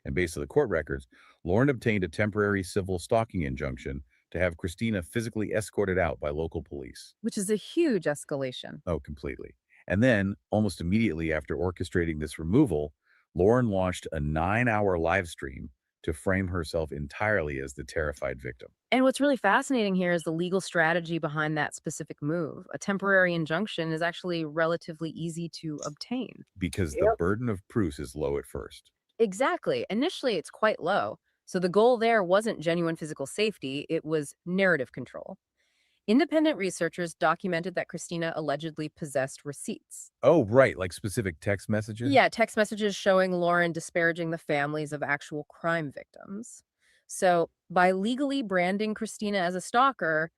Speaker 7: And based on the court records, Lauren obtained a temporary civil stalking injunction to have Christina physically escorted out by local police.
Speaker 8: Which is a huge escalation.
Speaker 7: Oh, completely. And then, almost immediately after orchestrating this removal, Lauren launched a 9-hour live stream to frame herself entirely as the terrified victim.
Speaker 8: And what's really fascinating here is the legal strategy behind that specific move. A temporary injunction is actually relatively easy to obtain.
Speaker 7: Because the burden of proof is low at first.
Speaker 8: Exactly. Initially, it's quite low. So the goal there wasn't genuine physical safety, it was narrative control. Independent researchers documented that Christina allegedly possessed receipts.
Speaker 7: Oh, right. Like specific text messages?
Speaker 8: Yeah, text messages showing Lauren disparaging the families of actual crime victims. So by legally branding Christina as a stalker,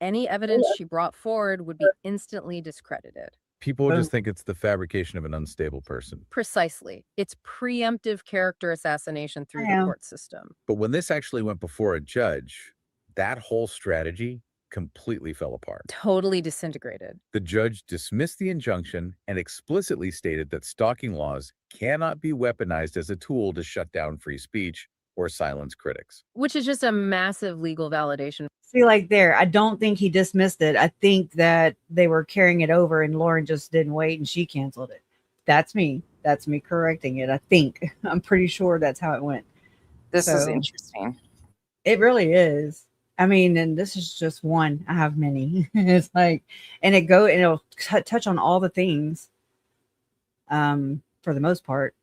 Speaker 8: any evidence she brought forward would be instantly discredited.
Speaker 7: People will just think it's the fabrication of an unstable person.
Speaker 8: Precisely. It's preemptive character assassination through the court system.
Speaker 7: But when this actually went before a judge, that whole strategy completely fell apart.
Speaker 8: Totally disintegrated.
Speaker 7: The judge dismissed the injunction and explicitly stated that stalking laws cannot be weaponized as a tool to shut down free speech or silence critics.
Speaker 8: Which is just a massive legal validation.
Speaker 2: See, there, I don't think he dismissed it. I think that they were carrying it over and Lauren just didn't wait and she canceled it. That's me. That's me correcting it. I think. I'm pretty sure that's how it went.
Speaker 3: This is
Speaker 2: So-
Speaker 3: interesting.
Speaker 2: It really is. I mean, and this is just one. I have many. It's and it'll touch on all the things. For the most part,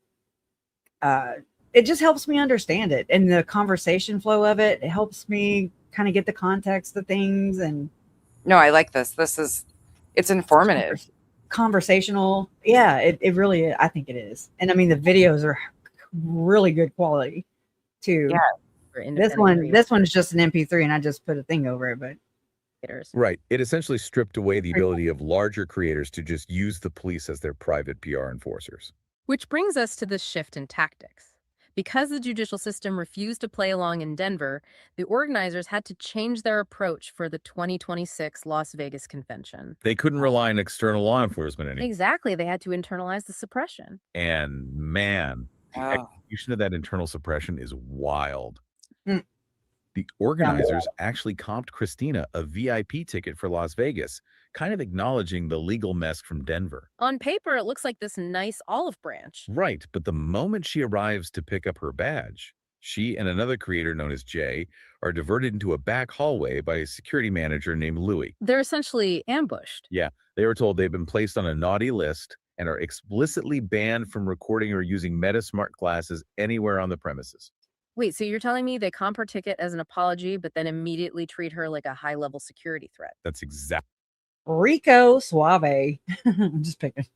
Speaker 2: it just helps me understand it, and the conversation flow of it. It helps me kind of get the context of things, and
Speaker 3: No, I like this. It's informative.
Speaker 2: conversational. Yeah, it really is. I think it is. And I mean, the videos are really good quality too.
Speaker 3: Yeah.
Speaker 8: For
Speaker 2: This
Speaker 8: independent
Speaker 2: this one's just an MP3 and I just put a thing over it, but
Speaker 8: creators.
Speaker 7: Right. It essentially stripped away the ability of larger creators to just use the police as their private PR enforcers.
Speaker 8: Which brings us to this shift in tactics. Because the judicial system refused to play along in Denver, the organizers had to change their approach for the 2026 Las Vegas convention.
Speaker 7: They couldn't rely on external law enforcement anymore.
Speaker 8: Exactly. They had to internalize the suppression.
Speaker 7: And man, the
Speaker 3: Oh.
Speaker 7: execution of that internal suppression is wild.
Speaker 2: Mm.
Speaker 7: The organizers actually comped Christina a VIP ticket for Las Vegas, kind of acknowledging the legal mess from Denver.
Speaker 8: On paper, it looks like this nice olive branch.
Speaker 7: Right, but the moment she arrives to pick up her badge, she and another creator known as Jay are diverted into a back hallway by a security manager named Louie.
Speaker 8: They're essentially ambushed.
Speaker 7: Yeah, they were told they've been placed on a naughty list and are explicitly banned from recording or using Meta smart glasses anywhere on the premises.
Speaker 8: Wait, so you're telling me they comp her ticket as an apology, but then immediately treat her like a high-level security threat?
Speaker 7: That's exactly
Speaker 2: Rico Suave. I'm just picking.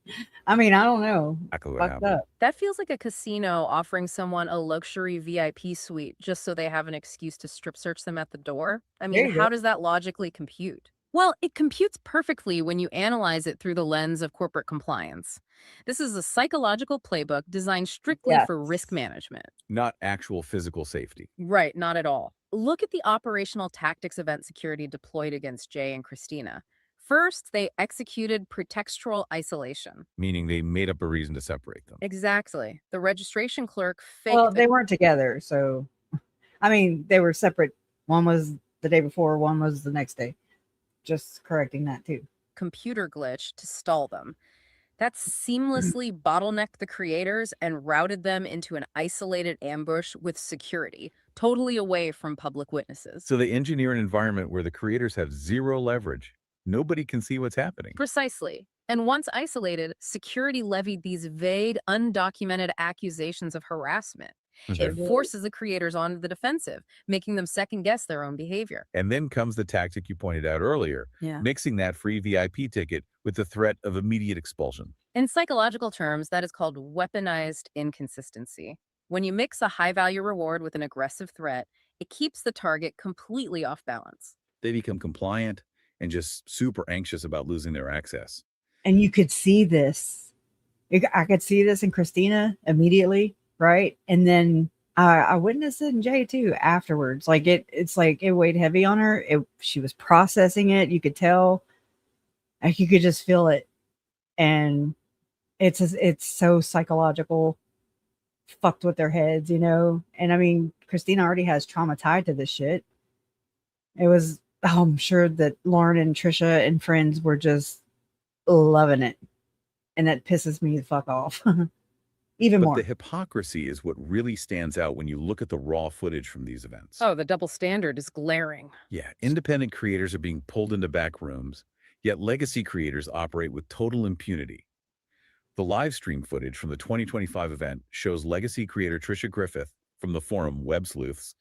Speaker 2: I mean, I don't know.
Speaker 7: what
Speaker 2: Fucked
Speaker 7: happened.
Speaker 2: up.
Speaker 8: That feels like a casino offering someone a luxury VIP suite just so they have an excuse to strip search them at the door. I
Speaker 2: There
Speaker 8: mean,
Speaker 2: you
Speaker 8: how
Speaker 2: go.
Speaker 8: does that logically compute? Well, it computes perfectly when you analyze it through the lens of corporate compliance. This is a psychological playbook designed strictly for risk
Speaker 2: Yes.
Speaker 8: management.
Speaker 7: Not actual physical safety.
Speaker 8: Right, not at all. Look at the operational tactics event security deployed against Jay and Christina. First, they executed pretextual isolation.
Speaker 7: Meaning they made up a reason to separate them.
Speaker 8: Exactly. The registration clerk faked
Speaker 2: Well, they weren't together, so I mean, they were separate. One was the day before, one was the next day. Just correcting that too.
Speaker 8: computer glitch to stall them. That seamlessly bottlenecked the creators and routed them into an isolated ambush with security, totally away from public witnesses.
Speaker 7: So they engineer an environment where the creators have zero leverage. Nobody can see what's happening.
Speaker 8: Precisely. And once isolated, security levied these vague, undocumented accusations of harassment. It forces the creators onto the defensive, making them second guess their own behavior.
Speaker 7: And then comes the tactic you pointed out earlier, mixing that free VIP ticket with the threat of immediate expulsion.
Speaker 8: In psychological terms, that is called weaponized inconsistency. When you mix a high-value reward with an aggressive threat, it keeps the target completely off balance.
Speaker 7: They become compliant and just super anxious about losing their access.
Speaker 2: And you could see this. I could see this in Christina immediately, right? And then I witnessed it in Jay too afterwards. Like it's like it weighed heavy on her. She was processing it. You could tell. Like you could just feel it. And it's so psychological, fucked with their heads, you know. And I mean, Christina already has trauma tied to this shit. It was, I'm sure that Lauren and Tricia and friends were just loving it, and that pisses me the fuck off even
Speaker 7: But
Speaker 2: more.
Speaker 7: the hypocrisy is what really stands out when you look at the raw footage from these events.
Speaker 8: Oh, the double standard is glaring.
Speaker 7: Yeah, independent creators are being pulled into back rooms, yet legacy creators operate with total impunity. The live stream footage from the 2025 event shows legacy creator Tricia Griffith from the forum Websleuths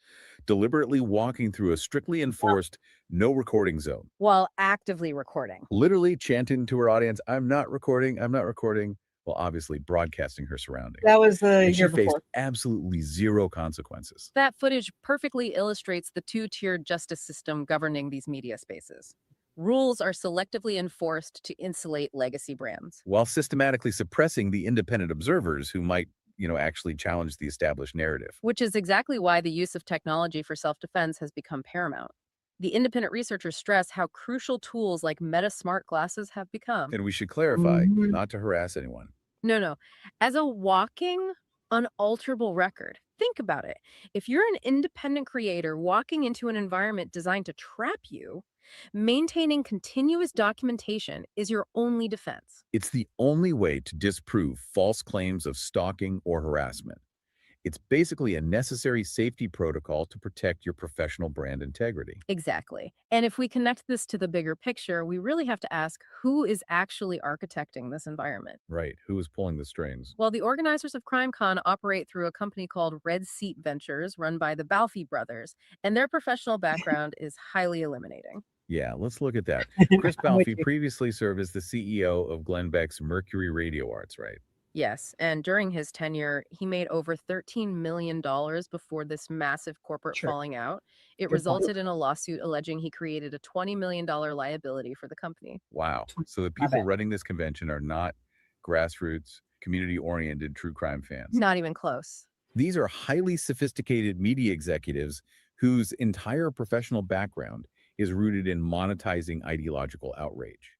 Speaker 7: deliberately walking through a strictly enforced no recording zone.
Speaker 8: While actively recording.
Speaker 7: Literally chanting to her audience, I'm not recording, I'm not recording, while obviously broadcasting her surroundings.
Speaker 2: That was the
Speaker 7: And she
Speaker 2: year
Speaker 7: faced
Speaker 2: before.
Speaker 7: absolutely zero consequences.
Speaker 8: That footage perfectly illustrates the two-tiered justice system governing these media spaces. Rules are selectively enforced to insulate legacy brands,
Speaker 7: while systematically suppressing the independent observers who might, actually challenge the established narrative.
Speaker 8: which is exactly why the use of technology for self-defense has become paramount. The independent researchers stress how crucial tools like Meta smart glasses have become.
Speaker 7: And we should clarify,
Speaker 2: Mhm.
Speaker 7: not to harass anyone.
Speaker 8: No. As a walking, unalterable record, think about it. If you're an independent creator walking into an environment designed to trap you, maintaining continuous documentation is your only defense.
Speaker 7: It's the only way to disprove false claims of stalking or harassment. It's basically a necessary safety protocol to protect your professional brand integrity.
Speaker 8: Exactly. And if we connect this to the bigger picture, we really have to ask who is actually architecting this environment.
Speaker 7: Right. Who is pulling the strings?
Speaker 8: Well, the organizers of CrimeCon operate through a company called Red Seat Ventures, run by the Balfi brothers, and their professional background is highly eliminating.
Speaker 7: Yeah, let's look at that. Chris
Speaker 2: I'm with
Speaker 7: Balfi
Speaker 2: you.
Speaker 7: previously served as the CEO of Glenn Beck's Mercury Radio Arts, right?
Speaker 8: Yes, and during his tenure, he made over $13 million before this massive corporate
Speaker 2: Sure.
Speaker 8: falling out. It
Speaker 2: Good point.
Speaker 8: resulted in a lawsuit alleging he created a $20 million liability for the company.
Speaker 7: Wow. So the
Speaker 2: My
Speaker 7: people
Speaker 2: bad.
Speaker 7: running this convention are not grassroots, community-oriented true crime fans.
Speaker 8: Not even close.
Speaker 7: These are highly sophisticated media executives whose entire professional background is rooted in monetizing ideological outrage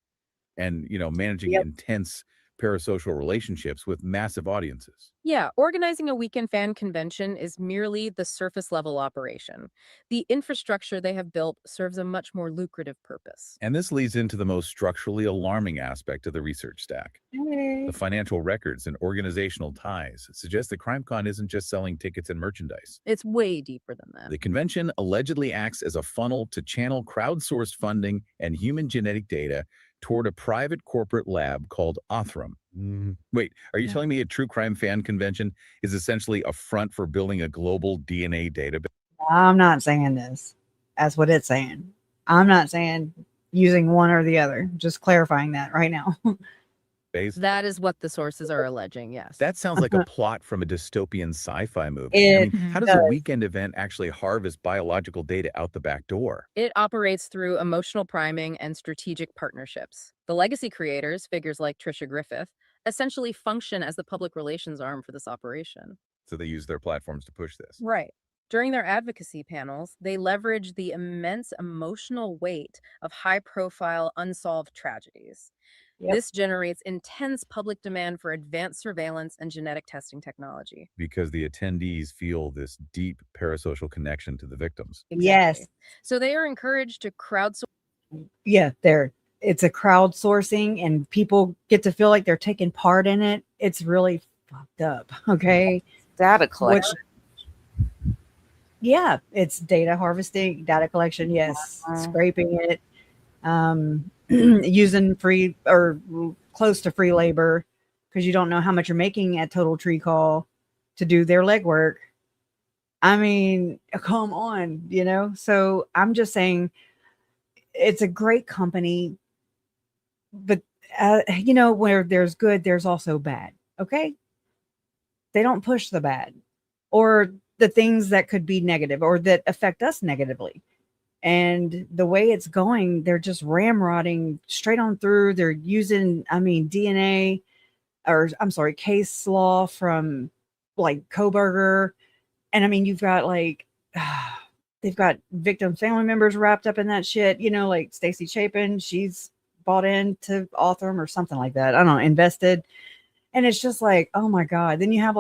Speaker 7: and, managing
Speaker 2: Yep.
Speaker 7: intense parasocial relationships with massive audiences.
Speaker 8: Yeah, organizing a weekend fan convention is merely the surface level operation. The infrastructure they have built serves a much more lucrative purpose.
Speaker 7: And this leads into the most structurally alarming aspect of the research stack. The financial records and organizational ties suggest that CrimeCon isn't just selling tickets and merchandise.
Speaker 8: It's way deeper than that.
Speaker 7: The convention allegedly acts as a funnel to channel crowdsourced funding and human genetic data toward a private corporate lab called Othram. Wait, are you telling me a true crime fan convention is essentially a front for building a global DNA database?
Speaker 2: I'm not saying this. That's what it's saying. I'm not saying using one or the other. Just clarifying that right now.
Speaker 8: That is what the sources are alleging, yes.
Speaker 7: That sounds like a plot from a dystopian sci-fi movie.
Speaker 2: It
Speaker 7: how does a weekend event actually harvest biological data out the back door?
Speaker 8: It operates through emotional priming and strategic partnerships. The legacy creators, figures like Tricia Griffith, essentially function as the public relations arm for this operation.
Speaker 7: So they use their platforms to push this.
Speaker 8: Right. During their advocacy panels, they leverage the immense emotional weight of high-profile unsolved tragedies.
Speaker 2: Yep.
Speaker 8: This generates intense public demand for advanced surveillance and genetic testing technology.
Speaker 7: Because the attendees feel this deep parasocial connection to the victims.
Speaker 2: Yes.
Speaker 8: So they are encouraged to crowdsource.
Speaker 2: Yeah, it's a crowdsourcing and people get to feel like they're taking part in it. It's really fucked up. Okay.
Speaker 3: Data collection.
Speaker 2: Yeah, it's data harvesting, data collection. Yes. Scraping it. Using free or close to free labor because you don't know how much you're making at Total Tree Call to do their legwork. I mean, come on, So I'm just saying it's a great company, but where there's good, there's also bad. Okay. They don't push the bad or the things that could be negative or that affect us negatively. And the way it's going, they're just ramrodding straight on through. They're using, DNA case law from like Koberger. And you've got they've got victim family members wrapped up in that shit, like Stacey Chapin, she's bought into Othram or something like that. I don't know, invested. And it's just like, oh my God. Then you have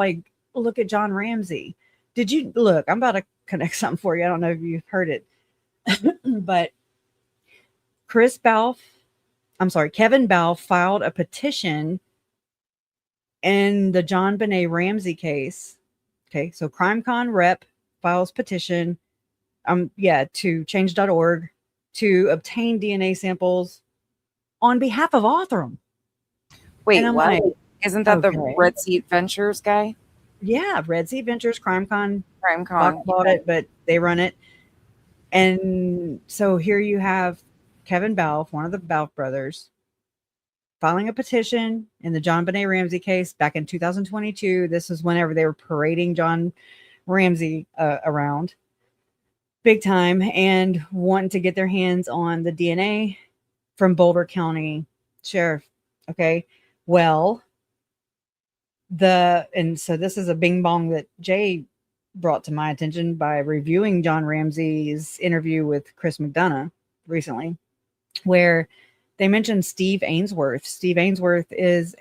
Speaker 2: look at John Ramsey. Did you look, I'm about to connect something for you. I don't know if you've heard it. But Kevin Balfe filed a petition in the John Benet Ramsey case. Okay, so CrimeCon rep files petition to change.org to obtain DNA samples on behalf of Othram.
Speaker 3: Wait, what?
Speaker 2: Like,
Speaker 3: isn't that the Red Seat Ventures guy?
Speaker 2: Yeah, Red Seat Ventures, CrimeCon
Speaker 3: CrimeCon
Speaker 2: bought it, but they run it. And so here you have Kevin Balfe, one of the Balfe brothers, filing a petition in the John Benet Ramsey case back in 2022. This is whenever they were parading John Ramsey around big time and wanting to get their hands on the DNA from Boulder County Sheriff. Okay. Well, so this is a bing bong that Jay brought to my attention by reviewing John Ramsey's interview with Chris McDonough recently, where they mentioned Steve Ainsworth. Steve Ainsworth is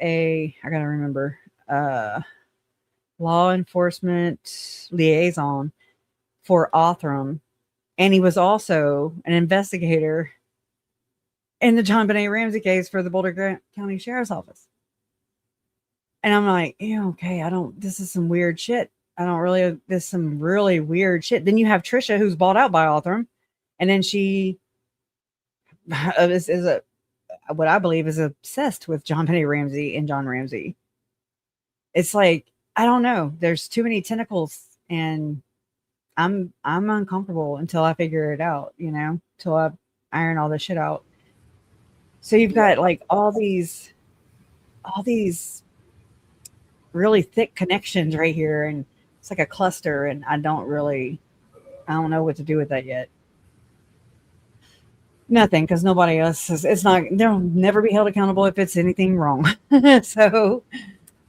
Speaker 2: law enforcement liaison for Othram. And he was also an investigator in the John Benet Ramsey case for the Boulder County Sheriff's Office. And I'm like, okay, this is some weird shit. There's some really weird shit. Then you have Tricia, who's bought out by Othram. And then she is what I believe is obsessed with John Benet Ramsey and John Ramsey. It's like, I don't know. There's too many tentacles and I'm uncomfortable until I figure it out, till I iron all this shit out. So you've got all these really thick connections right here. And it's like a cluster. And I don't know what to do with that yet. Nothing, because nobody else they'll never be held accountable if it's anything wrong. So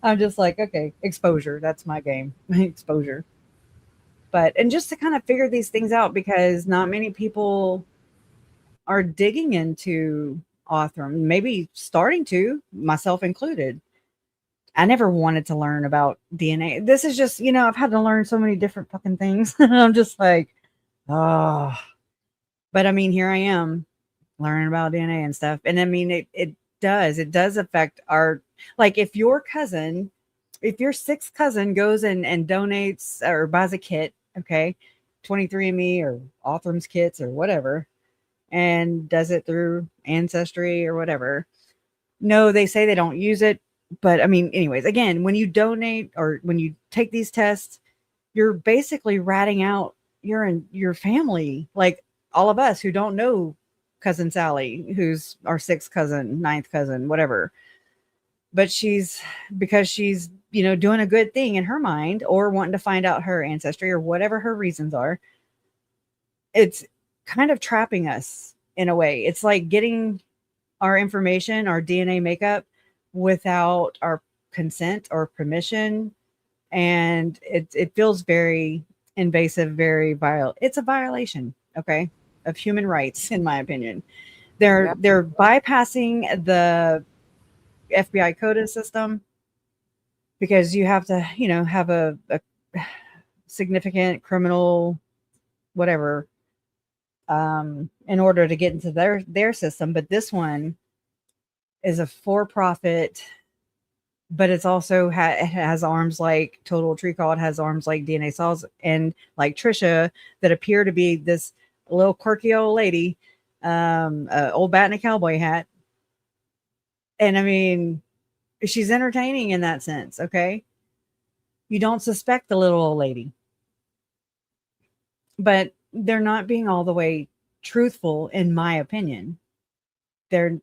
Speaker 2: I'm just like, okay, exposure. That's my game. Exposure. But, and just to kind of figure these things out, because not many people are digging into authoring, maybe starting to, myself included. I never wanted to learn about DNA. This is just, I've had to learn so many different fucking things. I'm just like, oh, but I mean, here I am learning about DNA and stuff. And I mean, it does affect our, like if your sixth cousin goes and donates or buys a kit, okay, 23andMe or Autham's kits or whatever, and does it through Ancestry or whatever. No, they say they don't use it. But I mean, anyways, again, when you donate or when you take these tests, you're basically ratting out your family, like all of us who don't know cousin Sally, who's our sixth cousin, ninth cousin, whatever. But because she's, doing a good thing in her mind or wanting to find out her ancestry or whatever her reasons are, it's kind of trapping us in a way. It's like getting our information, our DNA makeup without our consent or permission. And it feels very invasive, very vile. It's a violation, okay, of human rights, in my opinion. They're bypassing the FBI CODA system because you have to, have a significant criminal, whatever, in order to get into their system. But this one is a for-profit, but it's also it has arms like Total Recall. It has arms like DNA Solves and like Tricia that appear to be this little quirky old lady, old bat in a cowboy hat. And I mean, she's entertaining in that sense. Okay. You don't suspect the little old lady, but they're not being all the way truthful, in my opinion. They're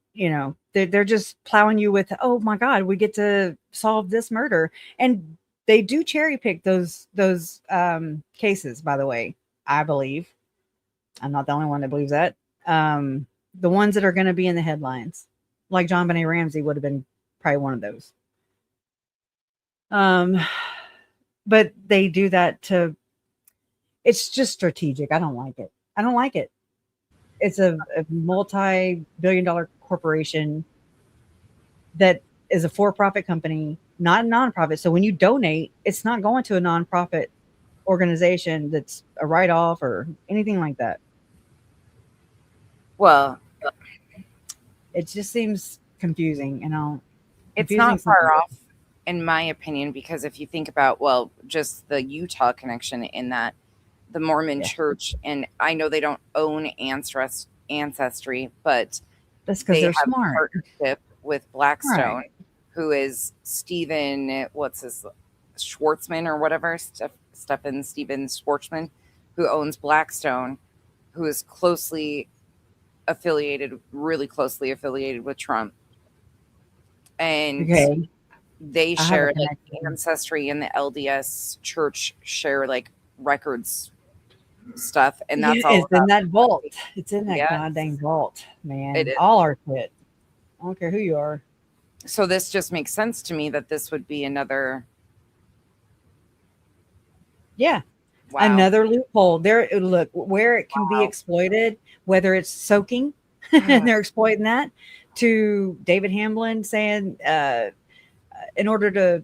Speaker 2: just plowing you with, oh my God, we get to solve this murder. And they do cherry pick those cases, by the way, I believe. I'm not the only one that believes that. The ones that are going to be in the headlines, like John Benet Ramsey would have been probably one of those. But they do that it's just strategic. I don't like it. It's a multi-billion-dollar corporation that is a for-profit company, not a nonprofit. So when you donate, it's not going to a nonprofit organization that's a write-off or anything like that.
Speaker 3: Well,
Speaker 2: it just seems confusing,
Speaker 3: it's not far off, in my opinion, because if you think about, just the Utah connection in that, the Mormon church, and I know they don't own Ancestry, but
Speaker 2: that's because they're smart.
Speaker 3: Partnership with Blackstone, who is Steven, Schwartzman or whatever, Steven Schwartzman, who owns Blackstone, who is really closely affiliated with Trump. And they share like Ancestry and the LDS church share like records stuff, and that's all
Speaker 2: it's in that vault. It's in that goddamn vault, man. All our shit. I don't care who you are.
Speaker 3: So this just makes sense to me that this would be another
Speaker 2: another loophole there. Look, where it can be exploited, whether it's soaking and they're exploiting that, to David Hamblin saying in order to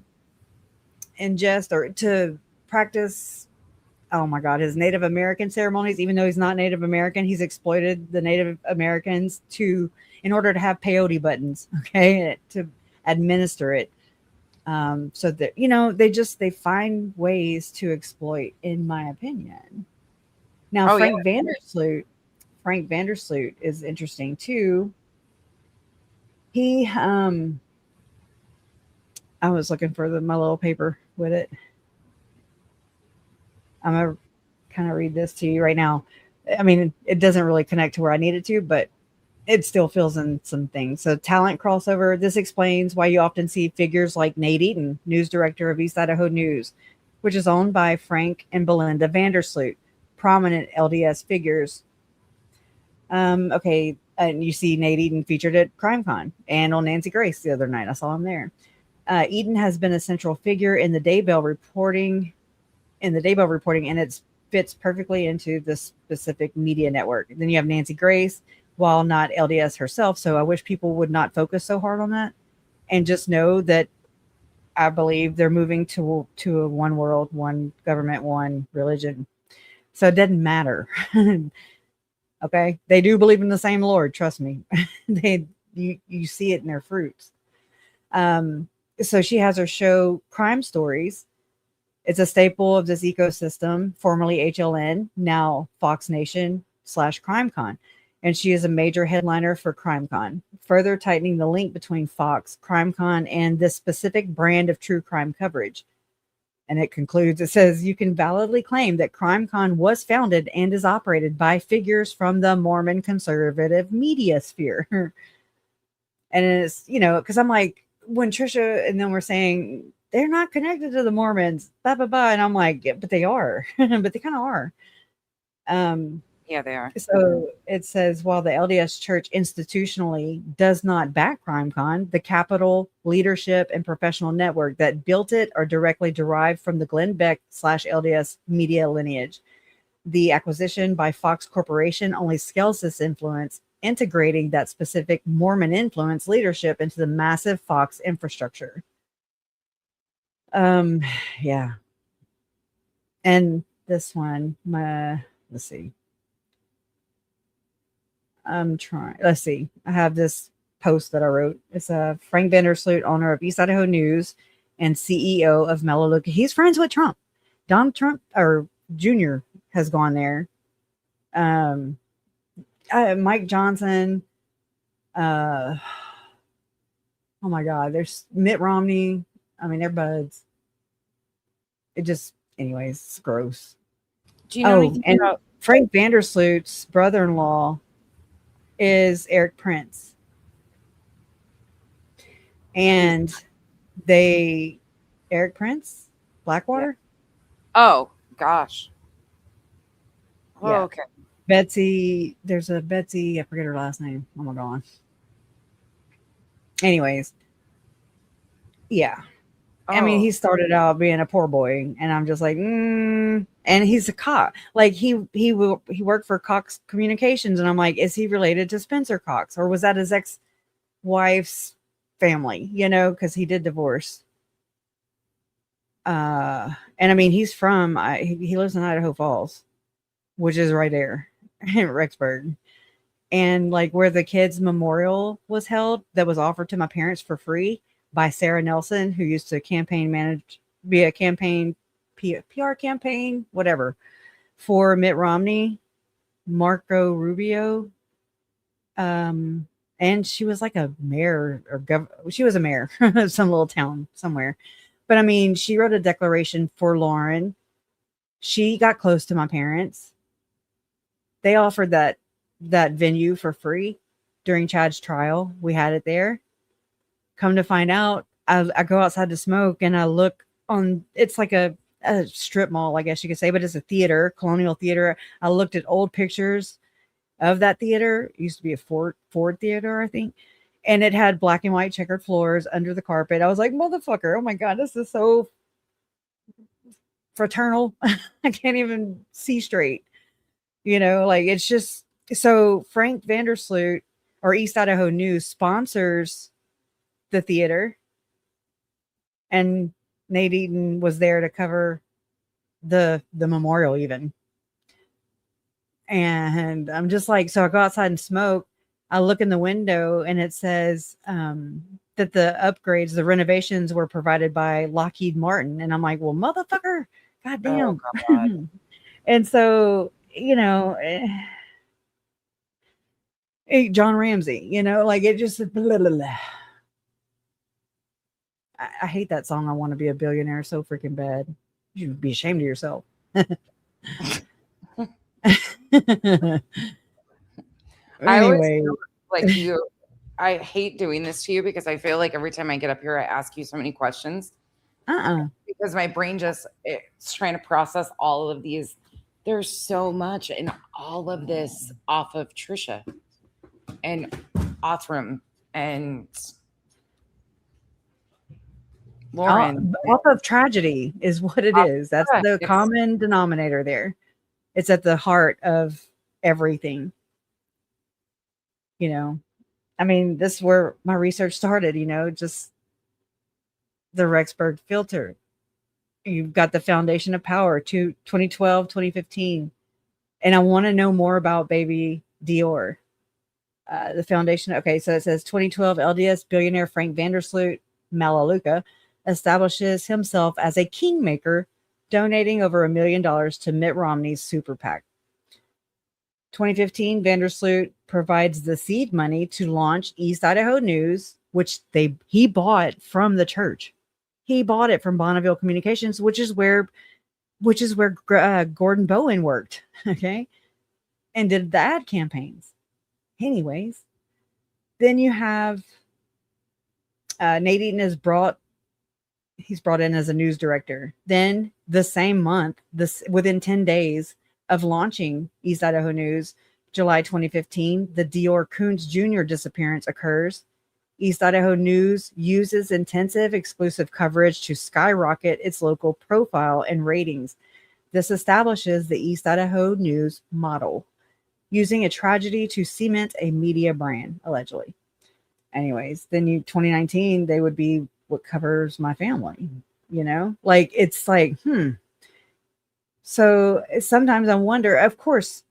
Speaker 2: ingest or to practice, oh my God, his Native American ceremonies, even though he's not Native American, he's exploited the Native Americans in order to have peyote buttons, okay, to administer it. So that, they find ways to exploit, in my opinion. Now, Frank Vandersloot is interesting too. He, I was looking for my little paper with it. I'm going to kind of read this to you right now. I mean, it doesn't really connect to where I need it to, but it still fills in some things. So, talent crossover. This explains why you often see figures like Nate Eaton, news director of East Idaho News, which is owned by Frank and Belinda Vandersloot, prominent LDS figures. And you see Nate Eaton featured at CrimeCon and on Nancy Grace the other night. I saw him there. Eden has been a central figure in the Daybell reporting, and it fits perfectly into the specific media network. Then you have Nancy Grace, while not LDS herself. So I wish people would not focus so hard on that, and just know that I believe they're moving to a one world, one government, one religion. So it doesn't matter. Okay, they do believe in the same Lord. Trust me. You see it in their fruits. So she has her show Crime Stories. It's a staple of this ecosystem, formerly HLN, now Fox Nation / CrimeCon. And she is a major headliner for CrimeCon, further tightening the link between Fox, CrimeCon, and this specific brand of true crime coverage. And it concludes, it says, you can validly claim that CrimeCon was founded and is operated by figures from the Mormon conservative media sphere. And it's, because I'm like, when Tricia and them were saying they're not connected to the Mormons, blah, blah, blah. And I'm like, yeah, but they are, but they kind of are.
Speaker 3: Yeah, they are.
Speaker 2: So it says, while the LDS Church institutionally does not back CrimeCon, the capital, leadership, and professional network that built it are directly derived from the Glenn Beck / LDS media lineage. The acquisition by Fox Corporation only scales this influence, integrating that specific Mormon influence leadership into the massive Fox infrastructure. Yeah. And this one, let's see. Let's see. I have this post that I wrote. It's Frank Vandersloot, owner of East Idaho News and CEO of Melaleuca. He's friends with Trump. Donald Trump or Jr. has gone there. Mike Johnson. Oh my God. There's Mitt Romney. I mean, they're buds. It just, anyways, it's gross.
Speaker 3: Do you know anything about
Speaker 2: Frank Vandersloot's brother-in-law is Eric Prince, and Eric Prince, Blackwater.
Speaker 3: Oh gosh. Oh,
Speaker 2: yeah.
Speaker 3: Okay.
Speaker 2: Betsy, there's a Betsy, I forget her last name. Oh my God. Anyways, yeah. I mean, he started out being a poor boy, and I'm just like, and he's a cop. Like he worked for Cox Communications, and I'm like, is he related to Spencer Cox, or was that his ex-wife's family? Because he did divorce. And I mean, he's from he lives in Idaho Falls, which is right there in Rexburg, and like where the kids' memorial was held, that was offered to my parents for free by Sarah Nelson, who used to be a campaign, PR campaign, whatever, for Mitt Romney, Marco Rubio. And she was like a mayor she was a mayor of some little town somewhere. But I mean, she wrote a declaration for Lauren. She got close to my parents. They offered that venue for free during Chad's trial. We had it there. Come to find out, I go outside to smoke, and I look on, it's like a strip mall, I guess you could say, but it's a theater, Colonial Theater. I looked at old pictures of that theater. It used to be a Ford Theater, I think. And it had black and white checkered floors under the carpet. I was like, motherfucker, oh my God, this is so fraternal. I can't even see straight. Like it's just, so Frank Vandersloot or East Idaho News sponsors the theater, and Nate Eaton was there to cover the memorial even. And I'm just like, so I go outside and smoke. I look in the window, and it says that the upgrades, the renovations were provided by Lockheed Martin. And I'm like, well, motherfucker, goddamn.
Speaker 3: Oh, God.
Speaker 2: And so, John Ramsey, like it just, blah, blah, blah. I hate that song. I want to be a billionaire so freaking bad. You should be ashamed of yourself. Anyway,
Speaker 3: I hate doing this to you because I feel like every time I get up here, I ask you so many questions. Because my brain it's trying to process all of these. There's so much in all of this off of Tricia and Othram and Lauren.
Speaker 2: Off of tragedy is what it is. That's the common denominator there. It's at the heart of everything. You know, I mean, this is where my research started, you know, just the Rexburg filter. You've got the foundation of power to 2012, 2015. And I want to know more about baby Dior. The foundation. Okay, so it says 2012 LDS billionaire Frank Vandersloot Malaluka establishes himself as a kingmaker, donating over $1 million to Mitt Romney's super PAC. 2015, Vandersloot provides the seed money to launch East Idaho News, which he bought from the church. He bought it from Bonneville Communications, which is where Gordon Bowen worked, okay, and did the ad campaigns. Anyways, then you have Nate Eaton he's brought in as a news director. Then the same month, within 10 days of launching East Idaho News, July 2015, the Dior Coons Jr. disappearance occurs. East Idaho News uses intensive exclusive coverage to skyrocket its local profile and ratings. This establishes the East Idaho News model, using a tragedy to cement a media brand, allegedly. Anyways, then 2019, they would be what covers my family, you know? Like, it's like, So sometimes I wonder, of course,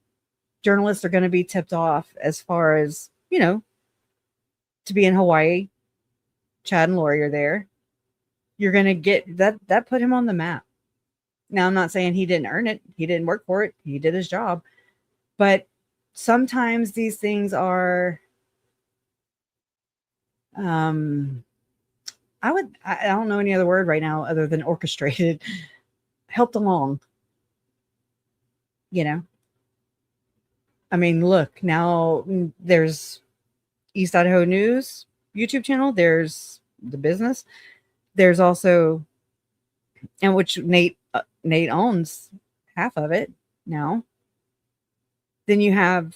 Speaker 2: journalists are going to be tipped off as far as, you know, to be in Hawaii. Chad and Lori are there. You're going to get that put him on the map. Now, I'm not saying he didn't earn it. He didn't work for it. He did his job. But sometimes these things are, I don't know any other word right now other than orchestrated, helped along. You know, I mean, look, now there's East Idaho News YouTube channel. There's the business. There's also, and which Nate owns half of it now. Then you have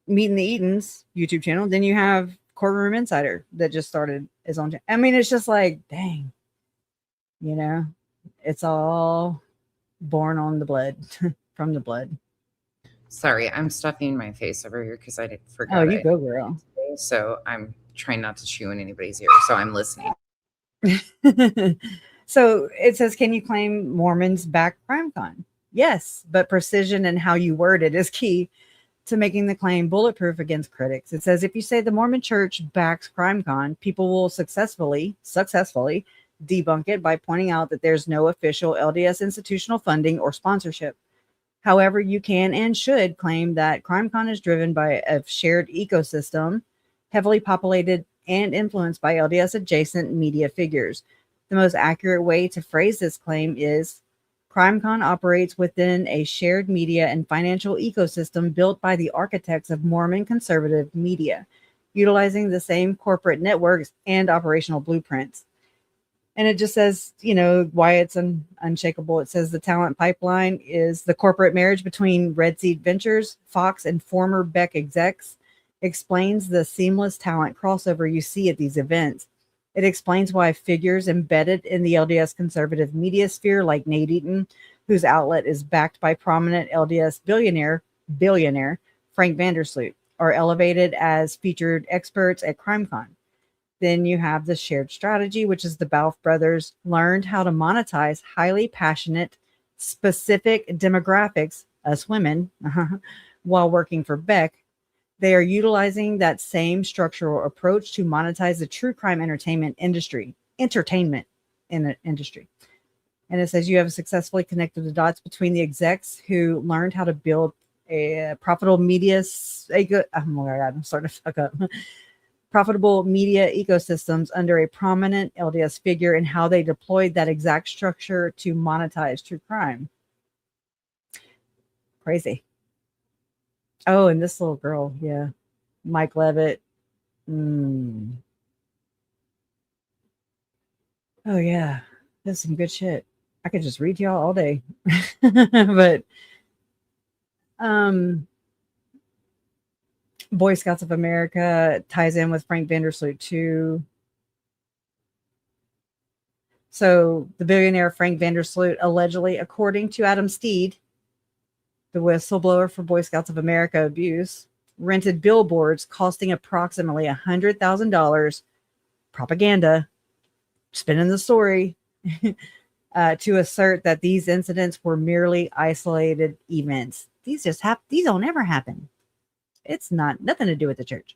Speaker 2: Meeting the Eatons YouTube channel. Then you have Courtroom Insider that just started his own channel. I mean, it's just like, dang, you know, it's all born on the blood, from the blood.
Speaker 3: Sorry, I'm stuffing my face over here because I forgot.
Speaker 2: Oh, you go, girl.
Speaker 3: So I'm trying not to chew in anybody's ear. So I'm listening.
Speaker 2: So it says, can you claim Mormons back CrimeCon? Yes, but precision and how you word it is key to making the claim bulletproof against critics. It says, if you say the Mormon Church backs CrimeCon, people will successfully debunk it by pointing out that there's no official LDS institutional funding or sponsorship. However, you can and should claim that CrimeCon is driven by a shared ecosystem, heavily populated and influenced by LDS adjacent media figures. The most accurate way to phrase this claim is CrimeCon operates within a shared media and financial ecosystem built by the architects of Mormon conservative media, utilizing the same corporate networks and operational blueprints. And it just says, you know, why it's unshakable. It says the talent pipeline is the corporate marriage between Red Seed Ventures, Fox, and former Beck execs. Explains the seamless talent crossover you see at these events. It explains why figures embedded in the LDS conservative media sphere, like Nate Eaton, whose outlet is backed by prominent LDS billionaire Frank Vandersloot, are elevated as featured experts at CrimeCon. Then you have the shared strategy, which is the Balfe brothers learned how to monetize highly passionate, specific demographics, us women, while working for Beck. They are utilizing that same structural approach to monetize the true crime entertainment industry. And it says you have successfully connected the dots between the execs who learned how to build a profitable media. I'm starting to fuck up. Profitable media ecosystems under a prominent LDS figure and how they deployed that exact structure to monetize true crime. Crazy. Oh, and this little girl, yeah. Mike Levitt. Oh, yeah. That's some good shit. I could just read y'all all day. But Boy Scouts of America ties in with Frank Vandersloot too. So the billionaire Frank Vandersloot allegedly, according to Adam Steed, the whistleblower for Boy Scouts of America abuse, rented billboards costing approximately $100,000, propaganda, spinning the story, to assert that these incidents were merely isolated events. These just happen. These don't ever happen. It's nothing to do with the church.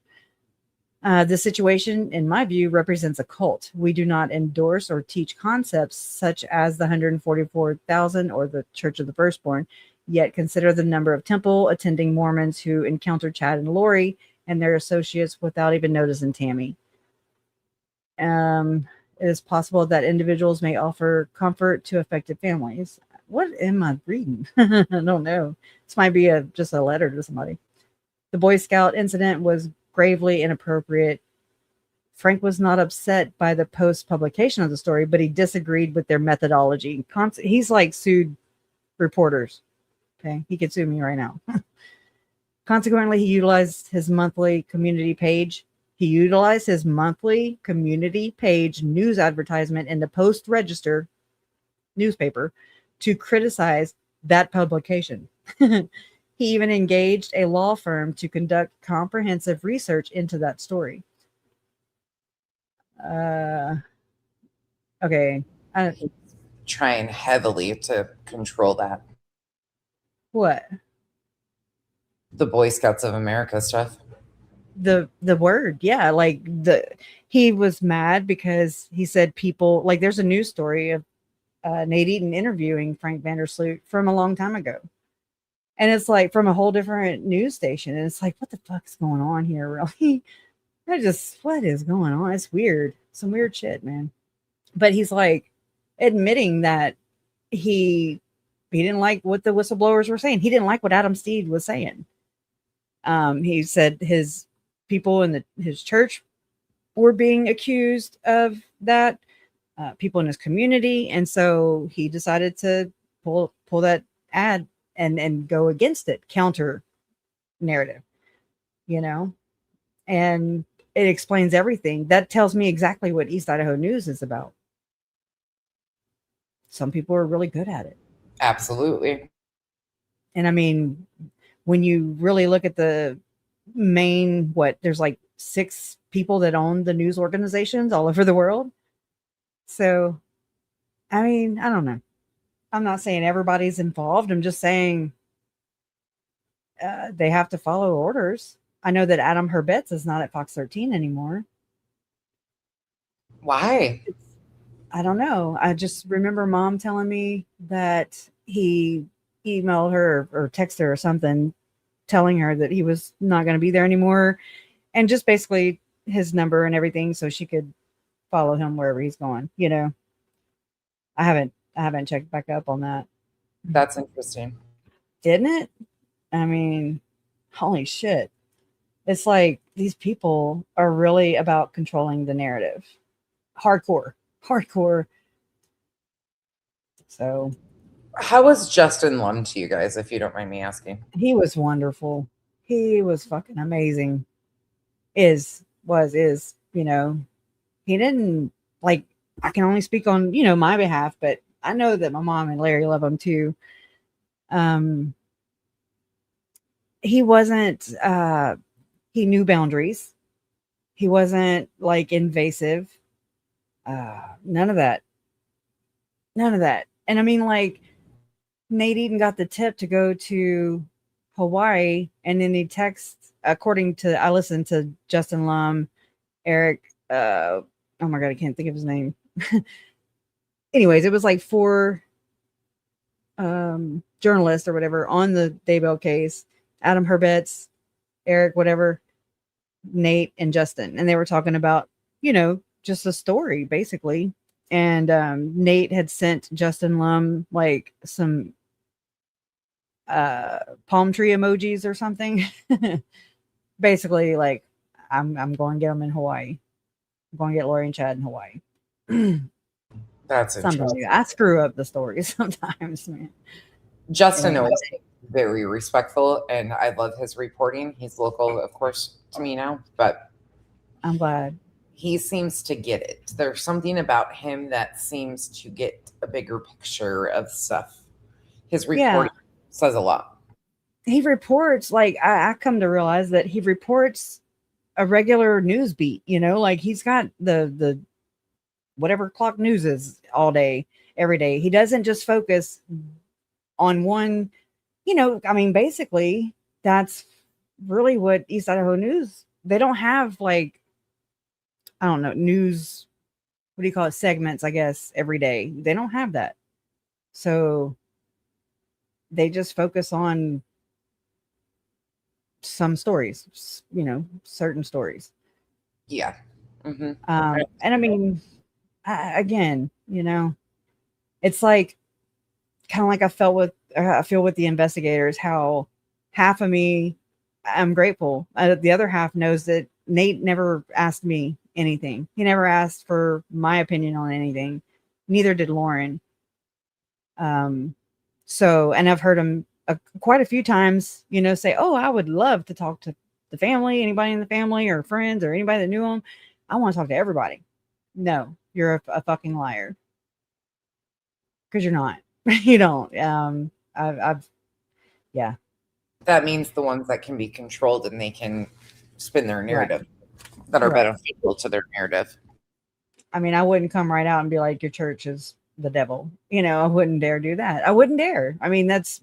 Speaker 2: The situation, in my view, represents a cult. We do not endorse or teach concepts such as the 144,000 or the Church of the Firstborn, yet consider the number of temple attending Mormons who encountered Chad and Lori and their associates without even noticing Tammy. It is possible that individuals may offer comfort to affected families. What am I reading? I don't know. This might be just a letter to somebody. The Boy Scout incident was gravely inappropriate. Frank was not upset by the post-publication of the story, but he disagreed with their methodology. He's like sued reporters. Okay, he could sue me right now. Consequently, he utilized his monthly community page. News advertisement in the Post-Register newspaper to criticize that publication. He even engaged a law firm to conduct comprehensive research into that story. Okay.
Speaker 3: Trying heavily to control that.
Speaker 2: What?
Speaker 3: The Boy Scouts of America stuff.
Speaker 2: The word, yeah. Like he was mad because he said people, like there's a news story of Nate Eaton interviewing Frank Vandersloot from a long time ago. And it's like from a whole different news station. And it's like, what the fuck's going on here, really? What is going on? It's weird. Some weird shit, man. But he's like admitting that he didn't like what the whistleblowers were saying. He didn't like what Adam Steed was saying. He said his people in his church were being accused of that, people in his community. And so he decided to pull that ad and go against it, counter narrative, and it explains everything. That tells me exactly what East Idaho News is about. Some people are really good at it.
Speaker 3: Absolutely.
Speaker 2: And I mean, when you really look at the main, there's like 6 people that own the news organizations all over the world. So, I mean, I don't know. I'm not saying everybody's involved. I'm just saying they have to follow orders. I know that Adam Herbetz is not at Fox 13 anymore.
Speaker 3: Why?
Speaker 2: I don't know. I just remember Mom telling me that he emailed her or texted her or something telling her that he was not going to be there anymore, and just basically his number and everything so she could follow him wherever he's going. I haven't checked back up on that.
Speaker 3: That's interesting.
Speaker 2: Didn't it? I mean, holy shit. It's like these people are really about controlling the narrative. Hardcore. So,
Speaker 3: how was Justin Lund to you guys, if you don't mind me asking?
Speaker 2: He was wonderful. He was fucking amazing. He didn't, like, I can only speak on, my behalf, but I know that my mom and Larry love him too. He wasn't, he knew boundaries. He wasn't like invasive. None of that. And I mean, like, Nate Eaton got the tip to go to Hawaii, and then he texts, I listened to Justin Lum, Eric, oh my God, I can't think of his name. Anyways, it was like 4 journalists or whatever on the Daybell case, Adam Herbetz, Eric, whatever, Nate, and Justin. And they were talking about, just a story, basically. And Nate had sent Justin Lum like some palm tree emojis or something. Basically, like, I'm going to get them in Hawaii. I'm going to get Lori and Chad in Hawaii.
Speaker 3: That's interesting.
Speaker 2: I screw up the stories sometimes, man.
Speaker 3: Justin always very respectful, and I love his reporting. He's local, of course, to me now, but
Speaker 2: I'm glad.
Speaker 3: he seems to get it. There's something about him that seems to get a bigger picture of stuff. His reporting says a lot.
Speaker 2: He reports, like, I come to realize that he reports a regular news beat, you know, like he's got the whatever clock news is all day, every day. He doesn't just focus on one, you know, I mean, basically that's really what East Idaho News, they don't have, like, I don't know, news, what do you call it, segments, I guess, every day. They don't have that. So they just focus on some stories, you know, certain stories.
Speaker 3: Yeah.
Speaker 2: And I mean, again, you know, it's like kind of like I feel with the investigators, how half of me, I'm grateful. The other half knows that Nate never asked me anything. He never asked for my opinion on anything. Neither did Lauren. So, and I've heard him quite a few times, you know, say, "Oh, I would love to talk to the family, anybody in the family or friends or anybody that knew him. I want to talk to everybody." No, you're a fucking liar. Because you're not. You don't. Yeah.
Speaker 3: That means the ones that can be controlled and they can spin their narrative that are beneficial to their narrative.
Speaker 2: I mean, I wouldn't come right out and be like, your church is the devil. You know, I wouldn't dare do that. I wouldn't dare. I mean, that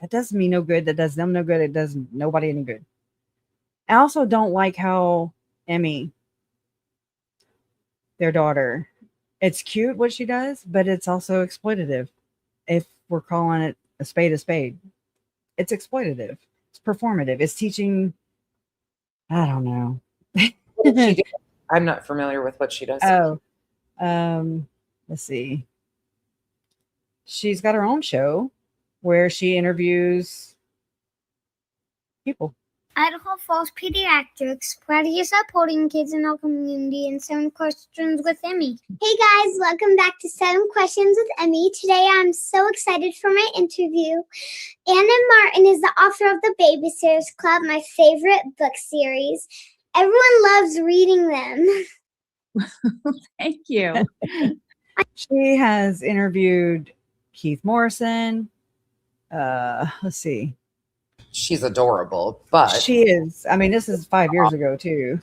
Speaker 2: does me no good. That does them no good. It does nobody any good. I also don't like how Emmy, their daughter, it's cute what she does, but it's also exploitative. If we're calling it a spade, it's exploitative. It's performative. It's teaching. I don't know.
Speaker 3: I'm not familiar with what she does.
Speaker 2: Oh, let's see. She's got her own show where she interviews people.
Speaker 9: Idaho Falls Pediatrics, proud of you supporting kids in our community, and 7 questions with Emmy. Hey guys, welcome back to 7 Questions with Emmy. Today I'm so excited for my interview. Anna Martin is the author of the Babysitters Club, my favorite book series. Everyone loves reading them.
Speaker 4: Thank you.
Speaker 2: She has interviewed Keith Morrison. Let's see.
Speaker 3: She's adorable, but
Speaker 2: she is. I mean, this is 5 years ago too.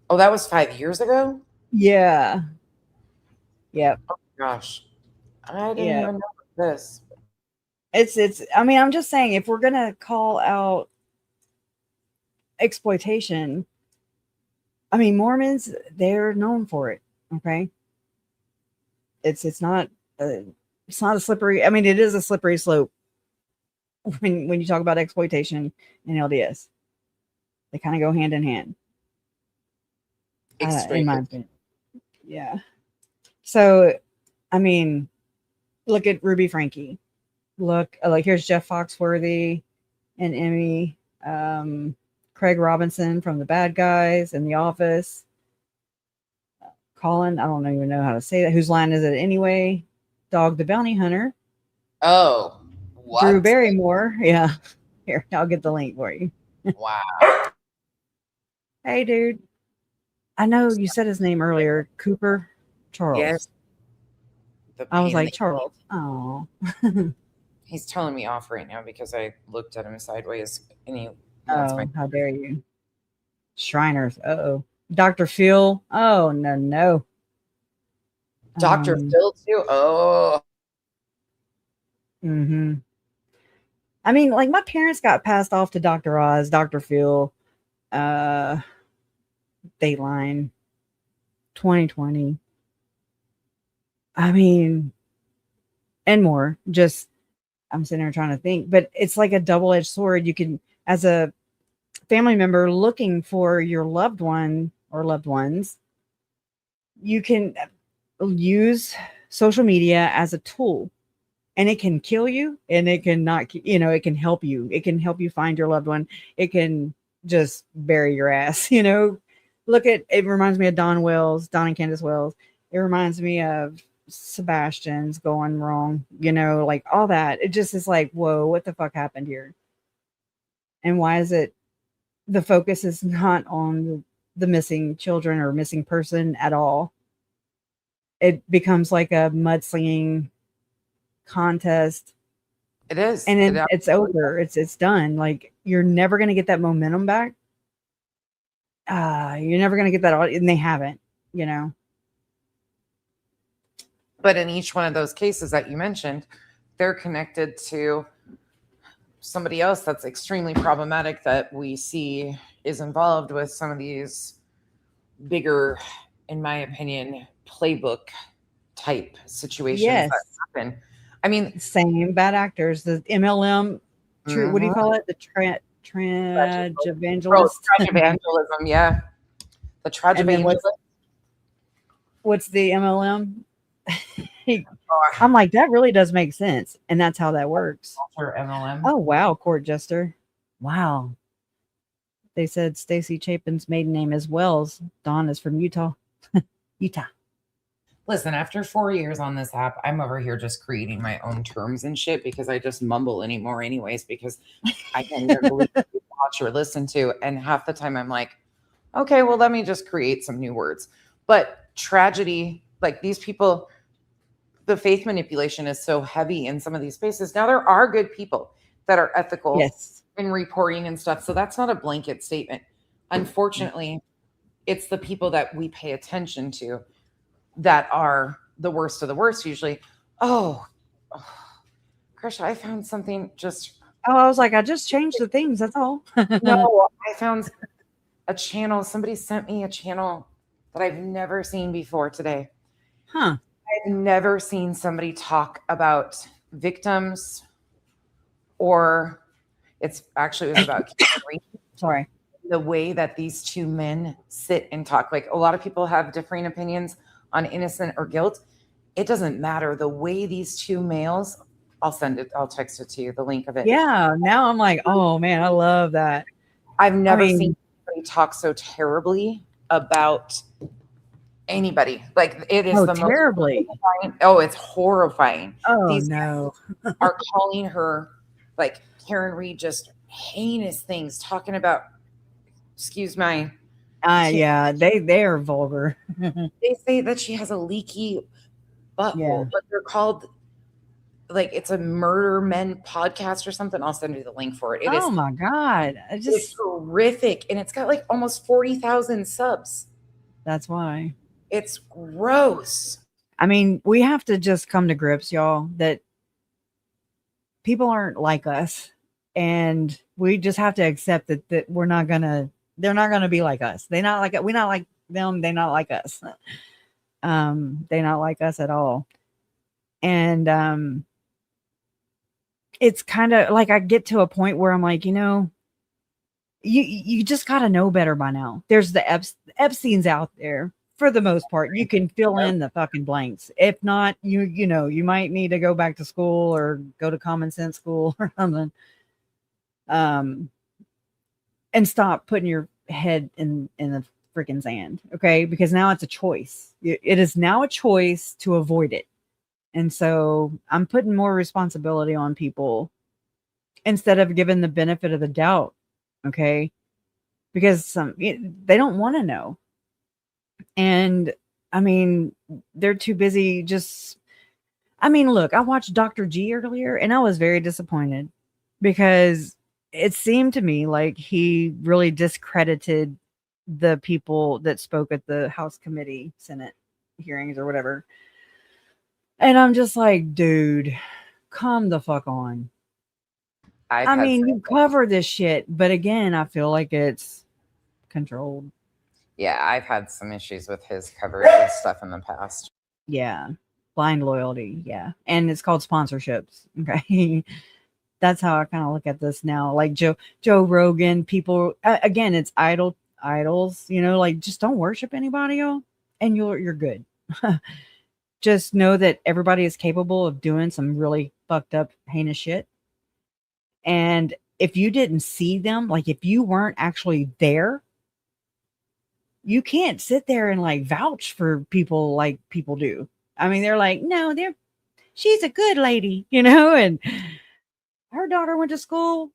Speaker 3: Oh, that was 5 years ago?
Speaker 2: Yeah. Yep.
Speaker 3: Oh gosh. I didn't even know this.
Speaker 2: It's I mean, I'm just saying, if we're gonna call out exploitation, I mean, Mormons, they're known for it. Okay. It's not a slippery, I mean, it is a slippery slope when you talk about exploitation and LDS. They kind of go hand in hand. In my opinion. Yeah. So, I mean, look at Ruby Frankie. Look, like, here's Jeff Foxworthy and Emmy, Craig Robinson from The Bad Guys and The Office. Colin, I don't even know how to say that. Whose line is it anyway? Dog the Bounty Hunter.
Speaker 3: Oh, what?
Speaker 2: Drew Barrymore. Yeah. Here, I'll get the link for you.
Speaker 3: Wow.
Speaker 2: Hey, dude. I know you said his name earlier. Cooper Charles.
Speaker 3: Yes.
Speaker 2: I was like, Charles. Oh.
Speaker 3: He's telling me off right now because I looked at him sideways and he
Speaker 2: how dare you. Shriners. Uh-oh. Dr. Phil. Oh, no.
Speaker 3: Dr. Phil too? Oh.
Speaker 2: Mm-hmm. I mean, like, my parents got passed off to Dr. Oz, Dr. Phil, Dateline, 2020. I mean, and more. Just, I'm sitting there trying to think, but it's like a double-edged sword. You can, as a family member looking for your loved one or loved ones, you can use social media as a tool, and it can kill you, and it can not, it can help you. It can help you find your loved one. It can just bury your ass, Look at, it reminds me of Don and Candace Wells. It reminds me of Sebastian's going wrong, like all that. It just is like, whoa, what the fuck happened here? And why is it the focus is not on the missing children or missing person at all. It becomes like a mudslinging contest.
Speaker 3: It is.
Speaker 2: And then it's over. It's done. Like, you're never going to get that momentum back. You're never going to get that. And they haven't, you know.
Speaker 3: But in each one of those cases that you mentioned, they're connected to somebody else that's extremely problematic that we see is involved with some of these bigger, in my opinion, playbook type situations that happen. I mean,
Speaker 2: same bad actors, the MLM, what do you call it? The evangelist.
Speaker 3: Evangelism, yeah. The evangelist.
Speaker 2: What's the MLM? I'm like, that really does make sense. And that's how that works.
Speaker 3: MLM.
Speaker 2: Oh, wow. Court jester. Wow. They said Stacy Chapin's maiden name is Wells. Dawn is from Utah. Utah.
Speaker 3: Listen, after 4 years on this app, I'm over here just creating my own terms and shit because I just mumble anymore anyways, because I can't even believe what you watch or listen to. And half the time I'm like, okay, well, let me just create some new words. But tragedy, like these people, the faith manipulation is so heavy in some of these spaces. Now, there are good people that are ethical in reporting and stuff. So that's not a blanket statement. Unfortunately, it's the people that we pay attention to that are the worst of the worst usually. Oh, Kresha, I found something just...
Speaker 2: Oh, I was like, I just changed the things. That's all.
Speaker 3: No, I found a channel. Somebody sent me a channel that I've never seen before today.
Speaker 2: Huh.
Speaker 3: I've never seen somebody talk about victims, or it was about
Speaker 2: sorry,
Speaker 3: the way that these two men sit and talk. Like, a lot of people have differing opinions on innocent or guilt. It doesn't matter. The way these two males, I'll text it to you, the link of it.
Speaker 2: Yeah. Now I'm like, oh man, I love that.
Speaker 3: I've never seen anybody talk so terribly about anybody. Like, it is
Speaker 2: terribly.
Speaker 3: It's horrifying.
Speaker 2: Oh,
Speaker 3: these
Speaker 2: no.
Speaker 3: are calling her, like, Karen Reed, just heinous things, talking about, excuse my...
Speaker 2: yeah, they are vulgar.
Speaker 3: They say that she has a leaky butthole, but they're called, like, it's a murder men podcast or something. I'll send you the link for it.
Speaker 2: Oh my God.
Speaker 3: It's horrific. And it's got like almost 40,000 subs.
Speaker 2: That's why.
Speaker 3: It's gross.
Speaker 2: I mean, we have to just come to grips, y'all, that people aren't like us. And we just have to accept that they're not going to be like us. We're not like them. They're not like us. They're not like us at all. And, it's kind of like, I get to a point where I'm like, you just got to know better by now. There's the Epstein's out there for the most part. You can fill in the fucking blanks. If not, you might need to go back to school or go to common sense school or something. And stop putting your head in the freaking sand. Okay. Because now it's a choice. It is now a choice to avoid it. And so I'm putting more responsibility on people instead of giving the benefit of the doubt. Okay. Because they don't want to know. And I mean, they're too busy look, I watched Dr. G earlier and I was very disappointed because it seemed to me like he really discredited the people that spoke at the House Committee, Senate hearings or whatever. And I'm just like, dude, come the fuck on. I mean, you cover this shit, but again, I feel like it's controlled.
Speaker 3: Yeah, I've had some issues with his coverage of stuff in the past.
Speaker 2: Yeah. Blind loyalty. Yeah. And it's called sponsorships. Okay. That's how I kind of look at this now. Like Joe Rogan, people, again, it's idols, like, just don't worship anybody, y'all, and you're good. Just know that everybody is capable of doing some really fucked up, heinous shit. And if you didn't see them, like if you weren't actually there, you can't sit there and like vouch for people like people do. I mean, they're like, no, she's a good lady, and her daughter went to school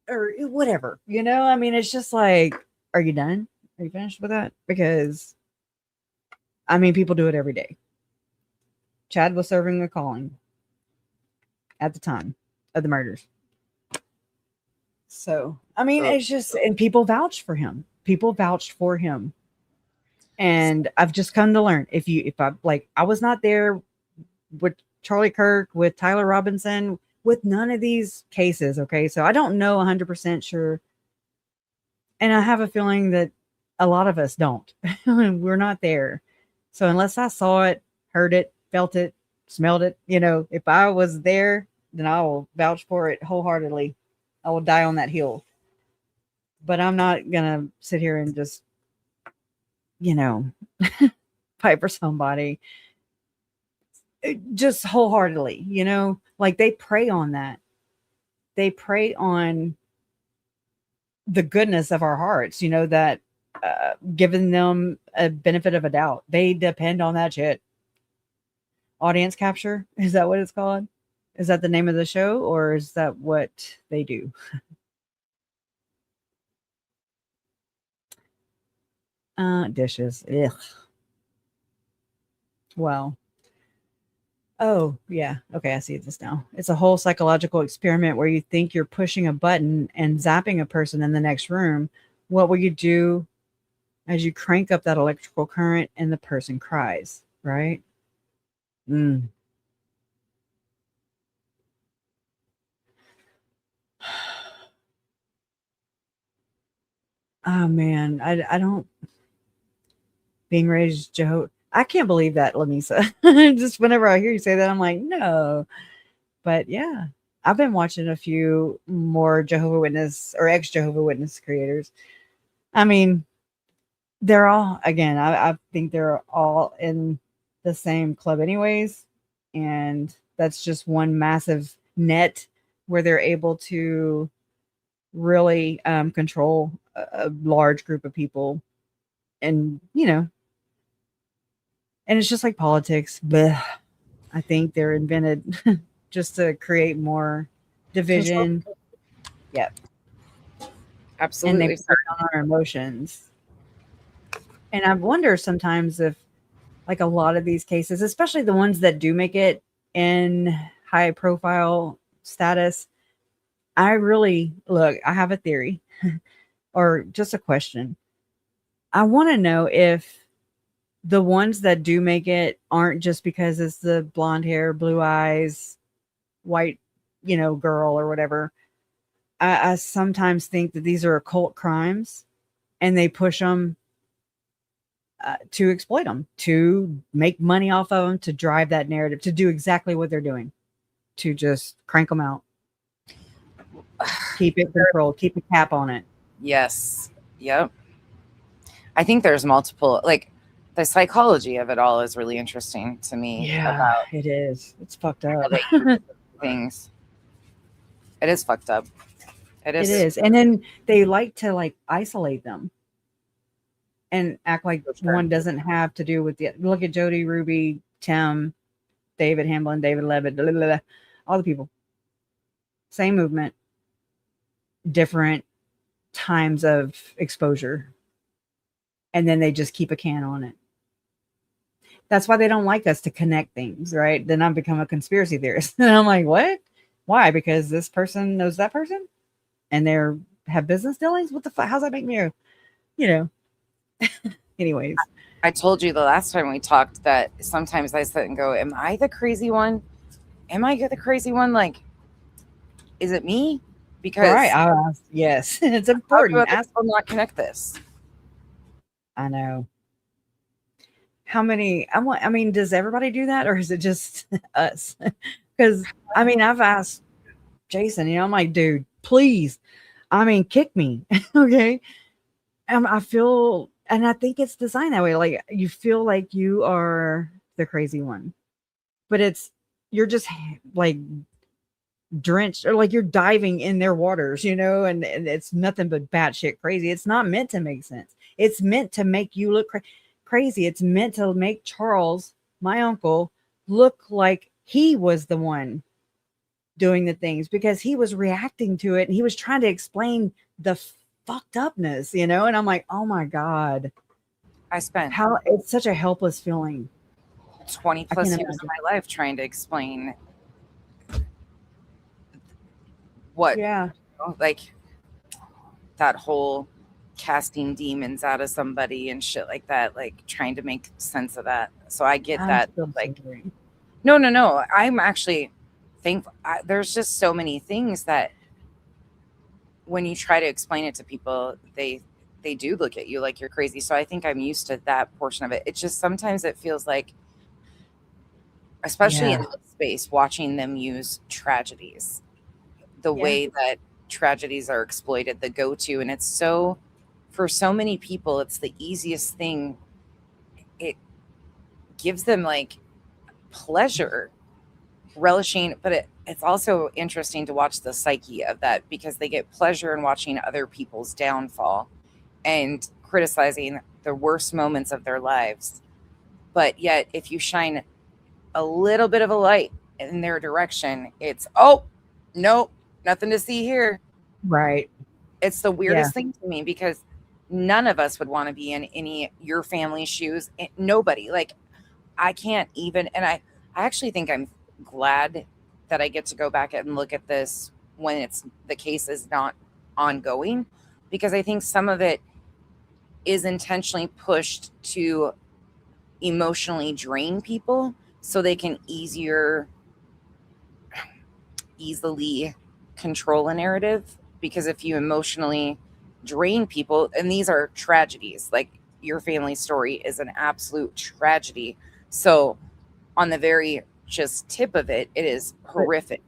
Speaker 2: or whatever, I mean, it's just like, are you done? Are you finished with that? Because, I mean, people do it every day. Chad was serving a calling at the time of the murders. So, I mean, it's just, and people vouched for him. People vouched for him. And I've just come to learn, I was not there with Charlie Kirk, with Tyler Robinson, with none of these cases. Okay. So I don't know 100% sure. And I have a feeling that a lot of us don't. We're not there. So unless I saw it, heard it, felt it, smelled it, if I was there, then I will vouch for it wholeheartedly. I will die on that hill. But I'm not going to sit here and just, fight for somebody just wholeheartedly, like they prey on that. They prey on the goodness of our hearts, that giving them a benefit of a doubt. They depend on that shit. Audience capture. Is that what it's called? Is that the name of the show, or is that what they do? Dishes. Ugh. Well. Oh, yeah. Okay, I see this now. It's a whole psychological experiment where you think you're pushing a button and zapping a person in the next room. What will you do as you crank up that electrical current and the person cries, right? Oh, man. I don't... Being raised Jehovah... I can't believe that, Lamisa. Just whenever I hear you say that, I'm like, no. But yeah, I've been watching a few more Jehovah Witness or ex-Jehovah Witness creators. I mean, they're all, again, I think they're all in the same club anyways. And that's just one massive net where they're able to really control a large group of people. And, and it's just like politics. Blech. I think they're invented just to create more division. Yep.
Speaker 3: Absolutely.
Speaker 2: And they play on our emotions. And I wonder sometimes if, like, a lot of these cases, especially the ones that do make it in high profile status, I have a theory or just a question. I want to know if the ones that do make it aren't just because it's the blonde hair, blue eyes, white, girl or whatever. I sometimes think that these are occult crimes and they push them to exploit them, to make money off of them, to drive that narrative, to do exactly what they're doing, to just crank them out. Keep it controlled, keep a cap on it.
Speaker 3: Yes. Yep. I think there's multiple, like, the psychology of it all is really interesting to me.
Speaker 2: Yeah, it is. It's fucked up.
Speaker 3: Things. It is fucked up. It
Speaker 2: is. And then they like to isolate them and act like one doesn't have to do with the, look at Jody, Ruby, Tim, David Hamblin, David Levitt, blah, blah, blah, all the people. Same movement, different times of exposure. And then they just keep a can on it. That's why they don't like us to connect things, right? Then I become a conspiracy theorist. And I'm like, what? Why? Because this person knows that person? And they're have business dealings? What the fuck? How's that make me, Anyways.
Speaker 3: I told you the last time we talked that sometimes I sit and go, am I the crazy one? Am I the crazy one? Like, is it me? Because
Speaker 2: yes, it's important.
Speaker 3: Ask them not connect this.
Speaker 2: I know. How many? I mean, does everybody do that, or is it just us? Because I've asked Jason. I'm like, dude, please. Kick me, okay? I feel, and I think it's designed that way. Like you feel like you are the crazy one, but you're just like drenched, or like you're diving in their waters, and it's nothing but batshit crazy. It's not meant to make sense. It's meant to make you look crazy. It's meant to make Charles, my uncle, look like he was the one doing the things because he was reacting to it and he was trying to explain the fucked upness, you know? And I'm like, oh my God,
Speaker 3: I spent
Speaker 2: how it's such a helpless feeling.
Speaker 3: 20
Speaker 2: I
Speaker 3: plus
Speaker 2: can't
Speaker 3: years of
Speaker 2: imagine.
Speaker 3: my life trying to explain what,
Speaker 2: Yeah.
Speaker 3: like that whole casting demons out of somebody and shit like that, like trying to make sense of that. So I get
Speaker 2: I'm
Speaker 3: that.
Speaker 2: so
Speaker 3: Like,
Speaker 2: sorry.
Speaker 3: no. I'm actually thankful. There's just so many things that when you try to explain it to people, they do look at you like you're crazy. So I think I'm used to that portion of it. It's just sometimes it feels like, especially in
Speaker 2: Yeah.
Speaker 3: this space, watching them use tragedies, the
Speaker 2: Yeah.
Speaker 3: way that tragedies are exploited, the go-to, and it's so, for so many people, it's the easiest thing. It gives them like pleasure, relishing, but it's also interesting to watch the psyche of that, because they get pleasure in watching other people's downfall and criticizing the worst moments of their lives. But yet, if you shine a little bit of a light in their direction, it's, oh, nope, nothing to see here.
Speaker 2: Right.
Speaker 3: It's the
Speaker 2: Yeah.
Speaker 3: weirdest thing to me, because none of us would want to be in your family's shoes. Nobody. Like, I can't even, and I actually think I'm glad that I get to go back and look at this when it's, the case is not ongoing, because I think some of it is intentionally pushed to emotionally drain people so they can easily control a narrative. Because if you emotionally drain people, and these are tragedies, like your family story is an absolute tragedy, so on the very just tip of it, it is horrific.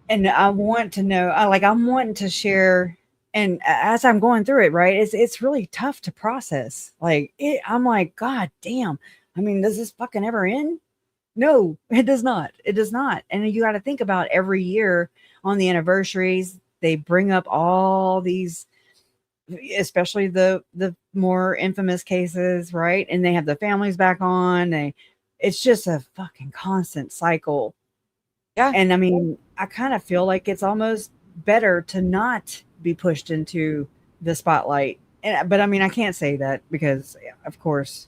Speaker 2: And I want to know, I'm wanting to share, and as I'm going through it, right, it's really tough to process. I'm like, God damn. I mean, does this fucking ever end? No, it does not. It does not. And you got to think about every year on the anniversaries, they bring up all these, especially the more infamous cases, right? And they have the families back on. It's just a fucking constant cycle.
Speaker 3: Yeah.
Speaker 2: And I mean, I kind of feel like it's almost better to not be pushed into the spotlight. But I mean, I can't say that because, of course,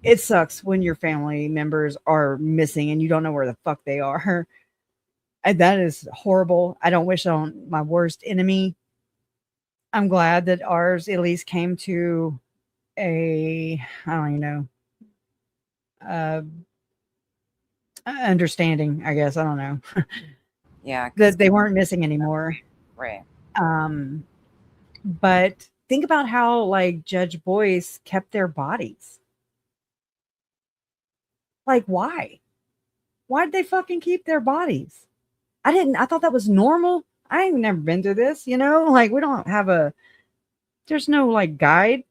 Speaker 2: it sucks when your family members are missing and you don't know where the fuck they are. And that is horrible. I don't wish on my worst enemy. I'm glad that ours at least came to I don't even know, uh, understanding, I guess. I don't know.
Speaker 3: Yeah.
Speaker 2: That they weren't missing anymore.
Speaker 3: Right.
Speaker 2: But think about how like Judge Boyce kept their bodies. Like, why? Why did they fucking keep their bodies? I thought that was normal. I ain't never been through this, like we don't have there's no like guide,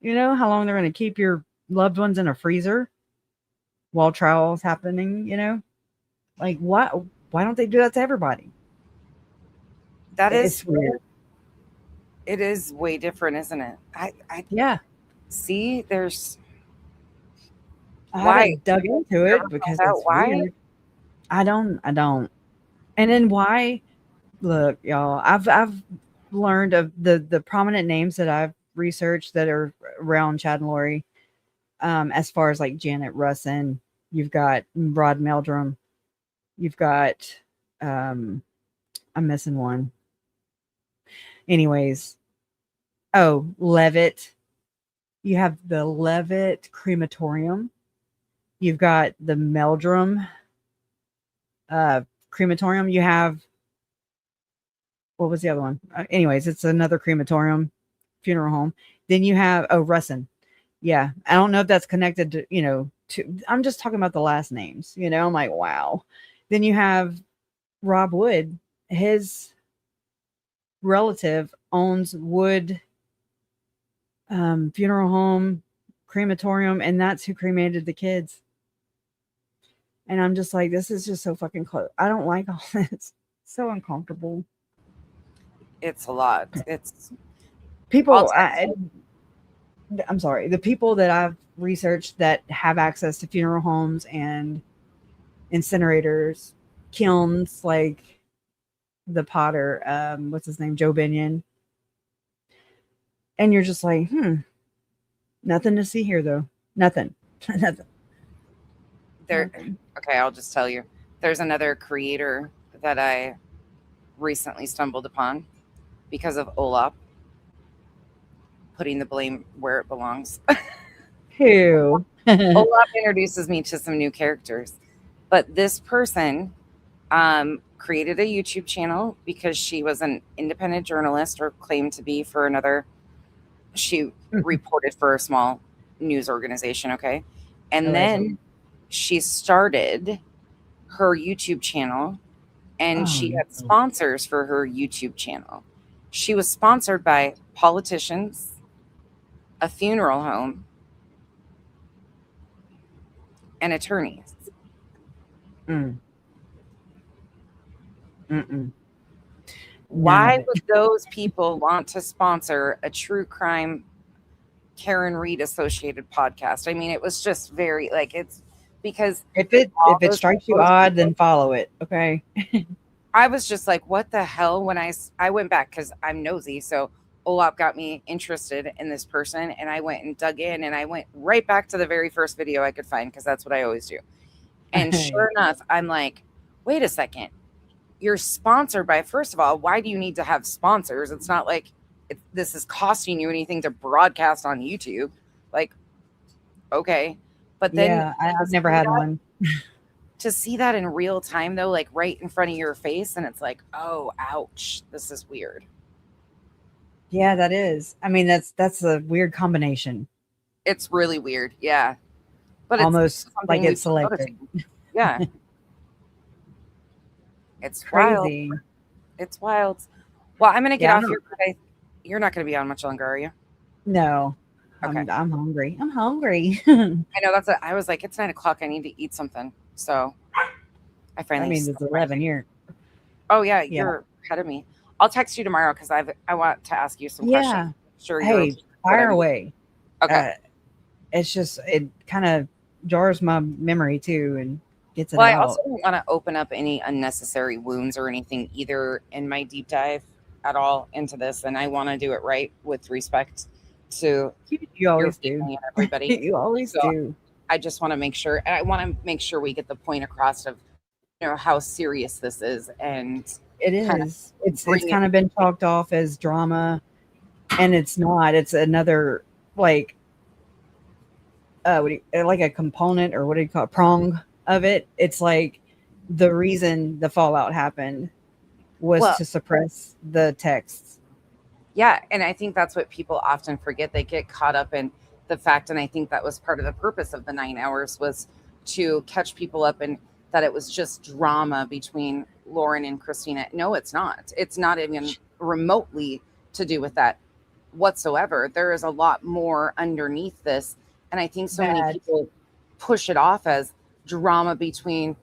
Speaker 2: how long they're going to keep your loved ones in a freezer while trials happening, like why don't they do that to everybody? It's weird.
Speaker 3: It is way different, isn't it?
Speaker 2: Yeah.
Speaker 3: See, there's,
Speaker 2: I
Speaker 3: why?
Speaker 2: haven't dug into it because it's weird. I don't. And then why? Look, y'all, I've learned of the prominent names that I've researched that are around Chad and Lori. As far as like Janet Russin, you've got Rod Meldrum, you've got I'm missing one. Anyways, Levitt. You have the Levitt crematorium. You've got the Meldrum crematorium. You have, what was the other one? Anyways, it's another crematorium, funeral home. Then you have, Russin. Yeah. I don't know if that's connected to, I'm just talking about the last names, I'm like, wow. Then you have Rob Wood. His relative owns Wood funeral home, crematorium, and that's who cremated the kids. And I'm just like, this is just so fucking close. I don't like all this. So uncomfortable.
Speaker 3: It's a lot. It's
Speaker 2: people. I'm sorry. The people that I've researched that have access to funeral homes and incinerators, kilns, like the Potter, what's his name? Joe Binion. And you're just like, nothing to see here though. Nothing. Nothing.
Speaker 3: Okay, I'll just tell you. There's another creator that I recently stumbled upon because of Olap putting the blame where it belongs.
Speaker 2: Who?
Speaker 3: Olap introduces me to some new characters. But this person created a YouTube channel because she was an independent journalist, or claimed to be for another. She reported for a small news organization, okay? And then she started her YouTube channel, and she had sponsors for her YouTube channel. She was sponsored by politicians, a funeral home, and attorneys. Why would those people want to sponsor a true crime Karen Reed associated podcast? I mean, it was just very like, it's because
Speaker 2: if it strikes you odd, then follow it. Okay.
Speaker 3: I was just like, what the hell? When I went back, because I'm nosy, so Olap got me interested in this person, and I went and dug in, and I went right back to the very first video I could find, because that's what I always do. And sure enough, I'm like, wait a second. You're sponsored by, first of all, why do you need to have sponsors? It's not like this is costing you anything to broadcast on YouTube. Like, okay. But then
Speaker 2: I've never had one.
Speaker 3: To see that in real time, though, like right in front of your face, and it's like, oh, ouch, this is weird.
Speaker 2: Yeah, that is. I mean, that's a weird combination.
Speaker 3: It's really weird. Yeah. But
Speaker 2: almost like it's selected.
Speaker 3: Yeah. It's
Speaker 2: crazy.
Speaker 3: Wild. It's wild. Well, I'm going to get off here. You're not going to be on much longer, are you?
Speaker 2: No.
Speaker 3: Okay.
Speaker 2: I'm hungry. I'm hungry.
Speaker 3: I know I was like, it's 9:00. I need to eat something. So I finally.
Speaker 2: It's 11 here.
Speaker 3: Oh yeah, you're ahead of me. I'll text you tomorrow because I want to ask you some questions. Sure.
Speaker 2: Hey, fire away.
Speaker 3: Okay.
Speaker 2: It's just, it kind of jars my memory too and gets it out.
Speaker 3: I also don't want to open up any unnecessary wounds or anything either in my deep dive at all into this, and I want to do it right with respect to
Speaker 2: you always do
Speaker 3: and everybody.
Speaker 2: You always do.
Speaker 3: I just want to make sure, and I want to make sure we get the point across of how serious this is. And
Speaker 2: it is. It's kind of been talked off as drama, and it's not. It's another like like a component, or what do you call it, prong of it. It's like the reason the fallout happened was to suppress the texts.
Speaker 3: Yeah, and I think that's what people often forget. They get caught up in the fact, and I think that was part of the purpose of the 9 hours, was to catch people up in that it was just drama between Lauren and Christina. No, it's not. It's not even remotely to do with that whatsoever. There is a lot more underneath this, and I think so many people push it off as drama between,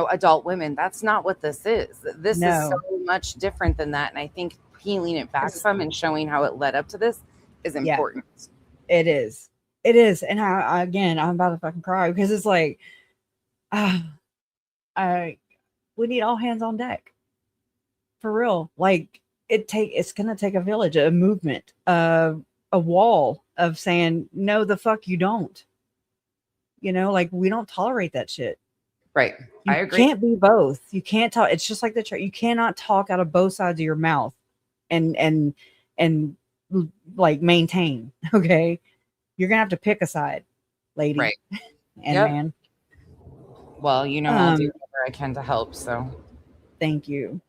Speaker 3: adult women. That's not what this is. This is so much different than that, and I think peeling it back some and showing how it led up to this is important.
Speaker 2: It is. It is. And I'm about to fucking cry, because it's like, we need all hands on deck. For real. Like, it's going to take a village, a movement, a wall of saying, no, the fuck you don't. Like, we don't tolerate that shit.
Speaker 3: Right. I agree.
Speaker 2: You can't be both. You can't talk. It's just like the church. You cannot talk out of both sides of your mouth and like maintain. Okay. You're going to have to pick a side, lady.
Speaker 3: Right.
Speaker 2: And man.
Speaker 3: Well, I'll do whatever I can to help. So
Speaker 2: thank you.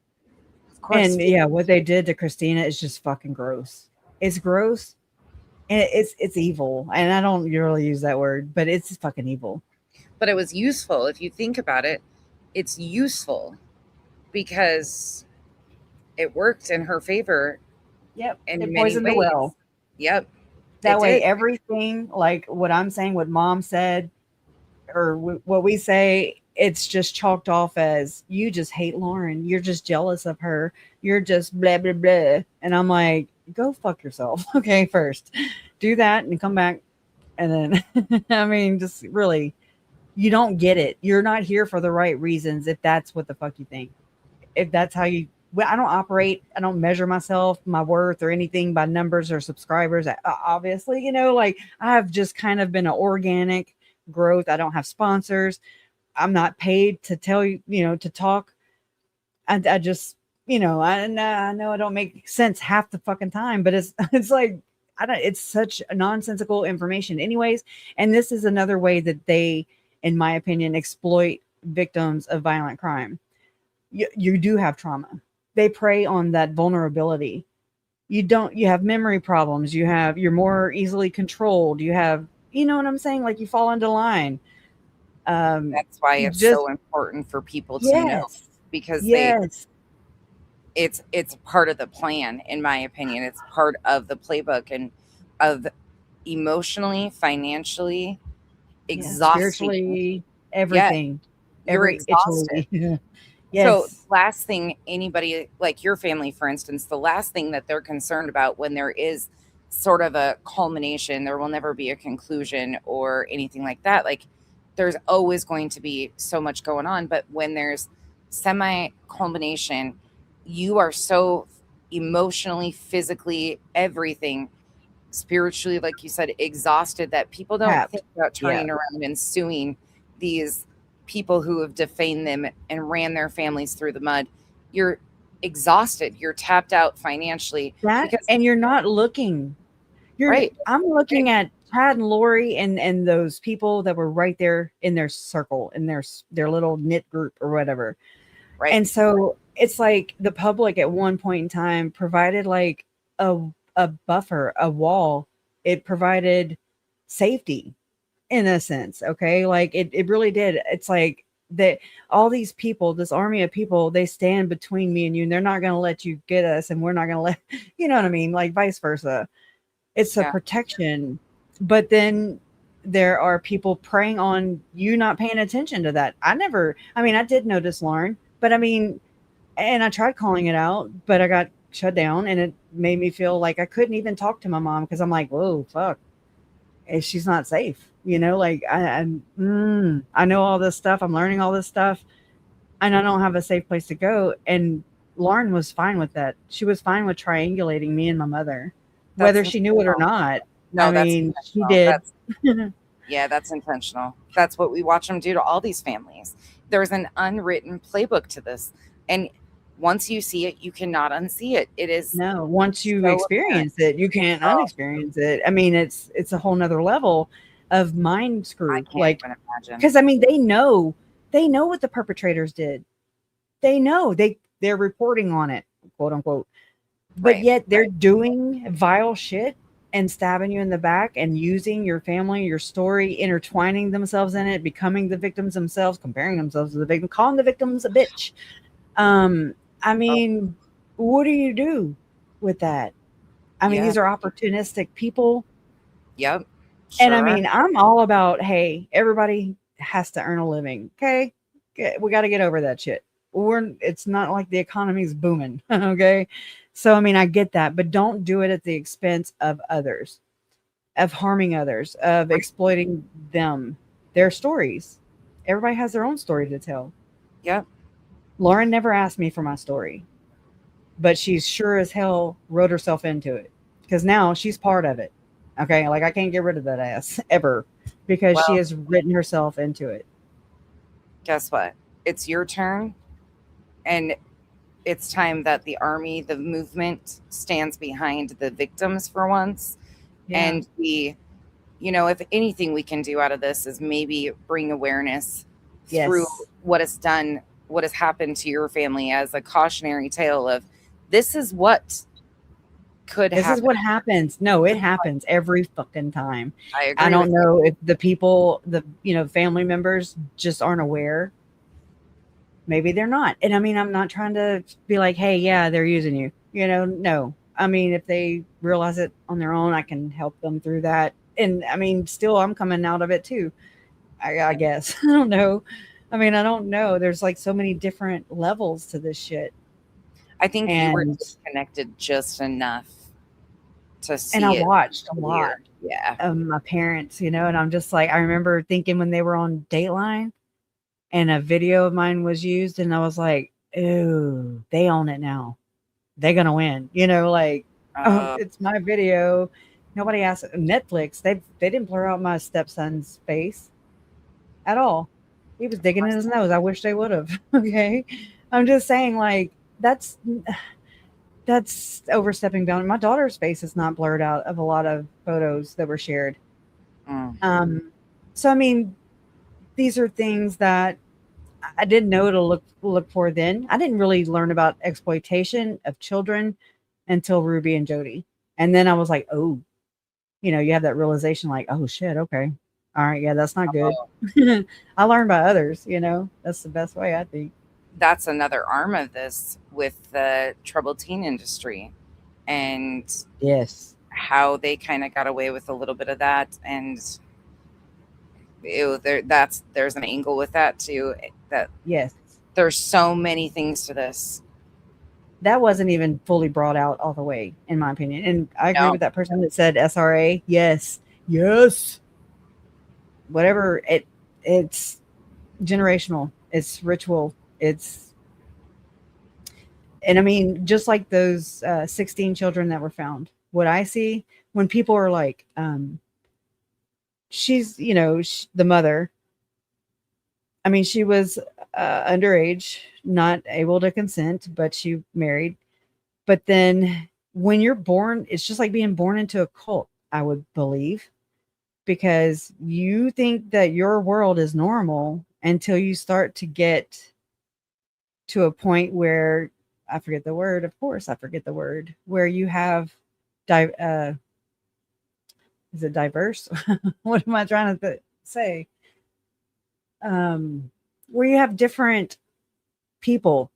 Speaker 3: Of course.
Speaker 2: And what they did to Christina is just fucking gross. It's gross. And it's evil. And I don't really use that word, but it's fucking evil.
Speaker 3: But it was useful. If you think about it, it's useful because it worked in her favor.
Speaker 2: Yep.
Speaker 3: In
Speaker 2: it
Speaker 3: many
Speaker 2: poisoned
Speaker 3: ways.
Speaker 2: the well.
Speaker 3: Yep.
Speaker 2: That way, everything, like what I'm saying, what mom said, or what we say, it's just chalked off as, you just hate Lauren. You're just jealous of her. You're just blah, blah, blah. And I'm like, go fuck yourself. Okay, first. Do that and come back. And then, I mean, just really, you don't get it. You're not here for the right reasons if that's what the fuck you think. If that's how you well, I don't measure myself, my worth or anything by numbers or subscribers. Obviously, you know, like I have just kind of been an organic growth. I don't have sponsors. I'm not paid to tell you, you know, to talk. I just, you know, I know I don't make sense half the fucking time, but it's like, it's such nonsensical information anyways. And this is another way that they, in my opinion, exploit victims of violent crime. You do have trauma. They prey on that vulnerability. You have memory problems. You're more easily controlled. You have, you know what I'm saying? Like you fall into line.
Speaker 3: That's why it's
Speaker 2: just
Speaker 3: so important for people to know, because it's part of the plan, in my opinion. It's part of the playbook and of emotionally, financially, exhausting,
Speaker 2: spiritually, everything.
Speaker 3: You're exhausted.
Speaker 2: Yes.
Speaker 3: So last thing anybody, like your family, for instance, the last thing that they're concerned about when there is sort of a culmination, there will never be a conclusion or anything like that. Like there's always going to be so much going on. But when there's semi-culmination, you are so emotionally, physically, everything, spiritually, like you said, exhausted, that people don't think about turning around and suing these people who have defamed them and ran their families through the mud. You're exhausted. You're tapped out financially.
Speaker 2: And you're not looking.
Speaker 3: Right.
Speaker 2: I'm looking at Chad and Lori and those people that were right there in their circle, in their little knit group or whatever.
Speaker 3: Right.
Speaker 2: And so it's like the public at one point in time provided like a buffer, a wall. It provided safety in a sense. Okay. Like it really did. It's like that all these people, this army of people, they stand between me and you, and they're not going to let you get us, and we're not going to let, you know what I mean? Like vice versa. It's a protection. But then there are people preying on you not paying attention to that. I did notice, Lauren, but and I tried calling it out, but I got shut down, and it made me feel like I couldn't even talk to my mom because I'm like, whoa, fuck. She's not safe, you know, like I know all this stuff. I'm learning all this stuff, and I don't have a safe place to go. And Lauren was fine with that. She was fine with triangulating me and my mother, whether she knew it or not.
Speaker 3: No,
Speaker 2: she did.
Speaker 3: That's intentional. That's what we watch them do to all these families. There's an unwritten playbook to this, and once you see it, you cannot unsee it. It is
Speaker 2: once you experience it, you can't unexperience it. It's a whole nother level of mind screw.
Speaker 3: I can't even imagine.
Speaker 2: Because they know what the perpetrators did. They know they're reporting on it, quote unquote. But yet they're doing vile shit and stabbing you in the back and using your family, your story, intertwining themselves in it, becoming the victims themselves, comparing themselves to the victim, calling the victims a bitch. What do you do with that? These are opportunistic people.
Speaker 3: Yep.
Speaker 2: Sure. And I'm all about, hey, everybody has to earn a living. Okay. We got to get over that shit. It's not like the economy's booming. Okay. So, I get that, but don't do it at the expense of others, of harming others, of exploiting them, their stories. Everybody has their own story to tell.
Speaker 3: Yep.
Speaker 2: Lauren never asked me for my story, but she's sure as hell wrote herself into it, because now she's part of it. Okay. Like I can't get rid of that ass ever, because she has written herself into it.
Speaker 3: Guess what? It's your turn. And it's time that the army, the movement, stands behind the victims for once. Yeah. And if anything we can do out of this is maybe bring awareness through what has happened to your family as a cautionary tale of this is what could happen.
Speaker 2: This is what happens. No, it happens every fucking time.
Speaker 3: I agree.
Speaker 2: I don't know if the people, family members just aren't aware. Maybe they're not. And I'm not trying to be like, hey, yeah, they're using you. No. If they realize it on their own, I can help them through that. And still I'm coming out of it too. I guess. I don't know. I don't know. There's like so many different levels to this shit.
Speaker 3: I think you were disconnected just enough to see.
Speaker 2: And I watched a lot.
Speaker 3: Yeah.
Speaker 2: Of my parents, and I'm just like, I remember thinking when they were on Dateline and a video of mine was used, and I was like, ooh, they own it now. They're gonna win. You know, like, oh, it's my video. Nobody asked Netflix. They didn't blur out my stepson's face at all. He was digging in his nose. I wish they would have. Okay. I'm just saying, like, that's overstepping bound. My daughter's face is not blurred out of a lot of photos that were shared. So I mean, these are things that I didn't know to look for then. I didn't really learn about exploitation of children until Ruby and Jody. And then I was like, oh, you know, you have that realization like, oh shit, okay. All right, yeah, that's not good. I learned by others, you know. That's the best way, I think.
Speaker 3: That's another arm of this with the troubled teen industry. And
Speaker 2: yes,
Speaker 3: how they kind of got away with a little bit of that. And there's an angle with that too. That
Speaker 2: yes,
Speaker 3: there's so many things to this.
Speaker 2: That wasn't even fully brought out all the way, in my opinion. And I agree with that person that said SRA. Yes. Whatever. It's generational. It's ritual. And I mean, just like those 16 children that were found, what I see when people are like, she's, you know, the mother. I mean, she was underage, not able to consent, but she married. But then when you're born, it's just like being born into a cult, I would believe, because you think that your world is normal until you start to get to a point where I forget the word. Of course, I forget the word, where you have is it diverse? What am I trying to say? Where you have different people.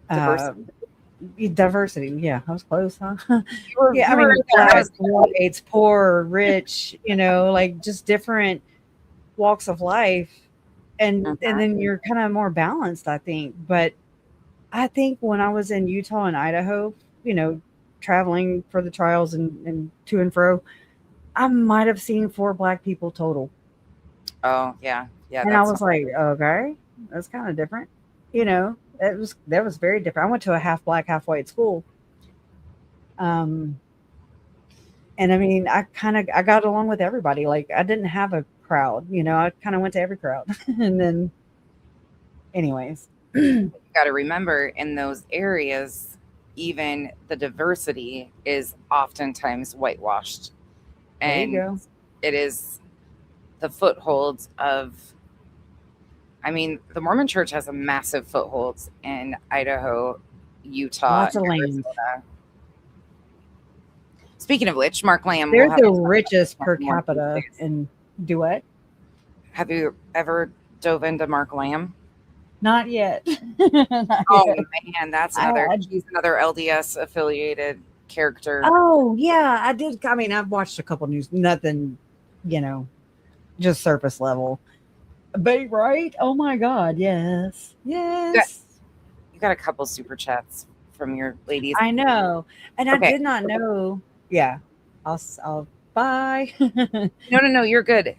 Speaker 2: Diversity. Yeah, I was close, huh? Yeah, I mean, black, white, poor, rich, you know, like just different walks of life. And then you're kind of more balanced, I think. But I think when I was in Utah and Idaho, you know, traveling for the trials and to and fro, I might have seen 4 black people total.
Speaker 3: Oh, yeah. Yeah.
Speaker 2: And I was like, okay, that's kind of different. You know, that was very different. I went to a half black, half white school. And I mean, I got along with everybody. Like, I didn't have a crowd, you know, I kind of went to every crowd. And then anyways,
Speaker 3: you got to remember, in those areas, even the diversity is oftentimes whitewashed. And
Speaker 2: there you go.
Speaker 3: It is the footholds of, I mean, the Mormon Church has a massive footholds in Idaho, Utah,
Speaker 2: lots of land.
Speaker 3: Speaking of which, Mark Lamb,
Speaker 2: they're the richest per capita in duet.
Speaker 3: Have you ever dove into Mark Lamb?
Speaker 2: Not yet.
Speaker 3: Oh man, that's he's another LDS affiliated character.
Speaker 2: Oh yeah, I did. I mean, I've watched a couple news, nothing, you know, just surface level. But right? Oh my God, yes. You
Speaker 3: got a couple super chats from your ladies.
Speaker 2: I know, and okay. I did not know. Yeah, I'll bye.
Speaker 3: No, you're good.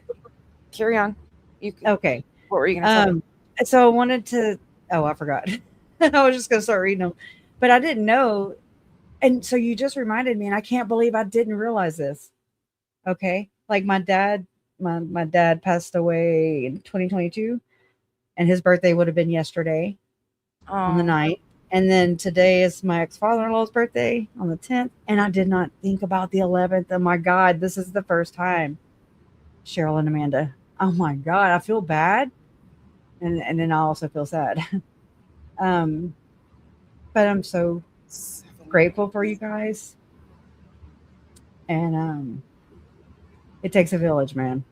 Speaker 3: Carry on.
Speaker 2: Okay.
Speaker 3: What were you gonna tell me?
Speaker 2: So I wanted to. Oh, I forgot. I was just gonna start reading them, but I didn't know. And so you just reminded me, and I can't believe I didn't realize this. Okay, like my dad passed away in 2022, and his birthday would have been yesterday on the 9th. And then today is my ex-father-in-law's birthday on the 10th. And I did not think about the 11th. Oh my God, this is the first time. Cheryl and Amanda. Oh my God, I feel bad. And then I also feel sad. But I'm so grateful for you guys. And it takes a village, man.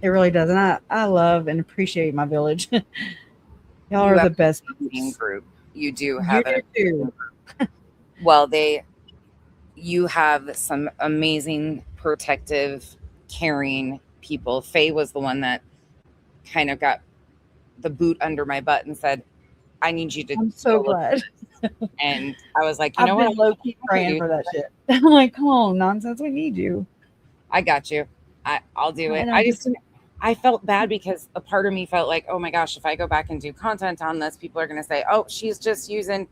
Speaker 2: It really does. And I love and appreciate my village. Y'all are the best
Speaker 3: group. You do have it. Well, you have some amazing, protective, caring people. Faye was the one that kind of got the boot under my butt and said, I need you to.
Speaker 2: I'm so glad.
Speaker 3: And I was like, you know what?
Speaker 2: I've been low-key praying for that shit. I'm like, come on, nonsense. We need you.
Speaker 3: I got you. I'll do it. I felt bad because a part of me felt like, oh my gosh, if I go back and do content on this, people are going to say, oh, she's just using,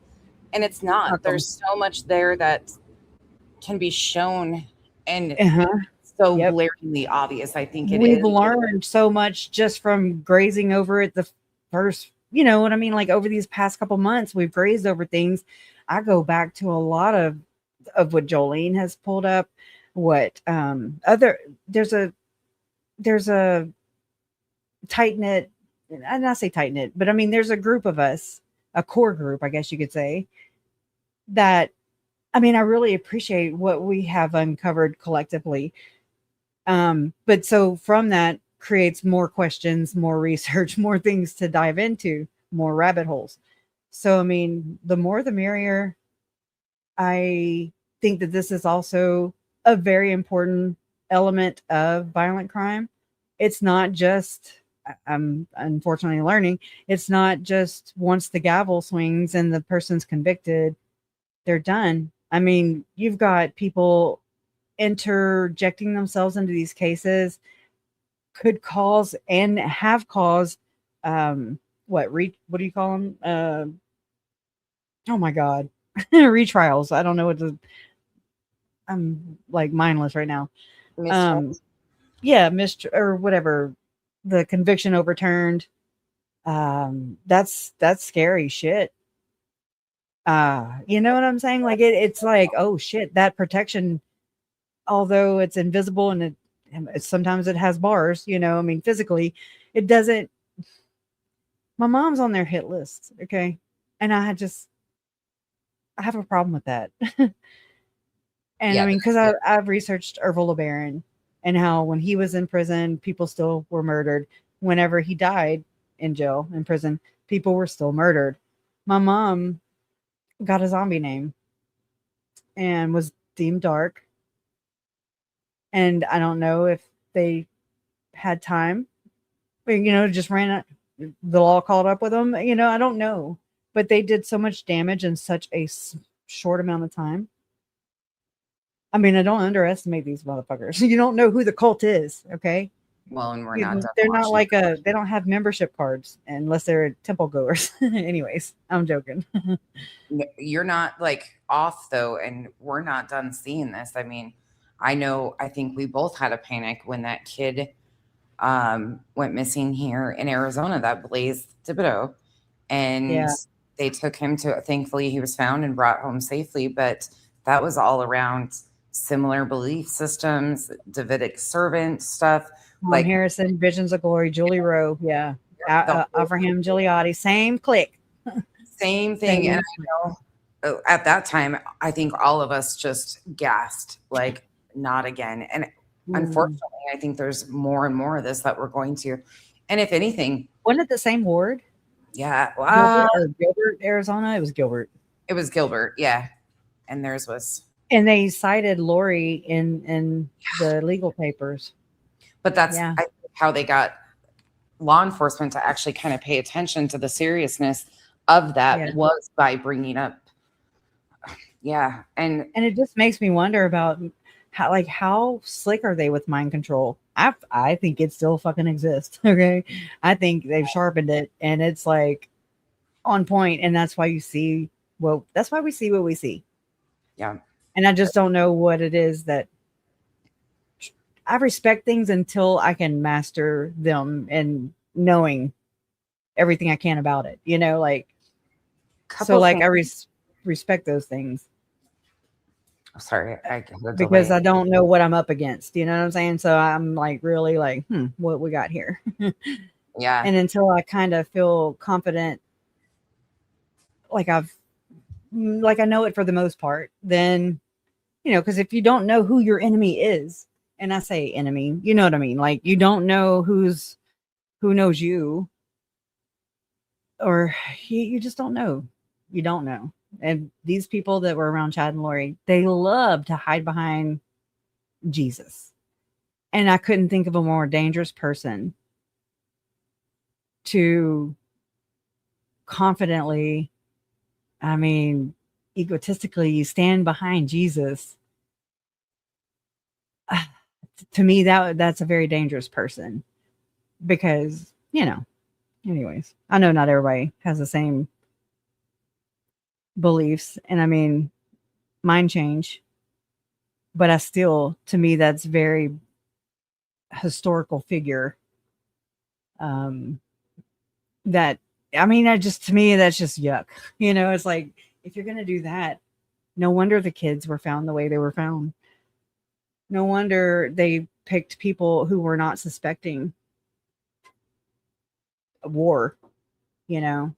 Speaker 3: and it's not. There's so much there that can be shown and so
Speaker 2: Yep.
Speaker 3: glaringly obvious. I think it
Speaker 2: We've
Speaker 3: is.
Speaker 2: learned so much just from grazing over it the first, you know what I mean? Like over these past couple months, we've grazed over things. I go back to a lot of what Jolene has pulled up, what there's a tight knit, and not say tight knit, but I mean there's a group of us, a core group, I guess you could say, that I mean I really appreciate what we have uncovered collectively. But so from that creates more questions, more research, more things to dive into, more rabbit holes. So I mean, the more the merrier. I think that this is also a very important element of violent crime. It's not just, I'm unfortunately learning, it's not just once the gavel swings and the person's convicted, they're done. I mean, you've got people interjecting themselves into these cases, could cause and have caused, what do you call them? Oh my God. Retrials. I don't know what to, I'm like mindless right now. Yeah, or whatever. The conviction overturned. That's scary shit. You know what I'm saying? Like it's like, oh shit, that protection, although it's invisible and sometimes it has bars, you know, I mean, physically, it doesn't. My mom's on their hit list, okay? And I have a problem with that. And I mean, because I've researched Ervil LeBaron and how when he was in prison, people still were murdered. Whenever he died in jail, in prison, people were still murdered. My mom got a zombie name and was deemed dark. And I don't know if they had time, you know, just ran the law caught up with them. You know, I don't know. But they did so much damage in such a short amount of time. I mean, I don't underestimate these motherfuckers. You don't know who the cult is, okay?
Speaker 3: Well, and
Speaker 2: they're not like they don't have membership cards unless they're temple goers. Anyways, I'm joking.
Speaker 3: You're not like off though, and we're not done seeing this. I mean, I think we both had a panic when that kid went missing here in Arizona, that Blaze Thibodeau, and they took him to, thankfully he was found and brought home safely, but that was all around similar belief systems, Davidic servant stuff.
Speaker 2: Like Harrison, Visions of Glory, Julie Rowe, Abraham Gigliotti, same clique.
Speaker 3: Same thing. And I know at that time, I think all of us just gasped, like, not again. And unfortunately, I think there's more and more of this that we're going to. And if anything,
Speaker 2: wasn't it the same ward?
Speaker 3: Yeah.
Speaker 2: Gilbert, Arizona. It was Gilbert.
Speaker 3: It was Gilbert. Yeah. And theirs was.
Speaker 2: And they cited Lori in the legal papers.
Speaker 3: But that's I think how they got law enforcement to actually kind of pay attention to the seriousness of that was by bringing up. Yeah. And
Speaker 2: it just makes me wonder about how slick are they with mind control? I think it still fucking exists. Okay. I think they've sharpened it and it's like on point. And that's why we see what we see.
Speaker 3: Yeah.
Speaker 2: And I just don't know what it is that I respect things until I can master them and knowing everything I can about it, you know, like, I respect those things.
Speaker 3: Sorry.
Speaker 2: Because I don't know what I'm up against, you know what I'm saying? So I'm like, really like, what we got here.
Speaker 3: Yeah.
Speaker 2: And until I kind of feel confident, like I know it for the most part, then, you know, because if you don't know who your enemy is, and I say enemy, you know what I mean? Like you don't know who knows you, or you just don't know. You don't know. And these people that were around Chad and Lori, they love to hide behind Jesus. And I couldn't think of a more dangerous person to confidently, I mean, egotistically stand behind Jesus. To me, that's a very dangerous person. because, anyways, I know not everybody has the same beliefs. And I mean, mine change, but to me, that's very historical figure. That, I mean, to me, that's just yuck. It's like, if you're going to do that, no wonder the kids were found the way they were found. No wonder they picked people who were not suspecting a war, that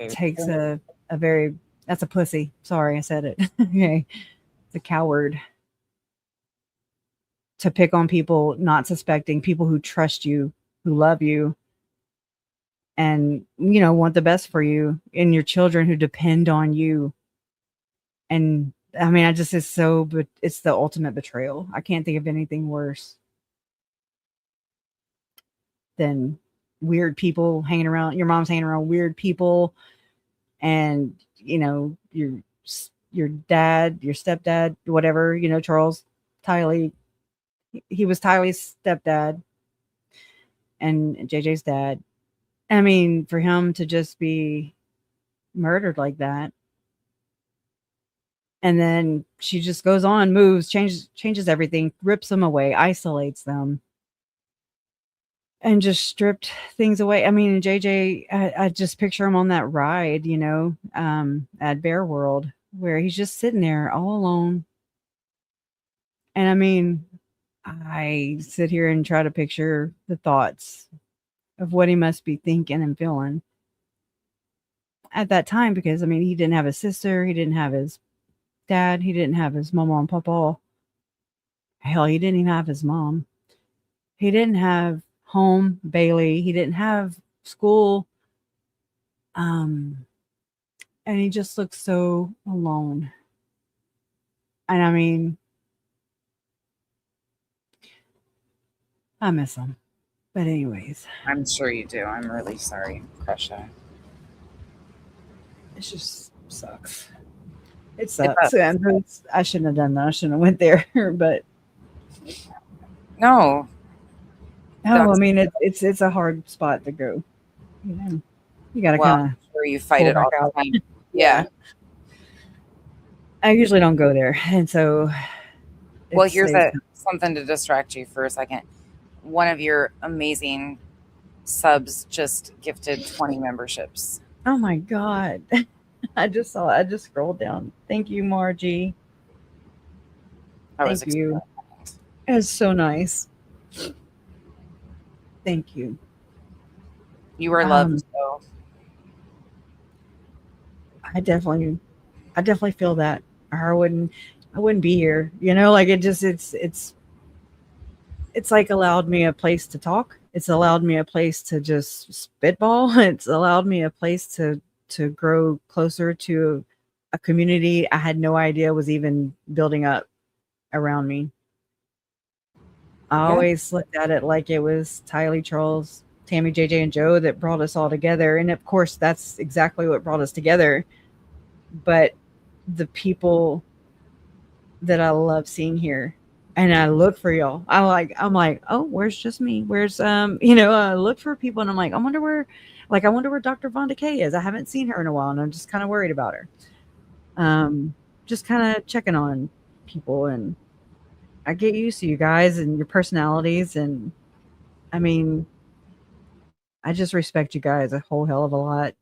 Speaker 2: takes that's a pussy. Sorry, I said it. Okay. It's a coward to pick on people not suspecting, people who trust you, who love you, and, want the best for you, and your children who depend on you. And I mean, but it's the ultimate betrayal. I can't think of anything worse than weird people hanging around. Your mom's hanging around weird people, and your dad, your stepdad, whatever, Charles, Tylee, he was Tylee's stepdad and JJ's dad. I mean, for him to just be murdered like that. And then she just goes on, moves, changes everything, rips them away, isolates them, and just stripped things away. I mean, JJ, I just picture him on that ride, at Bear World, where he's just sitting there all alone. And I mean, I sit here and try to picture the thoughts of what he must be thinking and feeling at that time, because I mean, he didn't have a sister, he didn't have his dad, he didn't have his mama and papa. Hell, he didn't even have his mom. He didn't have home, Bailey. He didn't have school. And he just looked so alone. And I mean, I miss him. But anyways.
Speaker 3: I'm sure you do. I'm really sorry, Kresha.
Speaker 2: It just sucks. It sucks. I shouldn't have done that. I shouldn't have went there. But
Speaker 3: no.
Speaker 2: I mean, it's a hard spot to go. You got to kind of.
Speaker 3: Sure, you fight it all the time. Yeah.
Speaker 2: I usually don't go there, and so.
Speaker 3: Well, here's something to distract you for a second. One of your amazing subs just gifted 20 memberships.
Speaker 2: Oh my God. I just saw it. I just scrolled down. Thank you, Margie. Thank you. It's so nice. Thank you.
Speaker 3: You were loved. So.
Speaker 2: I definitely feel that. Or I wouldn't be here. Like it's like allowed me a place to talk. It's allowed me a place to just spitball. It's allowed me a place to grow closer to a community I had no idea was even building up around me. I always looked at it like it was Tylee, Charles, Tammy, JJ, and Joe that brought us all together. And of course, that's exactly what brought us together. But the people that I love seeing here, and I look for y'all. I'm like, oh, where's just me? Where's I look for people, and I'm like, I wonder where Dr. Vonda Kay is. I haven't seen her in a while, and I'm just kind of worried about her. Just kind of checking on people, and I get used to you guys and your personalities, and I mean, I just respect you guys a whole hell of a lot,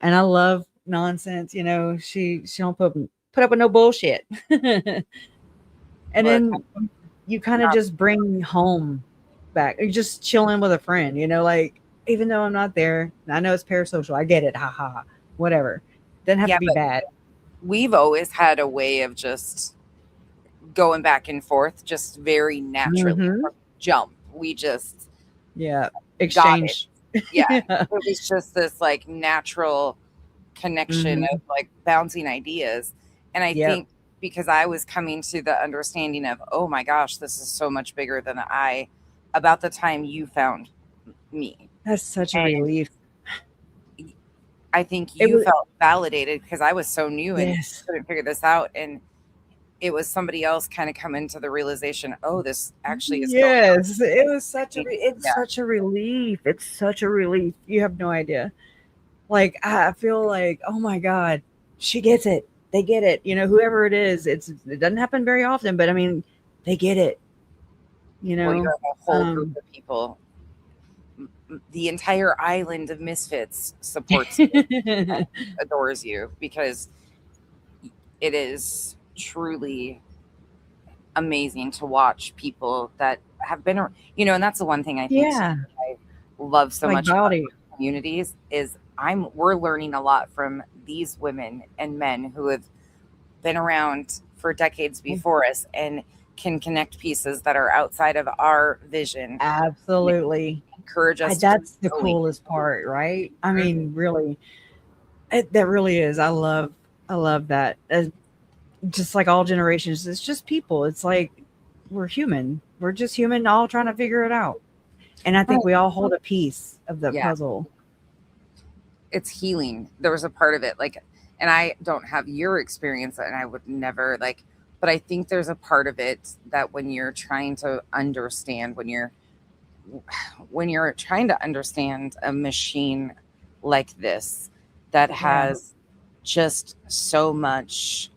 Speaker 2: and I love nonsense. She don't put up with no bullshit. And then you kind of just bring home back. You're just chilling with a friend, like, even though I'm not there, I know it's parasocial. I get it. Ha. Whatever. Doesn't have to be bad.
Speaker 3: We've always had a way of just going back and forth, just very naturally. From jump. We just
Speaker 2: exchange.
Speaker 3: Yeah. It was just this like natural connection of like bouncing ideas. And I think because I was coming to the understanding of, oh my gosh, this is so much bigger than about the time you found me.
Speaker 2: That's such a relief.
Speaker 3: I think you felt validated because I was so new and couldn't figure this out. And it was somebody else kind of coming to the realization, oh, this actually is
Speaker 2: Yes, it was such a it's
Speaker 3: Yeah.
Speaker 2: such a relief. It's such a relief. You have no idea. Like I feel like, oh my God, she gets it. They get it. You know, whoever it is, it doesn't happen very often, but I mean, they get it. You know,
Speaker 3: Well, you have a whole group of people. The entire island of misfits supports you, adores you, because it is truly amazing to watch people that have been, you know, and that's the one thing I think
Speaker 2: yeah,
Speaker 3: I love so
Speaker 2: like
Speaker 3: much about
Speaker 2: body.
Speaker 3: communities is we're learning a lot from these women and men who have been around for decades before us and can connect pieces that are outside of our vision.
Speaker 2: Absolutely.
Speaker 3: Encourage us.
Speaker 2: That's the coolest part, right? I mean, really, that really is. I love that. Just like all generations, it's just people. It's like we're human. We're just human, all trying to figure it out. And I think we all hold a piece of the puzzle.
Speaker 3: It's healing. There was a part of it, like, and I don't have your experience, and I would never like, but I think there's a part of it that when you're trying to understand, when you're trying to understand a machine like this that has just so much,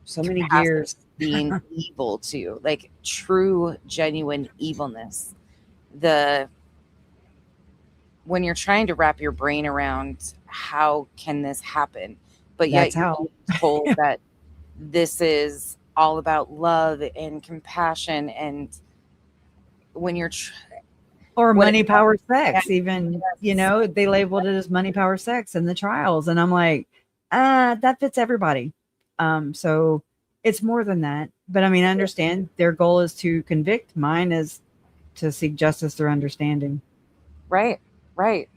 Speaker 2: so many gears
Speaker 3: being evil too, like true, genuine evilness. When you're trying to wrap your brain around how can this happen, but yet you're told that this is all about love and compassion, and when you're
Speaker 2: or money, power, sex, even, you know, they labeled it as money, power, sex in the trials. And I'm like, that fits everybody. So it's more than that. But I mean, I understand their goal is to convict. Mine is to seek justice through understanding.
Speaker 3: Right. Right.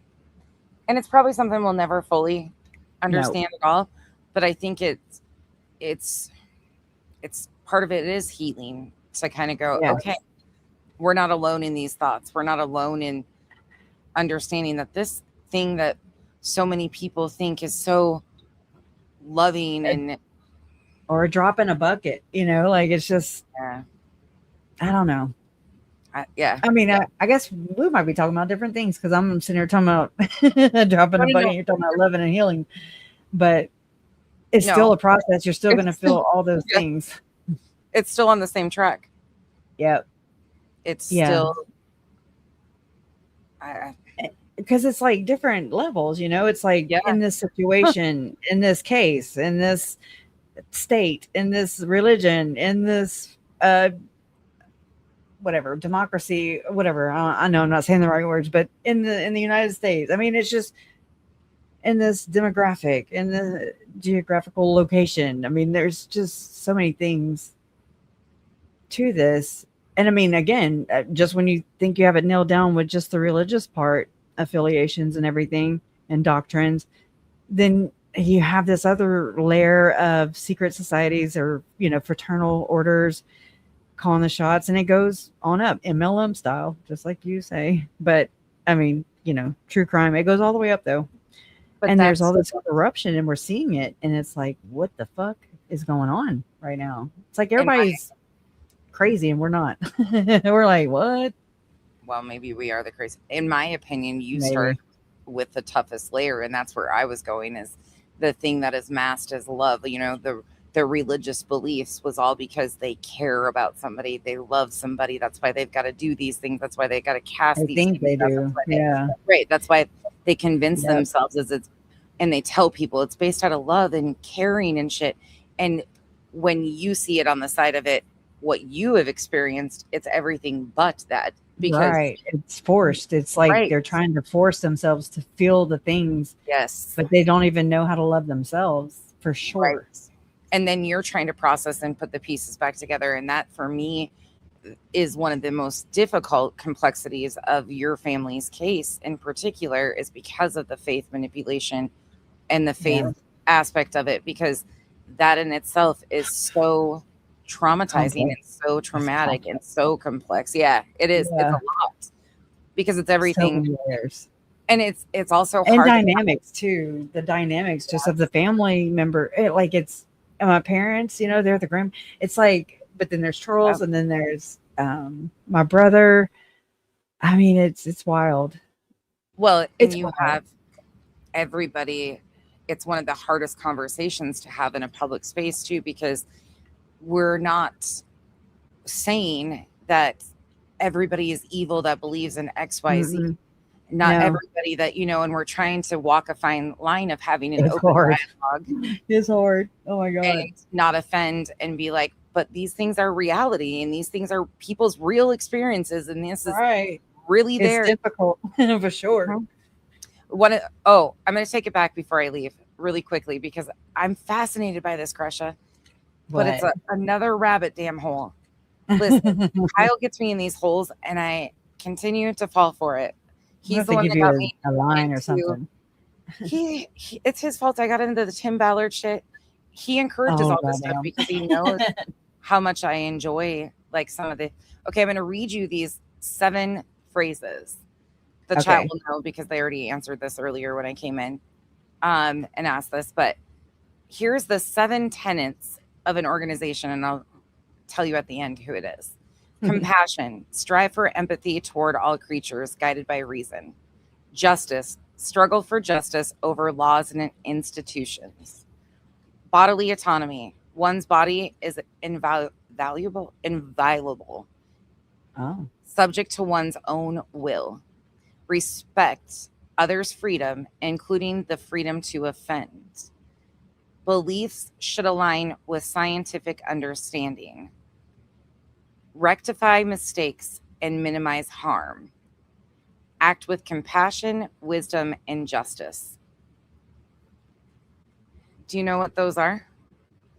Speaker 3: And it's probably something we'll never fully understand at all. But I think it's part of it is healing to kind of go, okay, we're not alone in these thoughts. We're not alone in understanding that this thing that so many people think is so loving and
Speaker 2: or a drop in a bucket, you know, like it's just, I don't know. I mean, I guess we might be talking about different things because I'm sitting here talking about dropping a bucket. You're talking about loving and healing, but it's still a process. You're still going to feel all those things.
Speaker 3: It's still on the same track.
Speaker 2: Yep.
Speaker 3: It's still
Speaker 2: because it's like different levels, you know, it's like in this situation, in this case, in this state, in this religion, in this, whatever, democracy, whatever. I know I'm not saying the right words, but in the United States, I mean, it's just in this demographic, in the geographical location. I mean, there's just so many things to this. And I mean, again, just when you think you have it nailed down with just the religious part, affiliations and everything and doctrines, then you have this other layer of secret societies or, you know, fraternal orders calling the shots, and it goes on up MLM style, just like you say. But I mean, you know, true crime, it goes all the way up though. But there's all this corruption and we're seeing it, and it's like, what the fuck is going on right now? It's like everybody's crazy and we're not. We're like, what?
Speaker 3: Well, maybe we are the crazy. In my opinion, you start with the toughest layer, and that's where I was going, is the thing that is masked as love. You know, their religious beliefs was all because they care about somebody, they love somebody. That's why they've got to do these things. That's why they got to cast these things.
Speaker 2: They do.
Speaker 3: Right. That's why they convince themselves and they tell people it's based out of love and caring and shit. And when you see it on the side of it, what you have experienced, it's everything but that. Because
Speaker 2: it's forced. It's like they're trying to force themselves to feel the things.
Speaker 3: Yes.
Speaker 2: But they don't even know how to love themselves, for sure.
Speaker 3: Right. And then you're trying to process and put the pieces back together. And that, for me, is one of the most difficult complexities of your family's case in particular, is because of the faith manipulation and the faith aspect of it, because that in itself is so traumatizing and so traumatic and so complex. Yeah, it is. It's a lot because it's everything.
Speaker 2: So many layers.
Speaker 3: And it's also
Speaker 2: and
Speaker 3: hard
Speaker 2: dynamics too. The dynamics just of the family member. and my parents, you know, they're the grand. It's like, but then there's trolls, and then there's my brother. I mean, it's wild.
Speaker 3: Well, and
Speaker 2: It's
Speaker 3: you
Speaker 2: wild.
Speaker 3: have everybody. It's one of the hardest conversations to have in a public space too, because we're not saying that everybody is evil that believes in XYZ.
Speaker 2: Mm-mm.
Speaker 3: Not
Speaker 2: No.
Speaker 3: everybody that, you know, and we're trying to walk a fine line of having an
Speaker 2: It's
Speaker 3: open
Speaker 2: hard.
Speaker 3: dialogue
Speaker 2: It's hard. Oh my God.
Speaker 3: and not offend and be like, but these things are reality and these things are people's real experiences, and this is
Speaker 2: Right.
Speaker 3: really there.
Speaker 2: It's difficult for sure.
Speaker 3: I'm going to take it back before I leave really quickly, because I'm fascinated by this, Kresha, but it's another rabbit damn hole. Listen, Kyle gets me in these holes and I continue to fall for it. He's the one that got me
Speaker 2: a line or something.
Speaker 3: It's his fault I got into the Tim Ballard shit. He encourages all this stuff because he knows how much I enjoy like some of the. Okay, I'm going to read you these 7 phrases. The chat will know because they already answered this earlier when I came in and asked this. But here's the 7 tenets of an organization, and I'll tell you at the end who it is. Compassion, strive for empathy toward all creatures, guided by reason. Justice, struggle for justice over laws and institutions. Bodily autonomy, one's body is inviolable, subject to one's own will. Respect others' freedom, including the freedom to offend. Beliefs should align with scientific understanding. Rectify mistakes and minimize harm. Act with compassion, wisdom, and justice. Do you know what those are?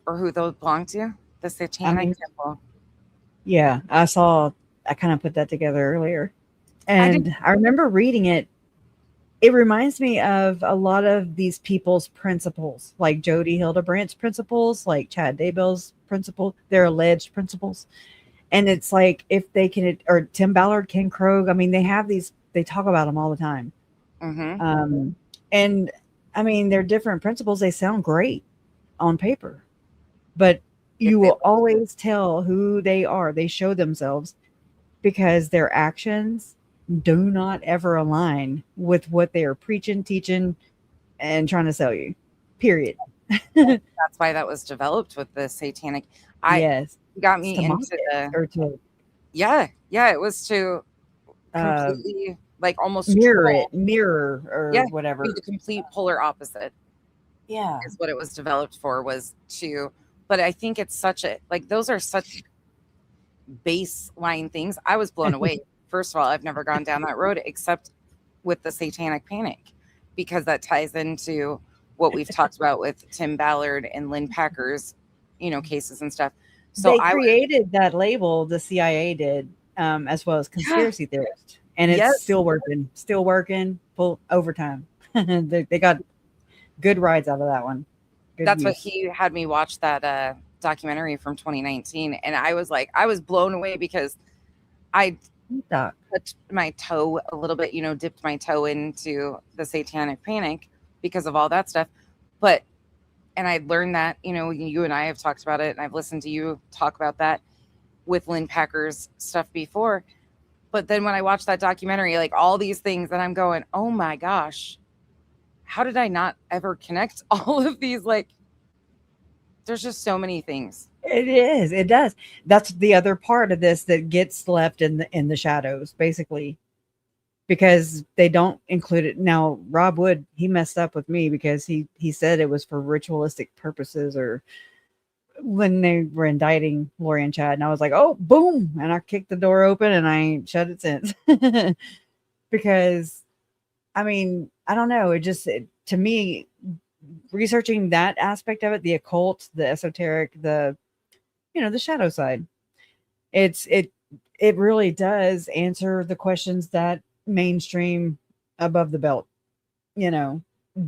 Speaker 3: Or who those belong to? The Satanic Temple.
Speaker 2: Yeah, I kind of put that together earlier. And I remember reading it. It reminds me of a lot of these people's principles, like Jody Hildebrandt's principles, like Chad Daybell's principle, their alleged principles. And it's like, if they can, or Tim Ballard, Ken Krogh, I mean, they have these, they talk about them all the time. And I mean, they're different principles. They sound great on paper, but you will always tell who they are. They show themselves because their actions do not ever align with what they are preaching, teaching, and trying to sell you. Period.
Speaker 3: That's why that was developed with the Satanic. Got me into the. It was to completely like almost
Speaker 2: mirror or whatever.
Speaker 3: The complete polar opposite.
Speaker 2: Yeah,
Speaker 3: is what it was developed for, was to. But I think it's such a like those are such baseline things. I was blown away. First of all, I've never gone down that road except with the Satanic Panic, because that ties into what we've talked about with Tim Ballard and Lynn Packer's, cases and stuff. So
Speaker 2: they created that label, the CIA did, as well as conspiracy theorist, and it's still working full overtime. They got good rides out of that one.
Speaker 3: That's what he had me watch, that documentary from 2019, and I was blown away because I touched my toe a little bit, dipped my toe into the Satanic Panic because of all that stuff. And I learned that, you and I have talked about it, and I've listened to you talk about that with Lynn Packer's stuff before. But then when I watched that documentary, like all these things that I'm going, oh my gosh, how did I not ever connect all of these? Like, there's just so many things.
Speaker 2: It does. That's the other part of this that gets left in the shadows, basically, because they don't include it. Now, Rob Wood, he messed up with me because he said it was for ritualistic purposes, or when they were indicting Lori and Chad, and I was like, oh, boom, and I kicked the door open and I ain't shut it since. Because I mean, I don't know, to me, researching that aspect of it, the occult, the esoteric, the shadow side, it really does answer the questions that mainstream above the belt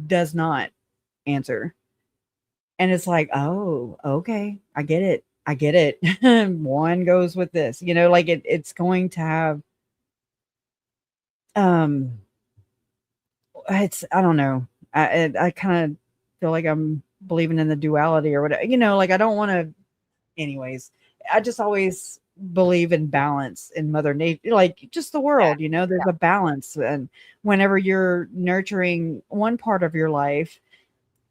Speaker 2: does not answer. And it's like, oh, okay, I get it. One goes with this, like it's going to have I don't know, I kind of feel like I'm believing in the duality or whatever, like I don't want to, anyways, I just always believe in balance in Mother Nature, like just the world, there's a balance. And whenever you're nurturing one part of your life,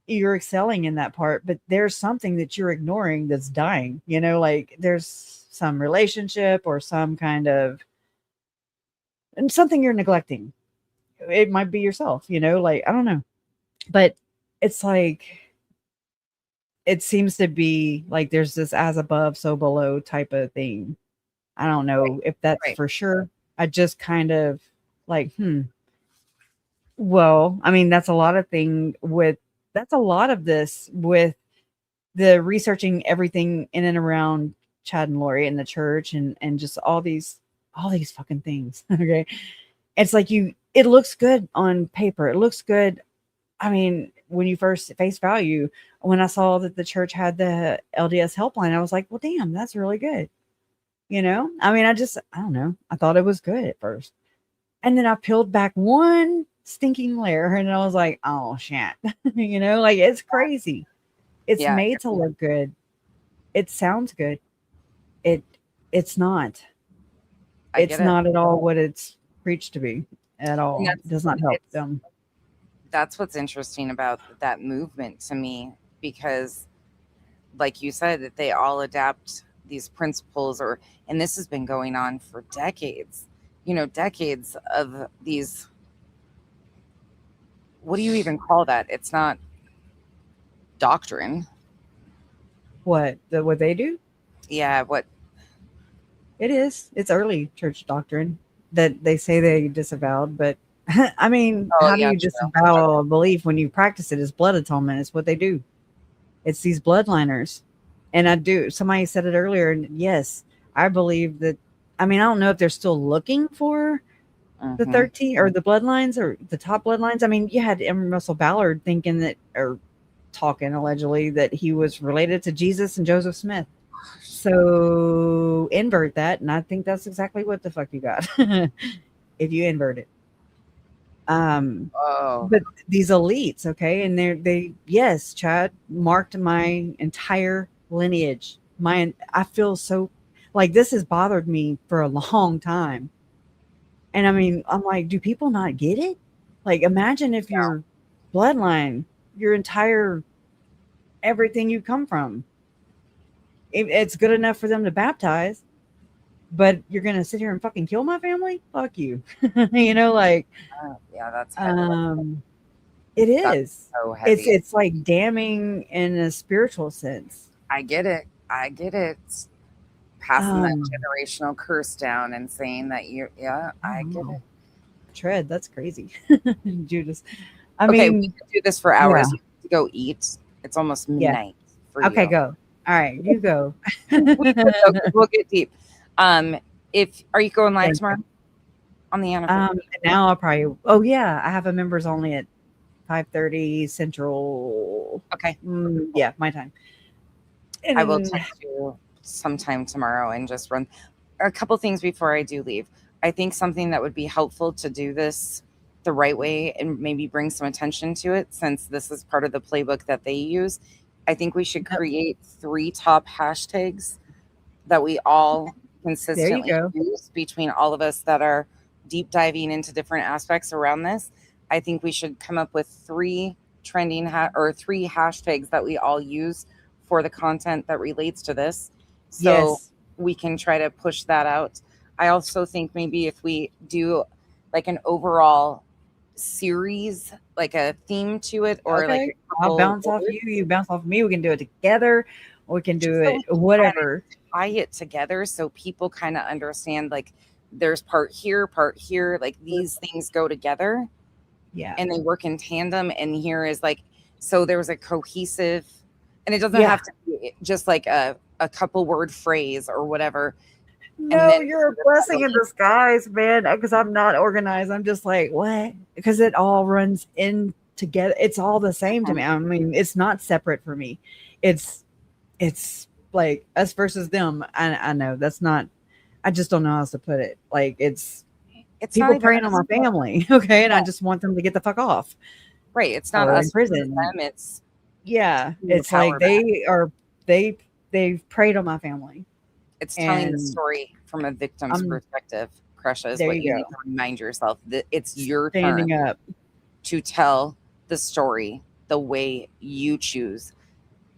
Speaker 2: you're excelling in that part, but there's something that you're ignoring that's dying, like there's some relationship or some kind of, and something you're neglecting. It might be yourself, like, I don't know, but it's like, it seems to be like there's this as above, so below type of thing. I don't know if that's for sure. I just kind of like, well, I mean, that's a lot of this with the researching everything in and around Chad and Lori and the church and just all these fucking things. Okay. It's like it looks good on paper. It looks good. I mean, when you first face value, when I saw that the church had the LDS helpline, I was like, well, damn, that's really good. I mean, I don't know. I thought it was good at first. And then I peeled back one stinking layer and I was like, oh shit. Like it's crazy. It's made to look good. It sounds good. It's not. It's not at all what it's preached to be at all. It does not help them.
Speaker 3: That's what's interesting about that movement to me, because like you said, that they all adapt these principles, and this has been going on for decades, decades of these, what do you even call that? It's not doctrine.
Speaker 2: What they do?
Speaker 3: Yeah. What
Speaker 2: it is. It's early church doctrine that they say they disavowed, but I mean, how do you disavow a belief when you practice it? As blood atonement. It's what they do. It's these bloodliners. And somebody said it earlier. And yes, I believe that. I mean, I don't know if they're still looking for the 13 or the bloodlines or the top bloodlines. I mean, you had M. Russell Ballard thinking that, or talking allegedly that he was related to Jesus and Joseph Smith. So invert that. And I think that's exactly what the fuck you got. If you invert it. But these elites, okay, and yes, Chad marked my entire lineage. I feel so like this has bothered me for a long time. And I mean, I'm like, do people not get it? Like, imagine if your bloodline, your entire everything you come from, it's good enough for them to baptize. But you're gonna sit here and fucking kill my family? Fuck you. Like
Speaker 3: that's heavy.
Speaker 2: It is.
Speaker 3: So heavy.
Speaker 2: It's like damning in a spiritual sense.
Speaker 3: I get it. Passing that generational curse down and saying that I get it.
Speaker 2: Tread, that's crazy. Judas.
Speaker 3: We could do this for hours. You have to go eat. It's almost midnight for you.
Speaker 2: Go. All right, you go.
Speaker 3: We'll get deep. Are you going live tomorrow on the anniversary?
Speaker 2: Now I'll probably. I have a members only at 5:30 Central.
Speaker 3: Okay.
Speaker 2: My time.
Speaker 3: And I will text you sometime tomorrow and just run a couple things before I do leave. I think something that would be helpful to do this the right way and maybe bring some attention to it, since this is part of the playbook that they use. I think we should create 3 top hashtags that we all consistently use between all of us that are deep diving into different aspects around this. I think we should come up with 3 trending 3 hashtags that we all use for the content that relates to this. So we can try to push that out. I also think maybe if we do like an overall series, like a theme to it, or like
Speaker 2: I'll bounce off you bounce off me. We can do it together. We can do it whatever.
Speaker 3: Tie it together so people kind of understand, like there's part here, like these things go together. Yeah. And they work in tandem. And here is like, so there was a cohesive, and it doesn't have to be just like a couple word phrase or whatever.
Speaker 2: No, you're a blessing in disguise, man. Because I'm not organized. I'm just like, what? Because it all runs in together. It's all the same to me. I mean, it's not separate for me. It's like us versus them. I know that's not. I just don't know how else to put it. Like it's people preying on my family, okay, and I just want them to get the fuck off.
Speaker 3: Right. It's not us
Speaker 2: in prison.
Speaker 3: Them. It's
Speaker 2: Yeah,
Speaker 3: the
Speaker 2: it's like
Speaker 3: power back.
Speaker 2: they've preyed on my family.
Speaker 3: It's telling the
Speaker 2: And
Speaker 3: story from a victim's
Speaker 2: I'm
Speaker 3: perspective. Kresha, is
Speaker 2: there
Speaker 3: what
Speaker 2: you
Speaker 3: you need
Speaker 2: go.
Speaker 3: to remind yourself, that it's your
Speaker 2: Standing
Speaker 3: turn
Speaker 2: up.
Speaker 3: to tell the story the way you choose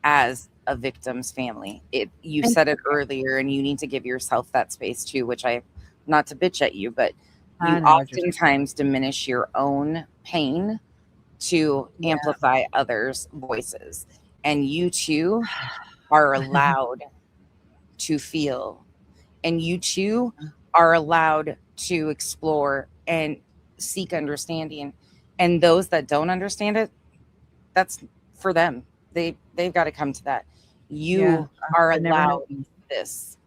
Speaker 3: as a victim's family. You
Speaker 2: And
Speaker 3: said it earlier, and you need to give yourself that space too, which not to bitch at you, but you
Speaker 2: I know what you're saying.
Speaker 3: oftentimes diminish your own pain to
Speaker 2: Yeah.
Speaker 3: amplify others' voices. And you too are allowed to feel, and you too are allowed to explore and seek understanding. And those that don't understand it, that's for them. They've got to come to that. You are
Speaker 2: it never
Speaker 3: allowed
Speaker 2: happens.
Speaker 3: this.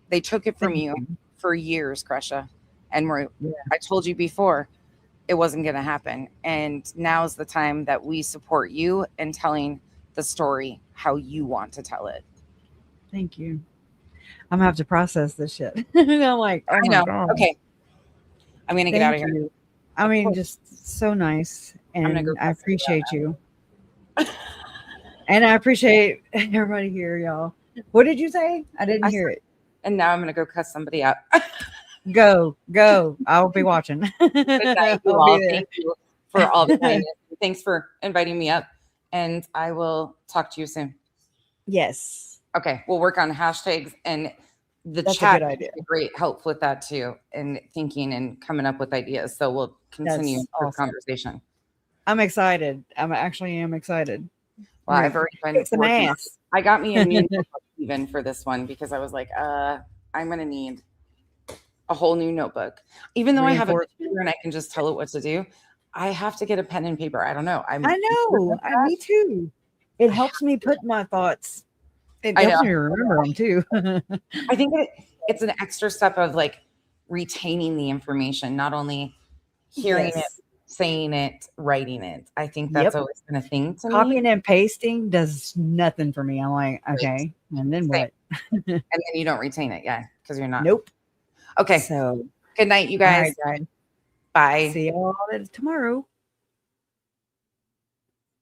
Speaker 3: They took it from
Speaker 2: Thank
Speaker 3: you
Speaker 2: you.
Speaker 3: for years, Kresha. And
Speaker 2: Yeah.
Speaker 3: I told you before, it wasn't going to happen. And now's the time that we support you in telling the story how you want to tell it.
Speaker 2: Thank you. I'm gonna have to process this shit. I'm like, oh
Speaker 3: I
Speaker 2: my
Speaker 3: know.
Speaker 2: God.
Speaker 3: Okay. I'm going to get out of
Speaker 2: Thank
Speaker 3: here.
Speaker 2: you. I
Speaker 3: Of
Speaker 2: mean,
Speaker 3: course.
Speaker 2: just so nice.
Speaker 3: gonna go
Speaker 2: And I
Speaker 3: cuss somebody out
Speaker 2: appreciate you. And I appreciate everybody here, y'all. What did you say? I didn't hear it.
Speaker 3: And now I'm going to go cuss somebody out.
Speaker 2: Go. I'll be watching.
Speaker 3: Good night, you
Speaker 2: I'll
Speaker 3: all.
Speaker 2: be there.
Speaker 3: Thank you for all the kindness. Thanks for inviting me up. And I will talk to you soon.
Speaker 2: Yes.
Speaker 3: Okay. We'll work on hashtags, and the
Speaker 2: That's a
Speaker 3: chat
Speaker 2: good
Speaker 3: is
Speaker 2: idea.
Speaker 3: a great help with that too, and thinking and coming up with ideas. So we'll continue
Speaker 2: That's
Speaker 3: the
Speaker 2: awesome.
Speaker 3: conversation.
Speaker 2: I'm excited. I actually am excited.
Speaker 3: Well, I've already been
Speaker 2: Kick some
Speaker 3: working.
Speaker 2: ass.
Speaker 3: I got me a new notebook even for this one, because I was like, I'm going to need a whole new notebook. Even though I have a computer and I can just tell it what to do, I have to get a pen and paper. I don't know.
Speaker 2: I know. Me too. It helps me put my thoughts. It
Speaker 3: I
Speaker 2: helps
Speaker 3: know.
Speaker 2: me remember them too.
Speaker 3: I think it's an extra step of like retaining the information, not only hearing it, saying it, writing it. I think that's always been a thing to me.
Speaker 2: Copying and pasting does nothing for me. I'm like, okay, and then
Speaker 3: Same.
Speaker 2: what?
Speaker 3: And then you don't retain it, because you're not.
Speaker 2: Nope.
Speaker 3: Okay.
Speaker 2: So
Speaker 3: good night, you guys.
Speaker 2: all right, guys.
Speaker 3: Bye.
Speaker 2: See you all tomorrow.